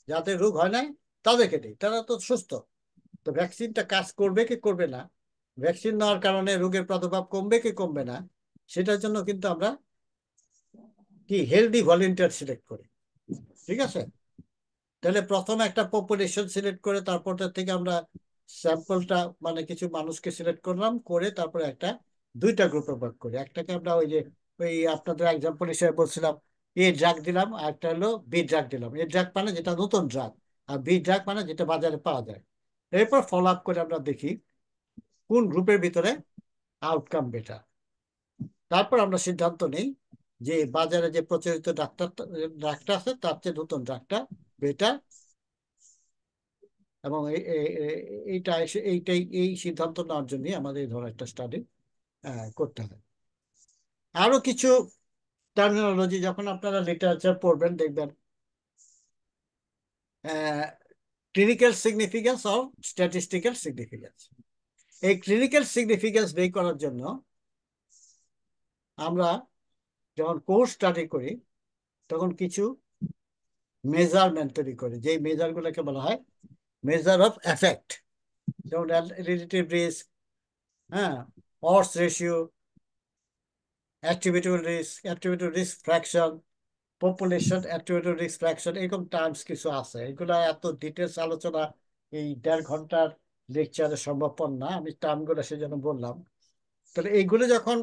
যাদের রোগ হয় নাই তাদেরকে দিই, তারা তো সুস্থ। তো ভ্যাকসিনটা কাজ করবে কি করবে না, ভ্যাকসিন নেওয়ার কারণে রোগের প্রাদুর্ভাব কমবে কি কমবে না, সেটার জন্য কিন্তু আমরা কি হেলদি ভলেন্টিয়ার সিলেক্ট করি। ঠিক আছে, তাহলে প্রথমে একটা পপুলেশন সিলেক্ট করে তারপর থেকে আমরা স্যাম্পলটা, মানে কিছু মানুষকে সিলেক্ট করলাম, করে তারপরে একটা 2টা গ্রুপে ভাগ করি। একটাকে আমরা ওই যে ওই আপনাদের এক্সাম্পল হিসেবে বলছিলাম, এ ড্রাগ দিলাম, আর একটা হলো বি ড্রাগ দিলাম। এ ড্রাগ মানে যেটা নতুন ড্রাগ, আর বি ড্রাগ মানে যেটা বাজারে পাওয়া যায়। এরপর ফলো আপ করে আমরা দেখি কোন গ্রুপের ভিতরে আউটকাম বেটার। তারপর আমরা সিদ্ধান্ত নিই যে বাজারে যে প্রচলিত ড্রাগটা আছে তার চেয়ে নতুন ড্রাগটা বেটার, এবং এই সিদ্ধান্ত নেওয়ার জন্য আমাদের এই ধরনের একটা স্টাডি করতে হয়। আরো কিছু টার্মিনোলজি যখন আপনারা লিটারেচার পড়বেন দেখবেন, clinical significance or statistical significance. এই ক্লিনিক্যাল সিগনিফিকেন্স বের করার জন্য আমরা যখন কোর্স স্টাডি করি তখন কিছু মেজারমেন্ট তৈরি করি, যেই মেজারগুলোকে বলা হয় মেজার অফ এফেক্ট। যেমন রিলেটিভ রিস্ক, হ্যাঁ, ods ratio, অ্যাট্রিবিউটেবল risk fraction, population অ্যাট্রিবিউটেবল risk fraction, এরকম টার্মস কিছু আছে। এগুলো এত ডিটেলস আলোচনা এই 1.5 ঘন্টার লেকচারে সম্ভবপর না, আমি টার্মগুলো সেজন্য বললাম। তাহলে এইগুলো যখন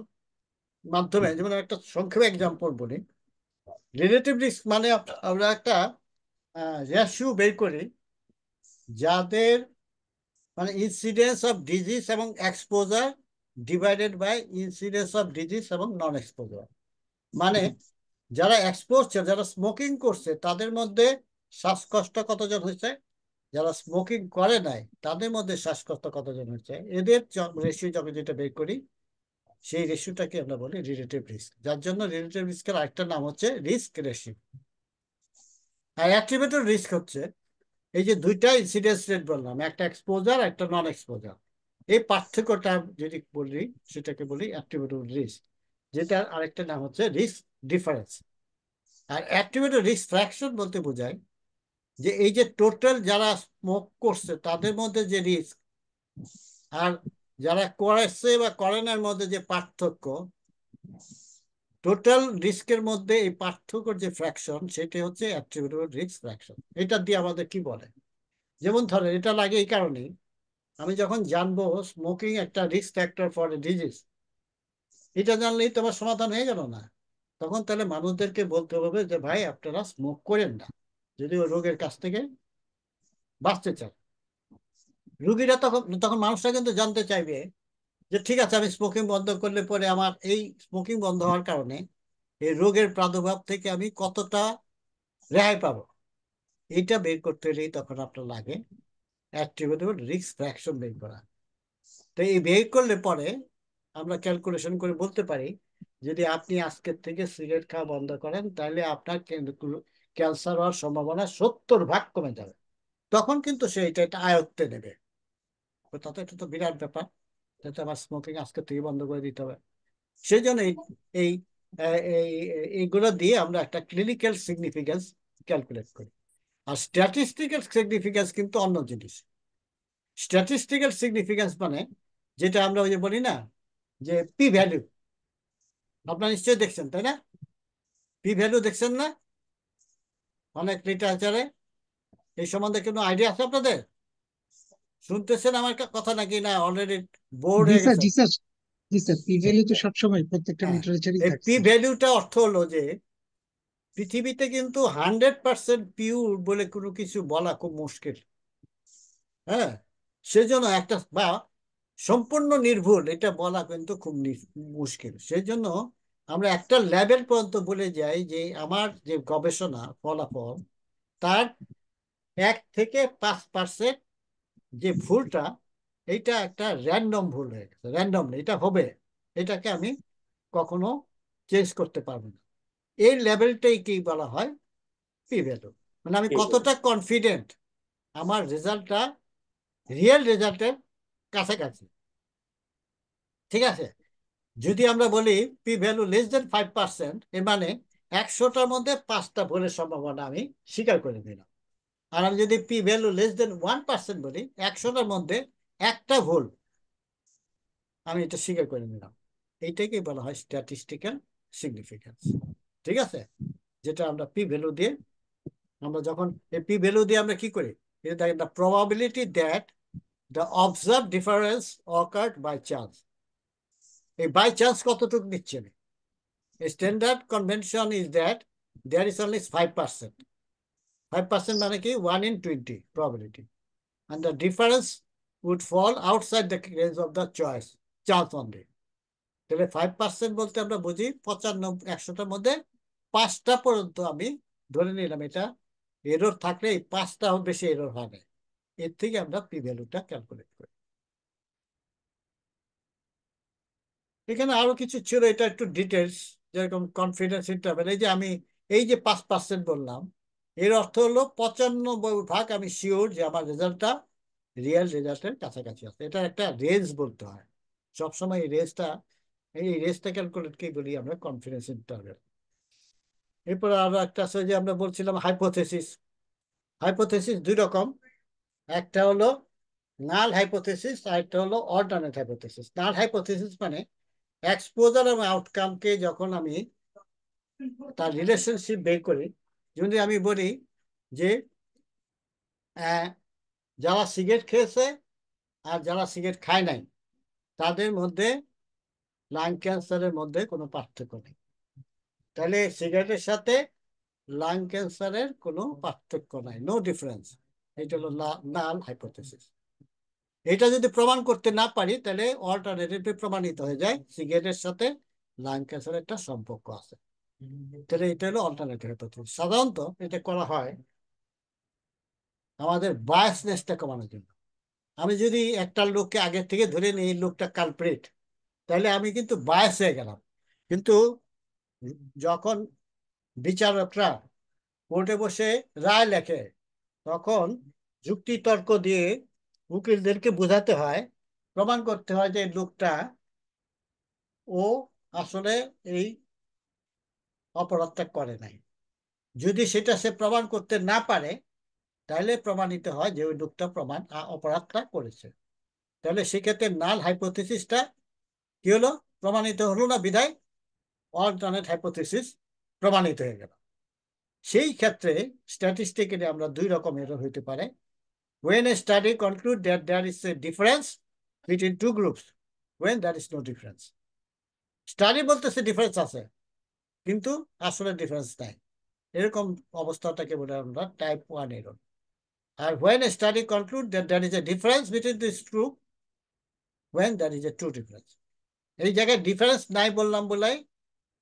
মাধ্যমে, যেমন একটা সংক্ষেপে এক্সাম্পল বলি, রিলেটিভ রিস্ক মানে আমরা একটা রেশিও বের করি যাদের, মানে ইনসিডেন্স অফ ডিজিজ এবং exposure divided by incidence of disease এবং নন এক্সপোজার। মানে যারা এক্সপোজ, যারা স্মোকিং করছে তাদের মধ্যে শ্বাসকষ্ট কতজন হয়েছে, যারা স্মোকিং করে নাই তাদের মধ্যে শ্বাসকষ্ট কতজন হয়েছে, এদের রেশিও যখন যেটা বের করি, সেই রেশিওটাকে আমরা বলি রিলেটিভ রিস্ক। যার জন্য রিলেটিভ রিস্কের আরেকটা নাম হচ্ছে রিস্ক রেশিও। আর অ্যাট্রিবিউটেড রিস্ক হচ্ছে এই যে 2টা ইনসিডেন্স রেট বললাম, একটা এক্সপোজার একটা নন এক্সপোজার, এই পার্থক্যটা যদি বলি সেটাকে বলি অ্যাট্রিবিউটেড রিস্ক, যেটা আরেকটা নাম হচ্ছে রিস্ক ডিফারেন্স। আর অ্যাট্রিবিউটেড রিস্ক ফ্র্যাকশন বলতে বোঝায় যে এই যে টোটাল যারা স্মোক করছে তাদের মধ্যে যে রিস্ক, আর যারা করেছে বা করেনার মধ্যে যে পার্থক্য, টোটাল রিস্কের মধ্যে এই পার্থক্যর যে ফ্র্যাকশন, সেটা হচ্ছে অ্যাট্রিবিউটেবল রিস্ক ফ্র্যাকশন। এটা দিয়ে আমাদের কি বলে, যেমন ধরেন এটা লাগে এই কারণেই, আমি যখন জানবো স্মোকিং একটা রিস্ক ফ্যাক্টর ফর ডিজিজ, এটা জানলেই তোমার সমাধান হয়ে গেল না। তখন তাহলে মানুষদেরকে বলতে হবে যে ভাই আপনারা স্মোক করেন না, যদি ওই রোগের কাছ থেকে বাঁচতে চান। রুগীরা তখন তখন মানুষরা কিন্তু জানতে চাইবে যে ঠিক আছে, আমি স্মোকিং বন্ধ করলে পরে আমার এই স্মোকিং বন্ধ হওয়ার কারণে এই রোগের প্রাদুর্ভাব থেকে আমি কতটা রেহাই পাবো, এইটা বের করতে হলেই তখন আপনার লাগে অ্যাট্রিবিউটেবল রিস্ক ফ্র্যাকশন বের করা। তো এই বের করলে পরে আমরা ক্যালকুলেশন করে বলতে পারি, যদি আপনি আজকের থেকে সিগারেট খাওয়া বন্ধ করেন তাহলে আপনার ক্যান্সার হওয়ার সম্ভাবনা 70% কমে যাবে। তখন কিন্তু সে এটা আয়ত্তে নেবে। তাতে এটা তো বিরাট ব্যাপার, যাতে আমার স্মোকিং আজকে থেকে বন্ধ করে দিতে হবে। সেই জন্য এই এইগুলো দিয়ে আমরা একটা ক্লিনিক্যাল সিগনিফিকেন্স ক্যালকুলেট করি। আর স্ট্যাটিস্টিক্যাল সিগনিফিকেন্স কিন্তু অন্য জিনিস। স্ট্যাটিস্টিক্যাল সিগনিফিকেন্স মানে যেটা আমরা ওই যে বলি না যে পি ভ্যালু, আপনারা নিশ্চয়ই দেখছেন তাই না? পি ভ্যালু দেখছেন না অনেক লিটারেচারে? এই সম্বন্ধে কোনো আইডিয়া আছে আপনাদের? শুনতেছেন আমার কথা নাকি না অলরেডি বোর্ড
জি
হয়ে
স্যার,
গেছে?
জি স্যার, জি স্যার, পি ভ্যালু তো সবসময় প্রত্যেকটা
হ্যাঁ,
লিটারেচারই
এই পি
থাকছে।
ভ্যালুটা অর্থ হলো যে পৃথিবীতে কিন্তু 100% পিওর বলে কোনো কিছু বলা খুব মুশকিল। হ্যাঁ, সেজন্য একটা বা সম্পূর্ণ নির্ভুল এটা বলা কিন্তু খুব মুশকিল। সেজন্য আমরা একটা লেভেল পর্যন্ত বলে যাই যে আমার যে গবেষণা ফলাফল তার 1 থেকে 5% যে ভুলটা, এইটা একটা র্যান্ডম ভুল হয়ে গেছে, র্যান্ডম এটা হবে, এটাকে আমি কখনো চেঞ্জ করতে পারবো না। এই লেভেলটাই কি বলা হয় পি ভ্যালু। মানে আমি কতটা কনফিডেন্ট আমার রেজাল্টটা রিয়েল রেজাল্টের কাছাকাছি। ঠিক আছে, যদি আমরা বলি পি ভ্যালু <5%, এর মানে 100টার মধ্যে 5টা ভুলের সম্ভাবনা আমি স্বীকার করে নিলাম। আর আমি যদি পি ভ্যালু <1% বলি, 100টার মধ্যে একটা ভুল আমি এটা স্বীকার করে নিলাম। এইটাকে বলা হয় স্ট্যাটিস্টিক্যাল সিগনিফিকেন্স। ঠিক আছে, যেটা আমরা পি ভ্যালু দিয়ে, আমরা যখন এই পি ভ্যালু দিয়ে আমরা কি করি, এটা দেখেন the probability that the observe difference occurred by chance. এই বাই চান্স কতটুকু নিচ্ছে? Standard convention is that there is only 5%। 5% মানে কি 1 in 20 probability, and the difference would fall outside the range of the choice chance only. তাহলে 5% বলতে আমরা বুঝি 100টার মধ্যে 5টা পর্যন্ত আমি ধরে নিলাম এটা এরর থাকলে এই 5টা বেশি এরর হবে। এর থেকে আমরা পি ভ্যালুটা ক্যালকুলেট করি। এখানে আরো কিছু ছিল, এটা একটু ডিটেলস, যেরকম কনফিডেন্স ইন্টারভ্যাল। এই যে আমি এই যে 5% বললাম, এর অর্থ হলো 95% আমি শিওর যে আমার রেজাল্টটা রিয়েল রেজাল্টের কাছাকাছি আছে। এটা একটা রেঞ্জ বলতে হয় সবসময়। এই রেঞ্জটা ক্যালকুলেটকে বলি আমরা কনফিডেন্স ইন্টারভ্যাল। এরপর আরো একটা আছে যে আমরা বলছিলাম হাইপোথেসিস। হাইপোথেসিস দুই রকম, একটা হলো নাল হাইপোথেসিস আর একটা হলো অল্টারনেট হাইপোথেসিস। নাল হাইপোথেসিস মানে এক্সপোজার এবং আউটকামকে যখন আমি তার রিলেশনশিপ বের করি, যদি আমি বলি যে যারা সিগারেট খেয়েছে আর যারা সিগারেট খায় নাই তাদের মধ্যে লাং ক্যান্সারের মধ্যে কোনো পার্থক্য নেই, তাহলে সিগারেটের সাথে লাং ক্যান্সারের কোনো পার্থক্য নাই, নো ডিফারেন্স। এটা হলো নাল হাইপোথেসিস। এটা যদি প্রমাণ করতে না পারি তাহলে অল্টারনেটিভলি প্রমাণিত হয়ে যায় সিগারেটের সাথে লাং ক্যান্সারের একটা সম্পর্ক আছে। তাহলে এটা হলো অল্টারনেটিভ হাইপোথেসিস। সাধারণত এটা করা হয় আমাদের বায়াসনেসটা কমানোর জন্য। আমি যদি একটা লোককে আগের থেকে ধরে নিই এই লোকটা কালপ্রিট, তাহলে আমি কিন্তু বায়াস হয়ে গেলাম। কিন্তু যখন বিচারকরা কোর্টে বসে রায় লেখে তখন যুক্তি তর্ক দিয়ে উকিলদেরকে বোঝাতে হয়, প্রমাণ করতে হয় যে লোকটা ও আসলে এই অপরাধটা করে নাই। যদি সেটা সে প্রমাণ করতে না পারে তাহলে প্রমাণিত হয় যে ওই লোকটা অপরাধটা করেছে। তাহলে সেক্ষেত্রে নাল হাইপোথেসিসটা কি হলো, প্রমাণিত হলো না, বিধায় অল্টারনেট হাইপোথেসিস প্রমাণিত হয়ে গেল। সেই ক্ষেত্রে স্ট্যাটিস্টিক্যালি আমরা দুই রকম এরর হইতে পারে। when a study conclude that there is a difference between two groups when there is no difference। Study বলতেছে ডিফারেন্স আছে কিন্তু আসলে ডিফারেন্স নাই, এরকম অবস্থাটাকে বলে আমরা টাইপ 1 এরর। আর when a study conclude that there is a difference between these two when there is a true difference। এই জায়গায় ডিফারেন্স নাই বললাম বলাই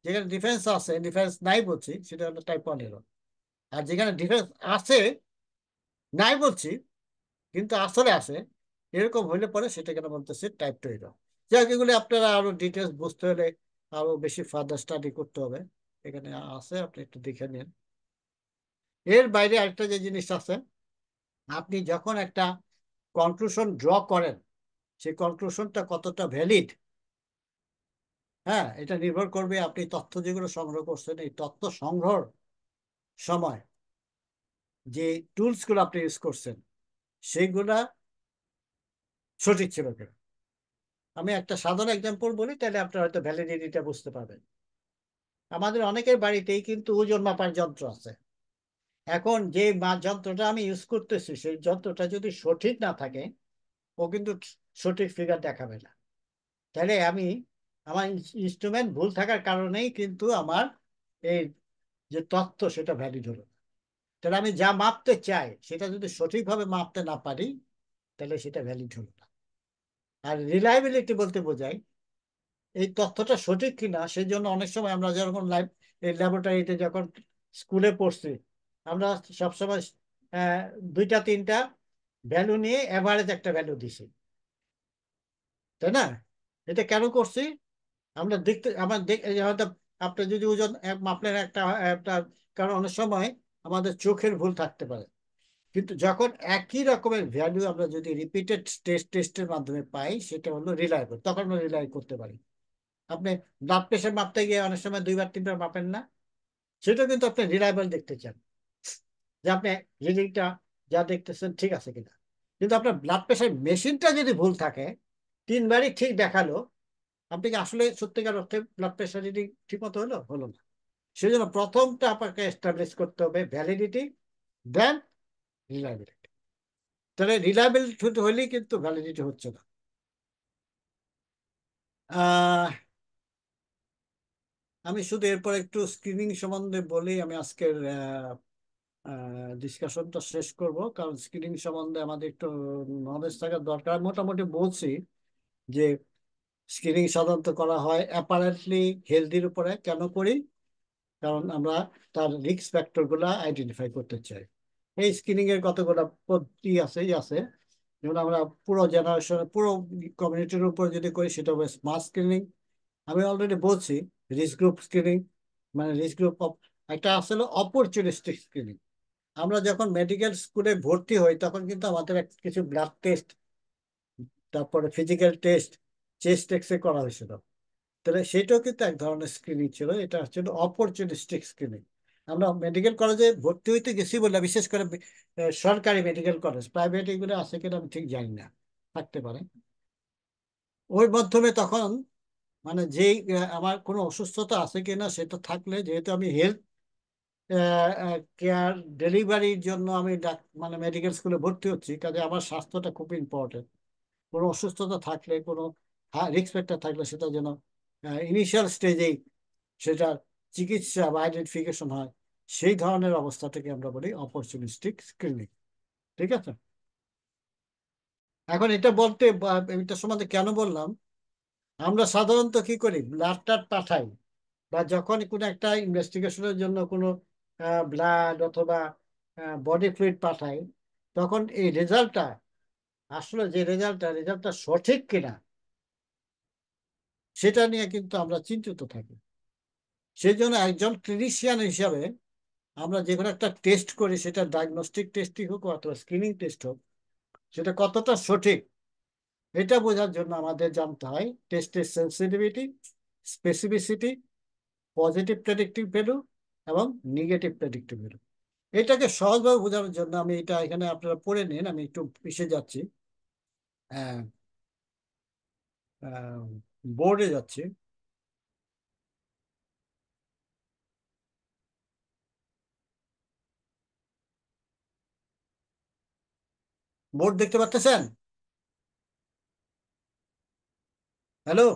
যেখানে ডিফারেন্স আছে, ডিফারেন্স নাই বলছি, সেটা হলো টাইপ 1 এরর। আর যেখানে ডিফারেন্স আছে, নাই বলছি কিন্তু আসলে আছে, এরকম হইলে পরে সেটাকে আমরা বলতেছি টাইপ 2 এরর। যাই হোক, এগুলি আপনারা আরো ডিটেলস বুঝতে হলে আরো বেশি ফার্দার স্টাডি করতে হবে। এখানে আছে, আপনি একটু দেখে নিন। এর বাইরে আরেকটা যে জিনিস আছে, আপনি যখন একটা কনক্লুশন ড্র করেন, সেই কনক্লুশনটা কতটা ভ্যালিড, হ্যাঁ, এটা নির্ভর করবে আপনি তথ্য যেগুলো সংগ্রহ করছেন, এই তথ্য সংগ্রহ সময় যে টুলস গুলো আপনি ইউজ করছেন সেইগুলা সঠিক ছিল কিনা। আমি একটা সাধারণ এক্সাম্পল বলি, তাহলে আপনারা হয়তো ভ্যালিডিটিটা বুঝতে পারবেন। আমাদের অনেকের বাড়িতেই কিন্তু ওজন মাপার যন্ত্র আছে। এখন যে যন্ত্রটা আমি ইউজ করতেছি, সেই যন্ত্রটা যদি সঠিক না থাকে, ও কিন্তু সঠিক ফিগার দেখাবে না। তাহলে আমি আমার ইনস্ট্রুমেন্ট ভুল থাকার কারণেই কিন্তু আমার এই যে তথ্য সেটা ভ্যালিড হলো না। তাহলে আমি যা মাপতে চাই সেটা যদি সঠিকভাবে মাপতে না পারি, তাহলে সেটা ভ্যালিড হলো না। আর রিলায়েবিলিটি বলতে বোঝায় এই তথ্যটা সঠিক কিনা। সেই জন্য অনেক সময় আমরা যখন এই ল্যাবরেটরিতে যখন স্কুলে পড়ছি, আমরা সবসময় আহ, দুইটা তিনটা ভ্যালু নিয়ে এভারেজ একটা ভ্যালু দিছি, তাই না? এটা কেন করছি? আমরা দেখতে আমার এই যে হয়তো আপনি যদি ওজন মাপলেন একটা একটা, কারণ অনেক সময় আমাদের চোখের ভুল থাকতে পারে। কিন্তু যখন একই রকমের ভ্যালু আমরা যদি রিপিটেড টেস্টের মাধ্যমে পাই, সেটা হলো রিলায়েবল, তখন আমরা রিলাই করতে পারি। আপনি ব্লাড প্রেশার মাপতে গিয়ে অনেক সময় দুইবার তিনবার মাপেন না, সেটা কিন্তু আপনি রিলায়েবল দেখতে চান, যে আপনি রিডিংটা যা দেখতেছেন ঠিক আছে কিনা। কিন্তু আপনার ব্লাড প্রেশার মেশিনটা যদি ভুল থাকে, তিনবারই ঠিক দেখালো, আপনি কি আসলে সত্যিকার অর্থে ব্লাড প্রেশার রিডিং ঠিক মতো হলো? হলো না। সেই জন্য প্রথমটা আপনাকে এস্টাবলিশ করতে হবে ভ্যালিডিটি, দেন রিলায়েবিলিটি। তাহলে রিলায়েবিলিটি হলেই কিন্তু ভ্যালিডিটি হচ্ছে না। আহ আমি শুধু এরপর একটু স্ক্রিনিং সম্বন্ধে বলি। আমি আজকের ডিসকাশনটা শেষ করব, কারণ স্ক্রিনিং সম্বন্ধে আমাদের একটু নলেজ থাকার দরকার। মোটামুটি বলছি যে স্ক্রিনিং সাধারণত করা হয় অ্যাপারেন্টলি হেলদির উপরে। কেন করি? কারণ আমরা তার রিস্ক ফ্যাক্টর গুলা আইডেন্টিফাই করতে চাই। এই স্ক্রিনিং এর কতগুলো পদ্ধতি আছে। যেমন আমরা পুরো জেনারেশন, পুরো কমিউনিটির উপর যদি করি, সেটা হবে স্মার্ট স্ক্রিনিং। আমি অলরেডি বলছি রিস্ক গ্রুপ স্ক্রিনিং, মানে রিস্ক গ্রুপ একটা আসলে অপরচুনিস্টিক স্ক্রিনিং। আমরা যখন মেডিকেল স্কুলে ভর্তি হই, তখন কিন্তু আমাদের কিছু ব্লাড টেস্ট, তারপরে ফিজিক্যাল টেস্ট, চেস্ট এক্সরে করা হয়েছিল। তাহলে সেটাও কিন্তু এক ধরনের স্ক্রিনিং ছিল। এটা হচ্ছে অপরচুনিস্টিক স্ক্রিনিং। আমরা মেডিকেল কলেজে ভর্তি হইতে গেছি বলে, বিশেষ করে সরকারি মেডিকেল কলেজ, প্রাইভেট এগুলো আছে কিনা আমি ঠিক জানি না, থাকতে পারে। ওই মাধ্যমে তখন মানে যেই আমার কোনো অসুস্থতা আছে কিনা সেটা থাকলে, যেহেতু আমি হেলথ কেয়ার ডেলিভারির জন্য আমি মানে মেডিকেল স্কুলে ভর্তি হচ্ছি, কাজে আমার স্বাস্থ্যটা খুব ইম্পর্টেন্ট। কোনো অসুস্থতা থাকলে, কোনো রিস্ক ফ্যাক্টর থাকলে, সেটা যেন ইনিশিয়াল স্টেজেই সেটার চিকিৎসা বা আইডেন্টিফিকেশন হয়। সেই ধরনের অবস্থাটাকে আমরা বলি অপরচুনিস্টিক স্ক্রিনিং। ঠিক আছে? এখন এটা বলতে এটা সম্বন্ধে কেন বললাম, আমরা সাধারণত কি করি, ব্লাড টাড পাঠাই, বা যখন কোনো একটা ইনভেস্টিগেশনের জন্য কোনো ব্লাড অথবা বডি ফ্লুইড পাঠাই, তখন এই রেজাল্টটা, আসলে যে রেজাল্টটা সঠিক কিনা সেটা নিয়ে কিন্তু আমরা চিন্তিত থাকি। সেই জন্য একজন ক্লিনিশিয়ান হিসাবে আমরা যে কোনো একটা টেস্ট করি, সেটা ডায়াগনস্টিক টেস্টই হোক অথবা স্ক্রিনিং টেস্ট হোক, সেটা কতটা সঠিক এটা বোঝার জন্য আমাদের জানতে হয় টেস্টের sensitivity, specificity, positive predictive value এবং নেগেটিভ প্রেডিক্টিভ ভ্যালু। এটাকে সহজভাবে বোঝানোর জন্য আমি এটা এখানে আপনারা পড়ে নিন, আমি একটু পিছিয়ে যাচ্ছি, বোর্ডে যাচ্ছি। বোর্ড দেখতে পাচ্ছেন? হ্যালো?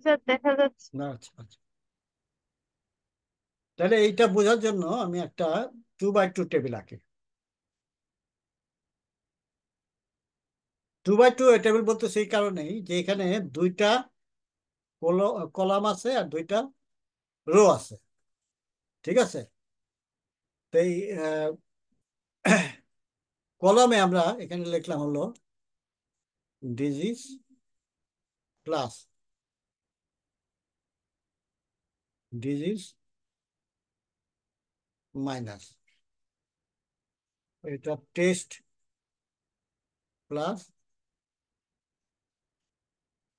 স্যার দেখা যাচ্ছে।
না, আচ্ছা আচ্ছা। তাহলে এইটা বোঝার জন্য আমি একটা 2x2 টেবিল আঁকি। 2x2 টেবিল বলতে সেই কারণেই যে এখানে দুইটা কলাম আছে আর দুইটা রো আছে, ঠিক আছে? তো এই কলামে আমরা এখানে লিখলাম হলো ডিজিজ প্লাস ডিজিজ মাইনাস, এটা টেস্ট প্লাস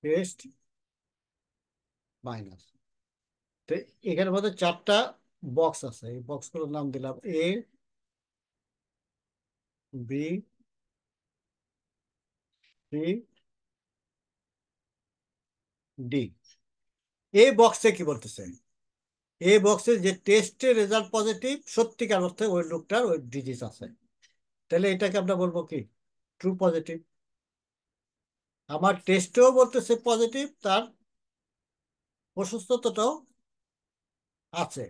টেস্ট মাইনাস। তো এখানে মধ্যে চারটা বক্স আছে, এই বক্সগুলোর নাম দিলাম এ, বি, সি, ডি। এই বক্সে কি বলতেছে? এই বক্সে যে টেস্টের রেজাল্ট পজিটিভ, সত্যিকার অর্থে ওই লোকটার ওই ডিজিজ আছে, তাহলে এটাকে আমরা বলবো কি? True positive. আমার টেস্টেও বলতেছে পজিটিভ, তার অসুস্থতাটাও আছে,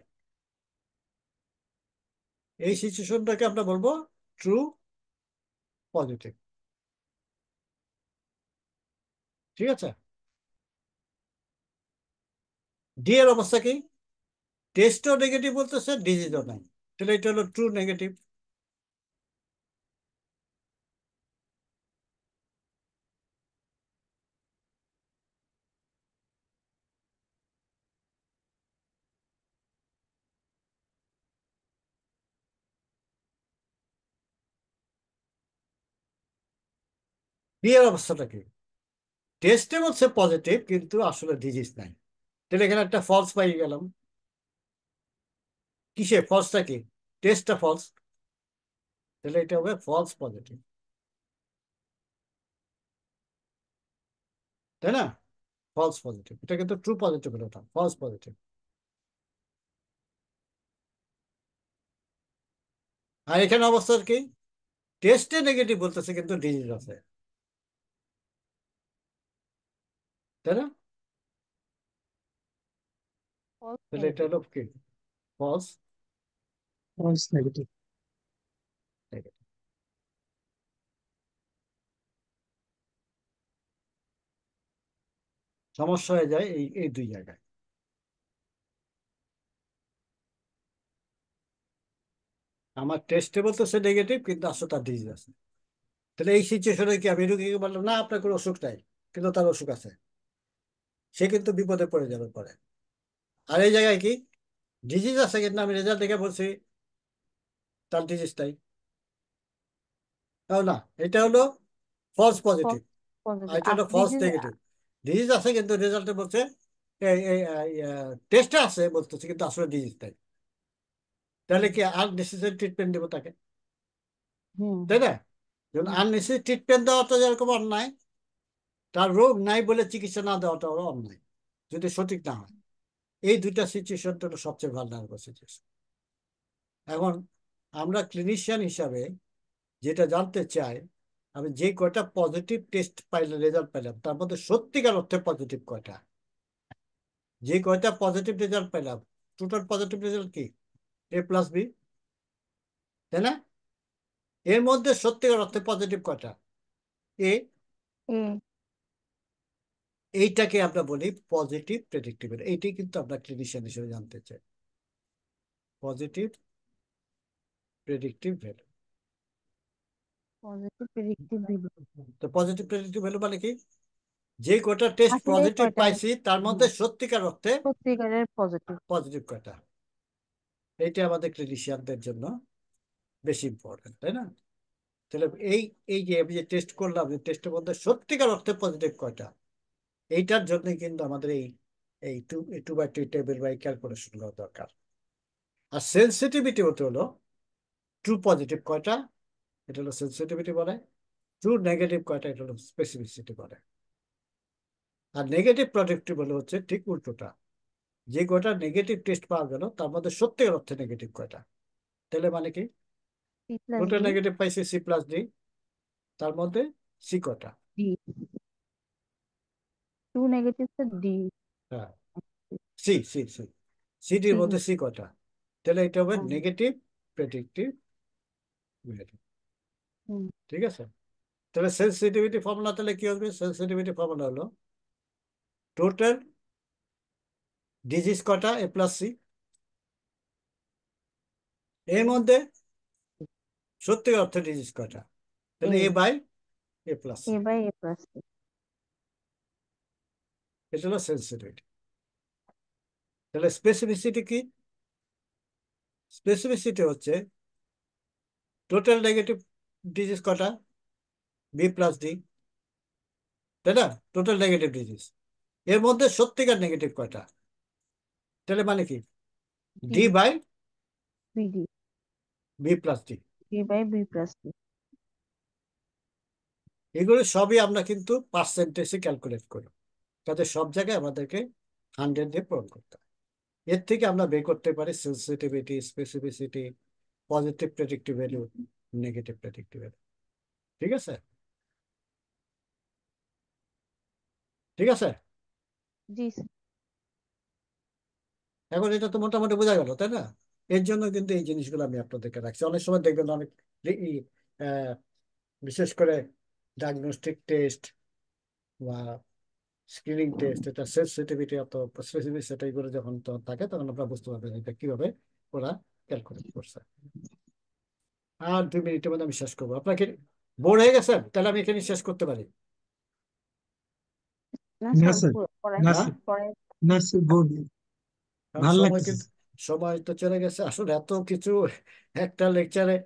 এই সিচুয়েশনটাকে আমরা বলবো ট্রু পজিটিভ। ঠিক আছে? ডি এর অবস্থা কি? টেস্টও নেগেটিভ বলতেছে, ডিজিজও নাই, তাহলে এটা হলো ট্রু নেগেটিভ। বি এর অবস্থাটা কি? টেস্টে বলছে পজিটিভ কিন্তু আসলে ডিজিজ নাই, তাহলে এখানে একটা ফলস পাই গেলাম। কিসে ফলসটা কি? টেস্টটা ফলস, তাহলে এটা হবে ফলস পজিটিভ, তাই না? ফলস পজিটিভ, এটা কিন্তু ট্রু পজিটিভ হলো না, ফলস পজিটিভ। আর এখানে অবস্থা কি? টেস্টে নেগেটিভ বলতেছে কিন্তু ডিজিজ আছে, তাই না?
ফলস
তাহলে এটা
নেগেটিভ।
হলো কি? False
false negative.
নেগেটিভ। সমস্যা হয়ে যায় এই এই দুই জায়গায়। আমার টেস্টে বলতেছে নেগেটিভ কিন্তু আসলে তার ডিজিজ আছে, তাহলে এই সিচুয়েশনে কি আমি রুগীকে বললাম না আপনার কোনো অসুখ নাই, কিন্তু তার অসুখ আছে, সে কিন্তু বিপদে পড়ে যাবে পরে। আর এই জায়গায় কি? ডিজিজ আছে কিন্তু আমি রেজাল্ট দেখে বলছি তার ডিজিজ নাই, তাও না, এটা হলো ফলস পজিটিভ,
ফলস
আর
পজিটিভ
এটা
আর
হলো ফলস
ডিজিজ।
নেগেটিভ। ডিজিজ আছে কিন্তু রেজাল্টে বলছে এই টেস্টে আছে বলতেছে কিন্তু আসলে ডিজিজ নাই, তাহলে কি আর নেসেসারি ট্রিটমেন্ট দেবো তাকে,
হুম
তাই না? যেমন
হুম
আননেসেসারি ট্রিটমেন্ট দেওয়াটা যেরকম অন্যায়, তার রোগ নাই বলে চিকিৎসা না দেওয়াটা অন্যায় যদি সঠিক না হয়। এই দুইটা সিচুয়েশনটা হলো সবচেয়ে ভালনারেবল সিচুয়েশন। এখন আমরা ক্লিনিশিয়ান হিসাবে যেটা জানতে চাই, আমি যে কয়টা পজিটিভ টেস্ট পাইলাম, রেজাল্ট পাইলাম, তার মধ্যে সত্যিকার অর্থে পজিটিভ কয়টা? যে কয়টা পজিটিভ রেজাল্ট পেলাম, টোটাল পজিটিভ রেজাল্ট কি? এ প্লাস বি, তাই না? এর মধ্যে সত্যিকার অর্থে পজিটিভ কয়টা? এ।
এ
এইটাকে আমরা বলি পজিটিভ প্রেডিক্টিভ, এইটাই কিন্তু আমরা ক্লিনিশিয়ান হিসেবে জানতে চাই, positive predictive value.
Positive predictive value.
তো পজিটিভ প্রেডিক্টিভ ভ্যালু মানে কি? যে কয়টা টেস্ট
আসলে এই
পজিটিভ
কয়টা
পাইছি তার মধ্যে
হ্যাঁ,
সত্যিকার অর্থে
সত্যিকারের পজিটিভ।
পজিটিভ কয়টা, এইটা আমাদের ক্লিনিশিয়ানদের জন্য বেশি ইম্পর্টেন্ট, তাই না? তাহলে এই এই যে আমি যে টেস্ট করলাম, যে টেস্টের মধ্যে সত্যিকার অর্থে পজিটিভ কয়টা, এইটার জন্য কিন্তু আমাদের এই এই two by two table by calculation গুলো দরকার। আর সেন্সিটিভিটি হতে হলো ট্রু পজিটিভ কয়টা, এটা হলো সেন্সিটিভিটি বলে, ট্রু নেগেটিভ কয়টা, এটা হলো স্পেসিফিসিটি বলে। আর নেগেটিভ প্রডিক্টিভ হলো হচ্ছে ঠিক উল্টোটা, যে কয়টা নেগেটিভ টেস্ট পাওয়া গেল তার মধ্যে সত্যিকার অর্থে নেগেটিভ কয়টা, তাহলে মানে কি?
C plus
total
D.
Negative পাইছি সি প্লাস ডি, তার মধ্যে সি কয়টা?
D to negative D.
হ্যাঁ, সি সি সি, সিডির
সি।
মধ্যে সি কয়টা, তাহলে এটা হবে
হুম
নেগেটিভ প্রেডিক্টিভ।
হুম
ঠিক আছে? তাহলে সেন্সিটিভিটি ফর্মুলা তাহলে কি হবে? সেন্সিটিভিটি ফর্মুলা হলো টোটাল ডিজিজ কটা? A plus C. এর মধ্যে সত্যি অর্থ ডিজিজ কটা? তাহলে
A
A by A plus C.
A by A plus C.
এটা হলো সেন্সিটিভিটি। তাহলে স্পেসিফিসিটি কি? স্পেসিফিসিটি হচ্ছে টোটাল নেগেটিভ ডিজিজ কটা? বি প্লাস ডি, তাই না? Total negative disease. এর মধ্যে সত্যিকার নেগেটিভ কয়টা? তাহলে মানে কি? D by
BD.
B plus D.
B by B plus C.
এগুলো সবই আমরা কিন্তু পার্সেন্টেজে ক্যালকুলেট করি, কাজে সব জায়গায় আমাদেরকে 100 দিয়ে পূরণ করতে হয়। এর থেকে আমরা বের করতে পারি sensitivity, specificity, positive predictive value, negative predictive value. ঠিক আছে? ঠিক আছে।
জি স্যার।
এখন এটা তো মোটামুটি বোঝা গেল, তাই না? এর জন্য কিন্তু এই জিনিসগুলো আমি আপনাদেরকে রাখছি। অনেক সময় দেখবেন অনেক আহ, বিশেষ করে ডায়াগনস্টিক টেস্ট বা স্ক্রিনিং টেস্ট, এটা সেন্সিটিভিটি অত স্পেসিফিসিটি এগুলো যখন থাকে তখন আমরা বুঝতে পারবেন এটা কিভাবে ওরা ক্যালকুলেট করছে। আর 2 মিনিটের মধ্যে আমি শেষ করবো। আপনাকে বোর হয়ে গেছেন? তাহলে আমি এখানে শেষ করতে পারি।
না
না
স্যার,
স্যার,
পড়ায়
না
হ্যাঁ,
স্যার,
পড়ায়।
না স্যার, বোর্ড
কারণ
ভাল
সময়
লাগতেছে।
কিন্তু, সময় তো চলে গেছে। আসলে এত কিছু একটা লেকচারে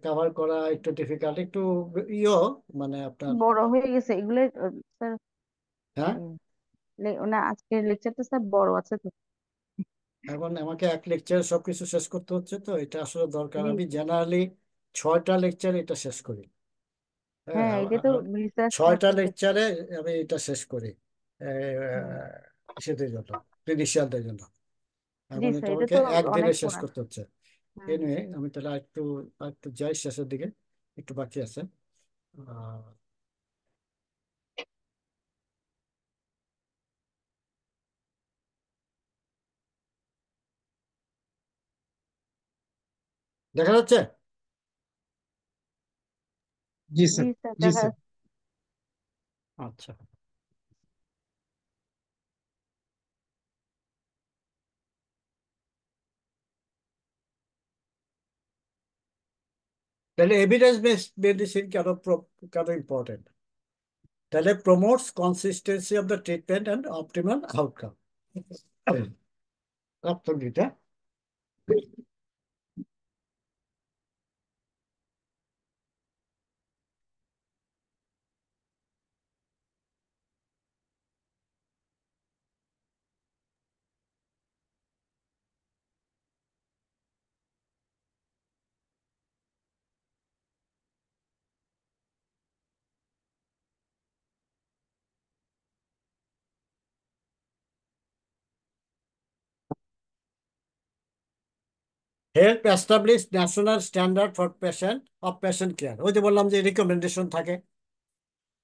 কভার করা একটু ডিফিকাল্ট, একটু ইয়ে মানে আপনার।
বড় হয়ে গেছে এগুলো স্যার।
হ্যাঁ,
না, আজকের লেকচারটা স্যার বড় আছে তো।
এখন আমাকে এক লেকচারে সবকিছু শেষ করতে হচ্ছে, তো এটা আসলে দরকার।
জি
আমি
স্যার।
জেনারেলি 6টা লেকচার এটা শেষ করি। হ্যাঁ,
হ্যাঁ, এটা তো রিসার্চ
6টা
পারপাসে।
লেকচারে আমি এটা শেষ করি
হুম।
সেদের জন্য, ক্রিটিশিয়ানদের জন্য।
জি
এখন এটা
স্যার, এটা
আমাকে
তো
একদিনে
অনেক
শেষ
পড়া।
করতে হচ্ছে।
হুম হুম।
এনিওয়ে, আমি তাহলে একটু একটু যাই শেষের দিকে, একটু বাকি আছে। আহ, দেখা যাচ্ছে?
জি
জি
স্যার,
স্যার,
জি
দেখা
স্যার।
যাচ্ছে।
আচ্ছা, তাহলে এভিডেন্স বেসড মেডিসিন কেন কেন ইম্পর্টেন্ট? তাহলে promotes consistency of the treatment and optimal outcome. প্রাপ্তগীতা। Help establish national standard for patient of patient care. ওই যে বললাম যে রিকমেন্ডেশন থাকে,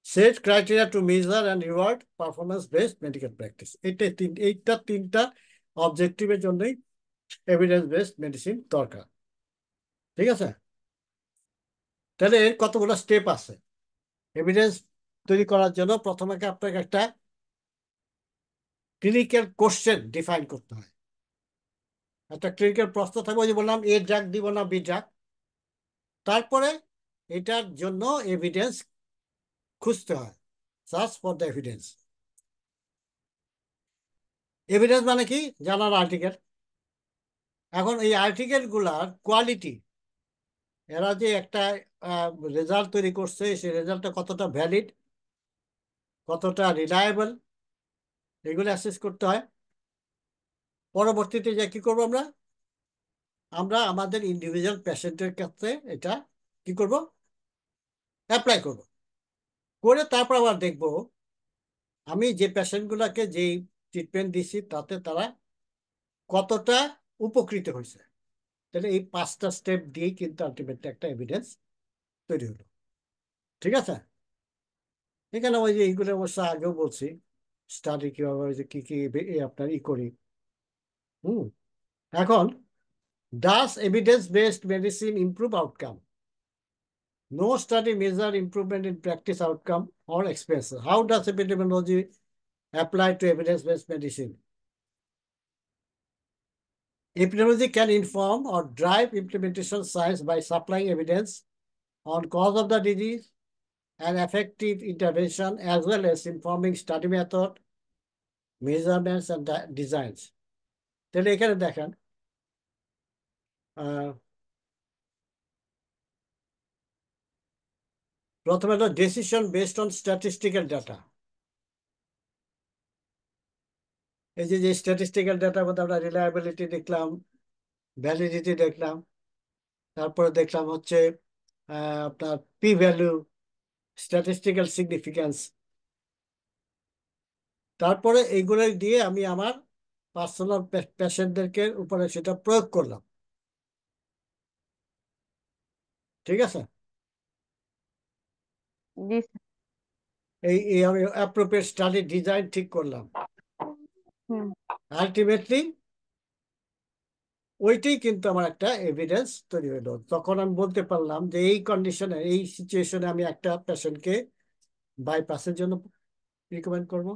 set criteria to measure and reward performance based medical practice. এইটা 3টা অবজেক্টিভের জন্যই এভিডেন্স বেসড মেডিসিন দরকার। ঠিক আছে? তাহলে এর কতগুলো স্টেপ আছে এভিডেন্স তৈরি করার জন্য। প্রথমে আপনাকে একটা ক্লিনিক্যাল কোশ্চেন ডিফাইন করতে হয়। একটা ক্লিনিক্যাল প্রশ্ন থাকবে, ওই যে বললাম এ ড্রাগ দিব না বি ড্রাগ। তারপরে এটার জন্য এভিডেন্স খুঁজতে হয়, search for the evidence. Evidence মানে কি? Journal article. এখন এই আর্টিকেল গুলার কোয়ালিটি, এরা যে একটা রেজাল্ট তৈরি করছে, সেই রেজাল্টটা কতটা ভ্যালিড, কতটা রিলায়েবল, এগুলো অ্যাসেস করতে হয়। পরবর্তীতে যে কি করবো আমরা, আমরা আমাদের ইন্ডিভিজুয়াল পেশেন্টের কাছে এটা কি করব, অ্যাপ্লাই করব। করে তারপর আবার দেখব আমি যে পেশেন্টগুলোকে যেই ট্রিটমেন্ট দিছি তাতে তারা কতটা উপকৃত হয়েছে। তাহলে এই 5টা স্টেপ দিয়েই কিন্তু আলটিমেটলি একটা এভিডেন্স তৈরি হলো। ঠিক আছে? এখানে ওই যে এইগুলো অবশ্য আগেও বলছি, স্টাডি কিভাবে, ওই যে কি কি আপনার করি। হুম। এখন, does evidence based medicine improve outcome? No study measure improvement in practice outcome or expenses. How does epidemiology apply to evidence-based medicine? Epidemiology can inform or drive implementation science by supplying evidence on cause of the disease and effective intervention, as well as informing study method, measurements and designs. তাহলে এখানে দেখেন প্রথমে হলো decision based on statistical data. এই যে statistical ডাটার মধ্যে আমরা রিলায়েবিলিটি দেখলাম, ভ্যালিডিটি দেখলাম, তারপরে দেখলাম হচ্ছে আপনার পি ভ্যালু, স্ট্যাটিস্টিক্যাল সিগনিফিকেন্স। তারপরে এইগুলো দিয়ে আমি আমার পার্সোনাল পেশেন্টদেরকে উপরে সেটা প্রয়োগ করলাম। ঠিক আছে,
জি
এই আমি অ্যাপ্রোপ্রিয়েট স্টাডি ডিজাইন ঠিক করলাম।
হুম
আলটিমেটলি ওইটাই কিন্তু আমার একটা এভিডেন্স তৈরি হলো। তখন আমি বলতে পারলাম যে এই কন্ডিশনে, এই সিচুয়েশনে আমি একটা পেশেন্টকে বাইপাসের জন্য রিকমেন্ড করব,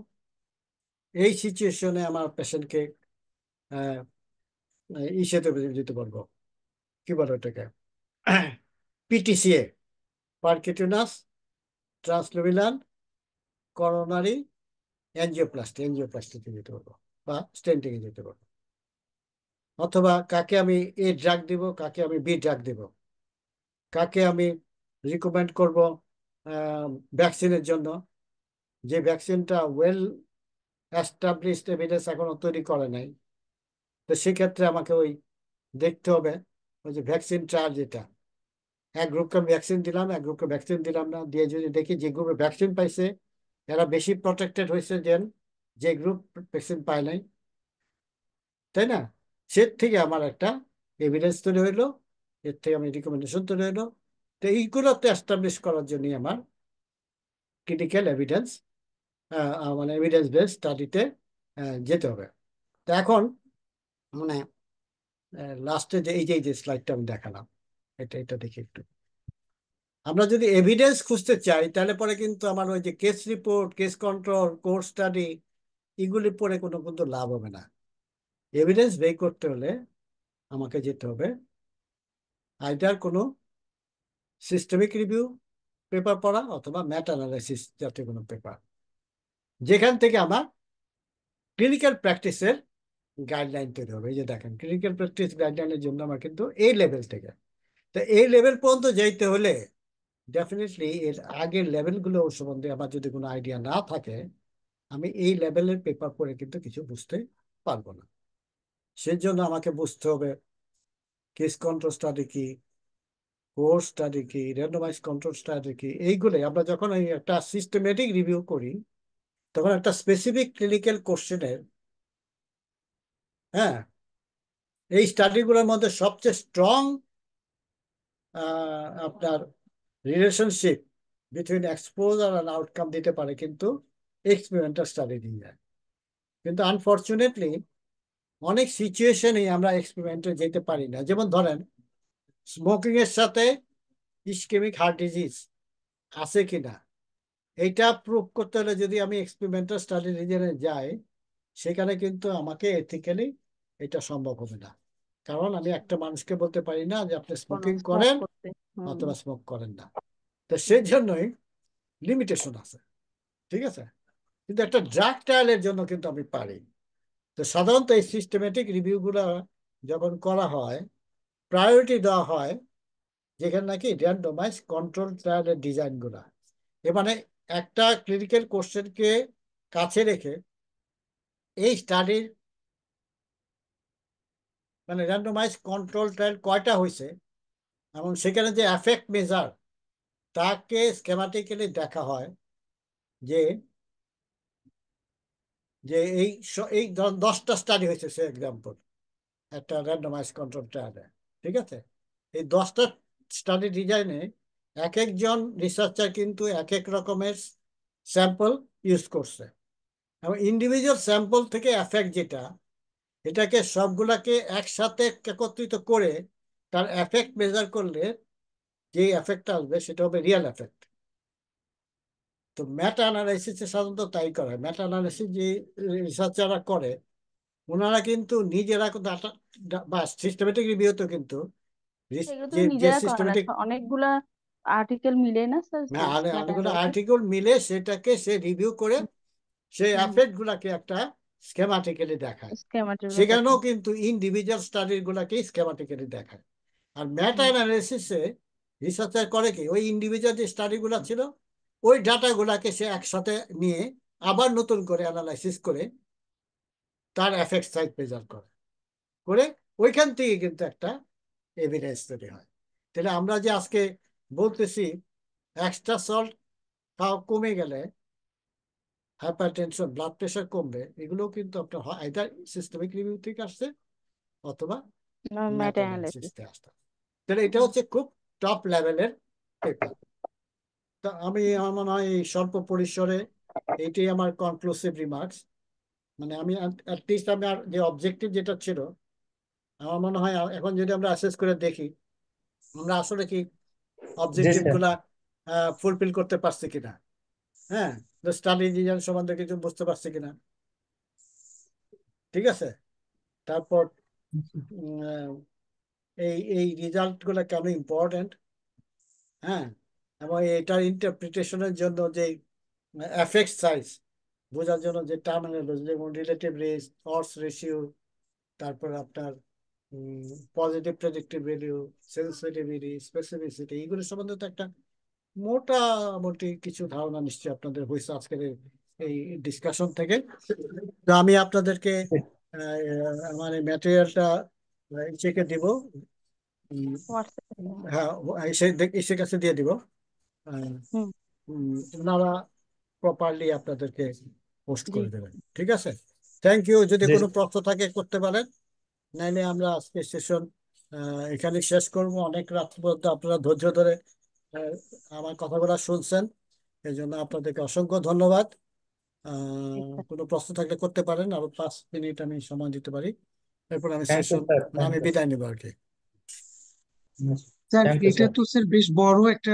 এই সিচুয়েশনে আমার পেশেন্টকে ইসেতে দিতে পারবো, কি বলে ওটাকে, পিটিসিএ, পারকিউটেনাস ট্রান্সলুমিনাল করোনারি এনজিওপ্লাস্টিতে দিতে পারবো বা স্টেন্টিং এ দিতে পারবো। অথবা কাকে আমি এ ড্রাগ দিব, কাকে আমি বি ড্রাগ দিব, কাকে আমি রিকমেন্ড করব ভ্যাকসিনের জন্য, যে ভ্যাকসিনটা ওয়েল এস্টাবলিশড এভিডেন্স এখনো তৈরি করে নাই। তো সেক্ষেত্রে আমাকে ওই দেখতে হবে ওই যে ভ্যাকসিন ট্রায়াল, যেটা এক গ্রুপকে ভ্যাকসিন দিলাম, এক গ্রুপকে ভ্যাকসিন দিলাম না, দিয়ে যদি দেখি যে গ্রুপে ভ্যাকসিন পাইছে এরা বেশি প্রটেক্টেড হয়েছে যে গ্রুপ ভ্যাকসিন পায় নাই, তাই না? সে থেকে আমার একটা এভিডেন্স তৈরি হইলো, এর থেকে আমি রিকমেন্ডেশন তৈরি হইলো। তো এইগুলোতে এস্টাবলিশ করার জন্য আমার ক্রিটিক্যাল এভিডেন্স মানে এভিডেন্স বেস স্টাডিতে যেতে হবে। তো এখন মানে লাস্টে যে এই যে স্লাইডটা আমি দেখালাম, এটা দেখি একটু। আমরা যদি এভিডেন্স খুঁজতে চাই তাহলে পরে কিন্তু আমার ওই যে case report, case control, course study এগুলি পরে কোনো কিন্তু লাভ হবে না। এভিডেন্স বের করতে হলে আমাকে যেতে হবে আইদার কোনো সিস্টেমিক রিভিউ পেপার পড়া অথবা ম্যাটা অ্যানালাইসিস জাতীয় কোনো পেপার, যেখান থেকে আমার ক্লিনিক্যাল প্র্যাকটিসের গাইডলাইন তৈরি হবে। এই যে দেখেন, ক্লিনিক্যাল প্র্যাকটিস গাইডলাইনের জন্য আমার কিন্তু এই লেভেল থেকে, তো এই লেভেল পর্যন্ত যাইতে হলে ডেফিনেটলি এর আগের লেভেলগুলো সম্বন্ধে আমার যদি কোনো আইডিয়া না থাকে, আমি এই লেভেলের পেপার পড়ে কিন্তু কিছু বুঝতে পারবো না। সেজন্য আমাকে বুঝতে হবে কেস কন্ট্রোল স্টাডি কি, কোর্স স্টাডি কি, র্যান্ডমাইজ কন্ট্রোল স্টাডি কি। এইগুলো আমরা যখন একটা সিস্টেমেটিক রিভিউ করি তখন একটা স্পেসিফিক ক্লিনিক্যাল কোশ্চেনের, হ্যাঁ, এই স্টাডিগুলোর মধ্যে সবচেয়ে স্ট্রং আপনার রিলেশনশিপ বিটুইন এক্সপোজার আর আউটকাম দিতে পারে কিন্তু এক্সপেরিমেন্টাল স্টাডি দিয়ে। কিন্তু আনফর্চুনেটলি অনেক সিচুয়েশনে আমরা এক্সপেরিমেন্টে যেতে পারি না। যেমন ধরেন স্মোকিং এর সাথে ইসকেমিক হার্ট ডিজিজ আছে কিনা, এইটা প্রুভ করতে হলে যদি আমি এক্সপেরিমেন্টাল স্টাডি রিজনে যাই, সেখানে কিন্তু আমাকে এথিক্যালি এটা সম্ভব হবে না। কারণ আমি একটা মানুষকে বলতে পারি না যে আপনি
কোনো
স্মোকিং
স্মোক
করেন
করতে
অথবা স্মোক করেন না। তো সেই জন্যই লিমিটেশন আছে, ঠিক আছে। কিন্তু একটা ড্রাগ ট্রায়ালের জন্য কিন্তু আমি পারি। তো সাধারণত এই সিস্টেমেটিক রিভিউগুলো যখন করা হয়, প্রায়োরিটি দেওয়া হয় যেখানে নাকি র্যান্ডমাইজ কন্ট্রোল ট্রায়ালের ডিজাইনগুলা, এ মানে একটা ক্লিনিক্যাল কোশ্চেনকে কাছে রেখে এই স্টাডির মানে র্যান্ডমাইজ কন্ট্রোল ট্রায়াল কয়টা হয়েছে এবং সেখানে যে এফেক্ট মেজার তাকে স্কেমাটিক্যালি দেখা হয় যে যে এই 10টা স্টাডি হয়েছে সে এক্সাম্পল একটা র্যান্ডমাইজ কন্ট্রোল ট্রায়ালে, ঠিক আছে। এই 10টা স্টাডি ডিজাইনে এক একজন রিসার্চার কিন্তু এক এক রকমের স্যাম্পল ইউজ করছে এবং ইন্ডিভিজুয়াল স্যাম্পল থেকে এফেক্ট যেটা, এটাকে সবগুলাকে একসাথে একত্রিত করে তার এফেক্ট মেজার করলে যে এফেক্টটা আসবে সেটা হবে রিয়েল এফেক্ট। তো মেটা অ্যানালাইসিসে সাধারণত তাই করে। মেটা অ্যানালাইসিস যে রিসার্চাররা করে ওনারা কিন্তু নিজেরা বা সিস্টেমেটিক রিভিউ তো কিন্তু
এগুলো
যে
তুমি
যে
নিজেরা করো না,
সিস্টেমেটিক
অনেকগুলা আর্টিকেল মিলে না স্যার ডেটা
অনেকগুলো
অ্যানালাইসিস।
আর্টিকেল মিলে সেটাকে সে রিভিউ করে সেই এফেক্ট গুলাকে একটা স্কেমাটিক্যালি দেখায়।
স্কেমাটিক
সেখানেও
দেখায়।
কিন্তু ইন্ডিভিজুয়াল স্টাডি গুলাকে স্কেমাটিক্যালি দেখায়। আর মেটা অ্যানালিসিসে রিসার্চার করে কি ওই ইন্ডিভিজুয়াল যে স্টাডি গুলা ছিল ওই ডাটা গুলাকে সে একসাথে নিয়ে আবার নতুন করে অ্যানালাইসিস করে তার এফেক্ট সাইজ মেজার করে করে ওইখান থেকে কিন্তু একটা এভিডেন্স তৈরি হয়। তাহলে আমরা যে আজকে বলতেছি এক্সট্রা সল্ট খাওয়া কমে গেলে হাইপারটেনশন ব্লাড প্রেশার কমবে, এগুলো কিন্তু আপনার হয় এটা সিস্টেমিক রিভিউ থেকে আসছে অথবা
মেটা
মেটা অ্যানালিসিস
অ্যানালিসিস।
থেকে আসছে। তাহলে এটা হচ্ছে খুব টপ লেভেলের পেপার। তা আমার মনে হয় এই স্বল্প পরিসরে এইটাই আমার কনক্লুসিভ রিমার্কস। মানে আমি অ্যাটলিস্ট আমার যে অবজেক্টিভ যেটা ছিল আমার মনে হয় এখন যদি আমরা অ্যাসেস করে দেখি আমরা আসলে কি
জি
অবজেক্টিভ
স্যার।
গুলা ফুলফিল করতে পারছি কিনা। হ্যাঁ, স্টাডি ডিজাইন সম্বন্ধে কিছু বুঝতে পারছি কিনা। ঠিক আছে, তারপর উম, এই এই রিজাল্ট গুলো কেন ইম্পর্টেন্ট। হ্যাঁ, এবং এটার ইন্টারপ্রিটেশনের জন্য যে এফেক্ট সাইজ বোঝার জন্য যে টার্মিনোলজি যেমন রিলেটিভ রিস্ক, অডস রেশিও, তারপর আপনার positive predictive value, sensitivity, specificity, এইগুলো সম্বন্ধে তো একটা মোটামুটি কিছু ধারণা নিশ্চয়ই আপনাদের হয়েছে আজকের এই ডিসকাশন থেকে। তো আমি আপনাদেরকে আমার এই ম্যাটেরিয়ালটা চেকে দিব। উম,
হোয়াটসঅ্যাপে।
হ্যাঁ, এসে কাছে দিয়ে দিব। আহ,
হুম।
ওনারা প্রপারলি আপনাদেরকে পোস্ট
জি।
করে দেবেন। ঠিক আছে, থ্যাংক ইউ। যদি
জি
কোনো প্রশ্ন থাকে করতে পারেন, নাইলে আমরা আজকে সেশন এখানে শেষ করব। অনেক রাত পর্যন্ত আপনারা ধৈর্য ধরে আহ, আমার কথাগুলো শুনছেন, এই জন্য আপনাদেরকে অসংখ্য ধন্যবাদ।
আচ্ছা।
কোনো প্রশ্ন থাকলে করতে পারেন, আরো 5 মিনিট আমি সময় দিতে পারি, এরপর আমি
থ্যাংক ইউ
সেশন
স্যার।
আমি বিদায় নেবো আর কি।
স্যার
থ্যাংক ইউ
এটা
স্যার।
তো স্যার বেশ বড় একটা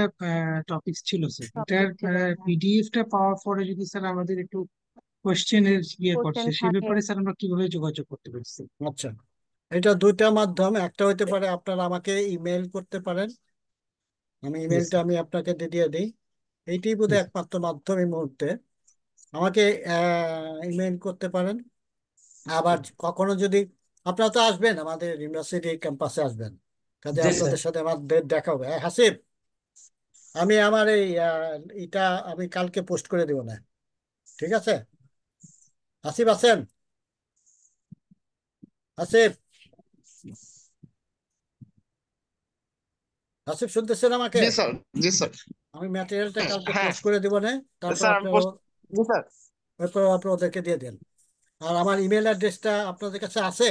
টপিক ছিল স্যার। এটার
টপিক ছিল, হ্যাঁ।
পিডিএফটা পাওয়ার পরে যদি স্যার আমাদের একটু কোশ্চেনের
কোশ্চেন
করছে সে
থাকে।
ব্যাপারে স্যার আমরা কিভাবে যোগাযোগ করতে পারি স্যার?
আচ্ছা, এটা দুইটা মাধ্যম। একটা হইতে পারে আপনারা আমাকে ইমেল করতে পারেন, আমি
জি
ইমেলটা
স্যার।
আমি আপনাকে দিয়ে দিই। এইটাই
জি
বোধহয়
স্যার।
একমাত্র মাধ্যম এই মুহূর্তে। আমাকে ইমেল করতে পারেন। আবার কখনো যদি আপনারা তো আসবেন আমাদের ইউনিভার্সিটি ক্যাম্পাসে আসবেন, কাজে
জি স্যার।
আপনাদের সাথে আমার দেখা হবে। হাসিব, আমি আমার এই এটা আমি কালকে পোস্ট করে দেবো না, ঠিক আছে? আসিফ আছেন? আসিফ, আসিফ শুনতেছেন আমাকে?
জি স্যার। জি স্যার।
আমি ম্যাটেরিয়ালটা কালকে
হ্যাঁ
পোস্ট করে দেবো না, তারপর
স্যার, আমি
আপনারা
পোস্ট। জি স্যার।
আপনারা ওদেরকে দিয়ে দেন। আর আমার ইমেল অ্যাড্রেসটা আপনাদের কাছে আছে,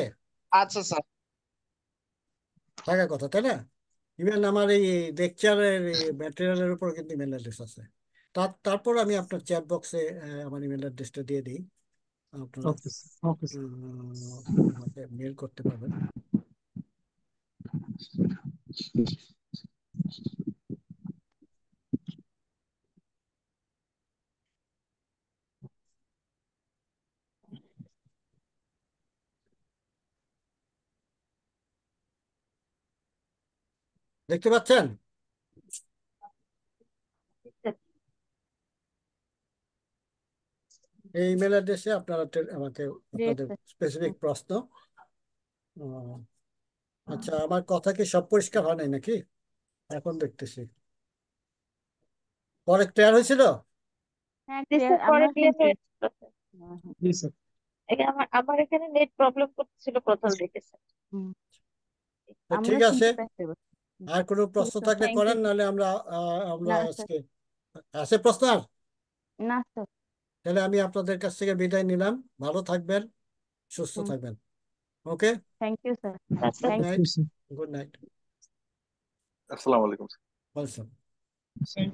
আচ্ছা স্যার।
থাকার কথা তাই না? ইমেল আমার এই লেকচারের ম্যাটেরিয়ালের উপর কিন্তু ইমেল অ্যাড্রেস আছে। তারপর আমি আপনার চ্যাট বক্সে আমার ইমেল অ্যাড্রেসটা দিয়ে দিই, আপনারা
ওকে স্যার। Okay sir.
আমাকে মেল করতে পারবেন। দেখতে পাচ্ছেন? এই ইমেল অ্যাড্রেসে আপনারা আমাকে
জি
আপনাদের
স্যার।
স্পেসিফিক প্রশ্ন। আহ, আচ্ছা, আমার কথা কি সব পরিষ্কার হয় নাই নাকি? এখন দেখতেছি পরে ক্লিয়ার হয়েছিল।
হ্যাঁ,
জি
ক্লিয়ার
স্যার, পরে
আমরা
ক্লিয়ার
শুনছি।
হয়েছিল স্যার।
হ্যাঁ, হ্যাঁ।
জি স্যার।
আমার এখানে নেট প্রবলেম করতেছিল প্রথম দিকে স্যার।
হুম,
তো
আমরা
ঠিক আছে,
শুনতে পাচ্ছি এবার।
আর কোনো
ঠিক
প্রশ্ন
আছে,
থাকলে
থ্যাংক ইউ।
করেন, নাহলে আমরা
না স্যার।
আজকে আছে প্রশ্ন আর?
না স্যার।
তাহলে আমি আপনাদের কাছ থেকে বিদায় নিলাম। ভালো থাকবেন, সুস্থ
হুম,
থাকবেন। ওকে,
থ্যাংক ইউ স্যার।
আচ্ছা।
Good
thank
night.
Okay sir.
Good night.
আসসালামু আলাইকুম।
ওয়েলকাম।
স্যার।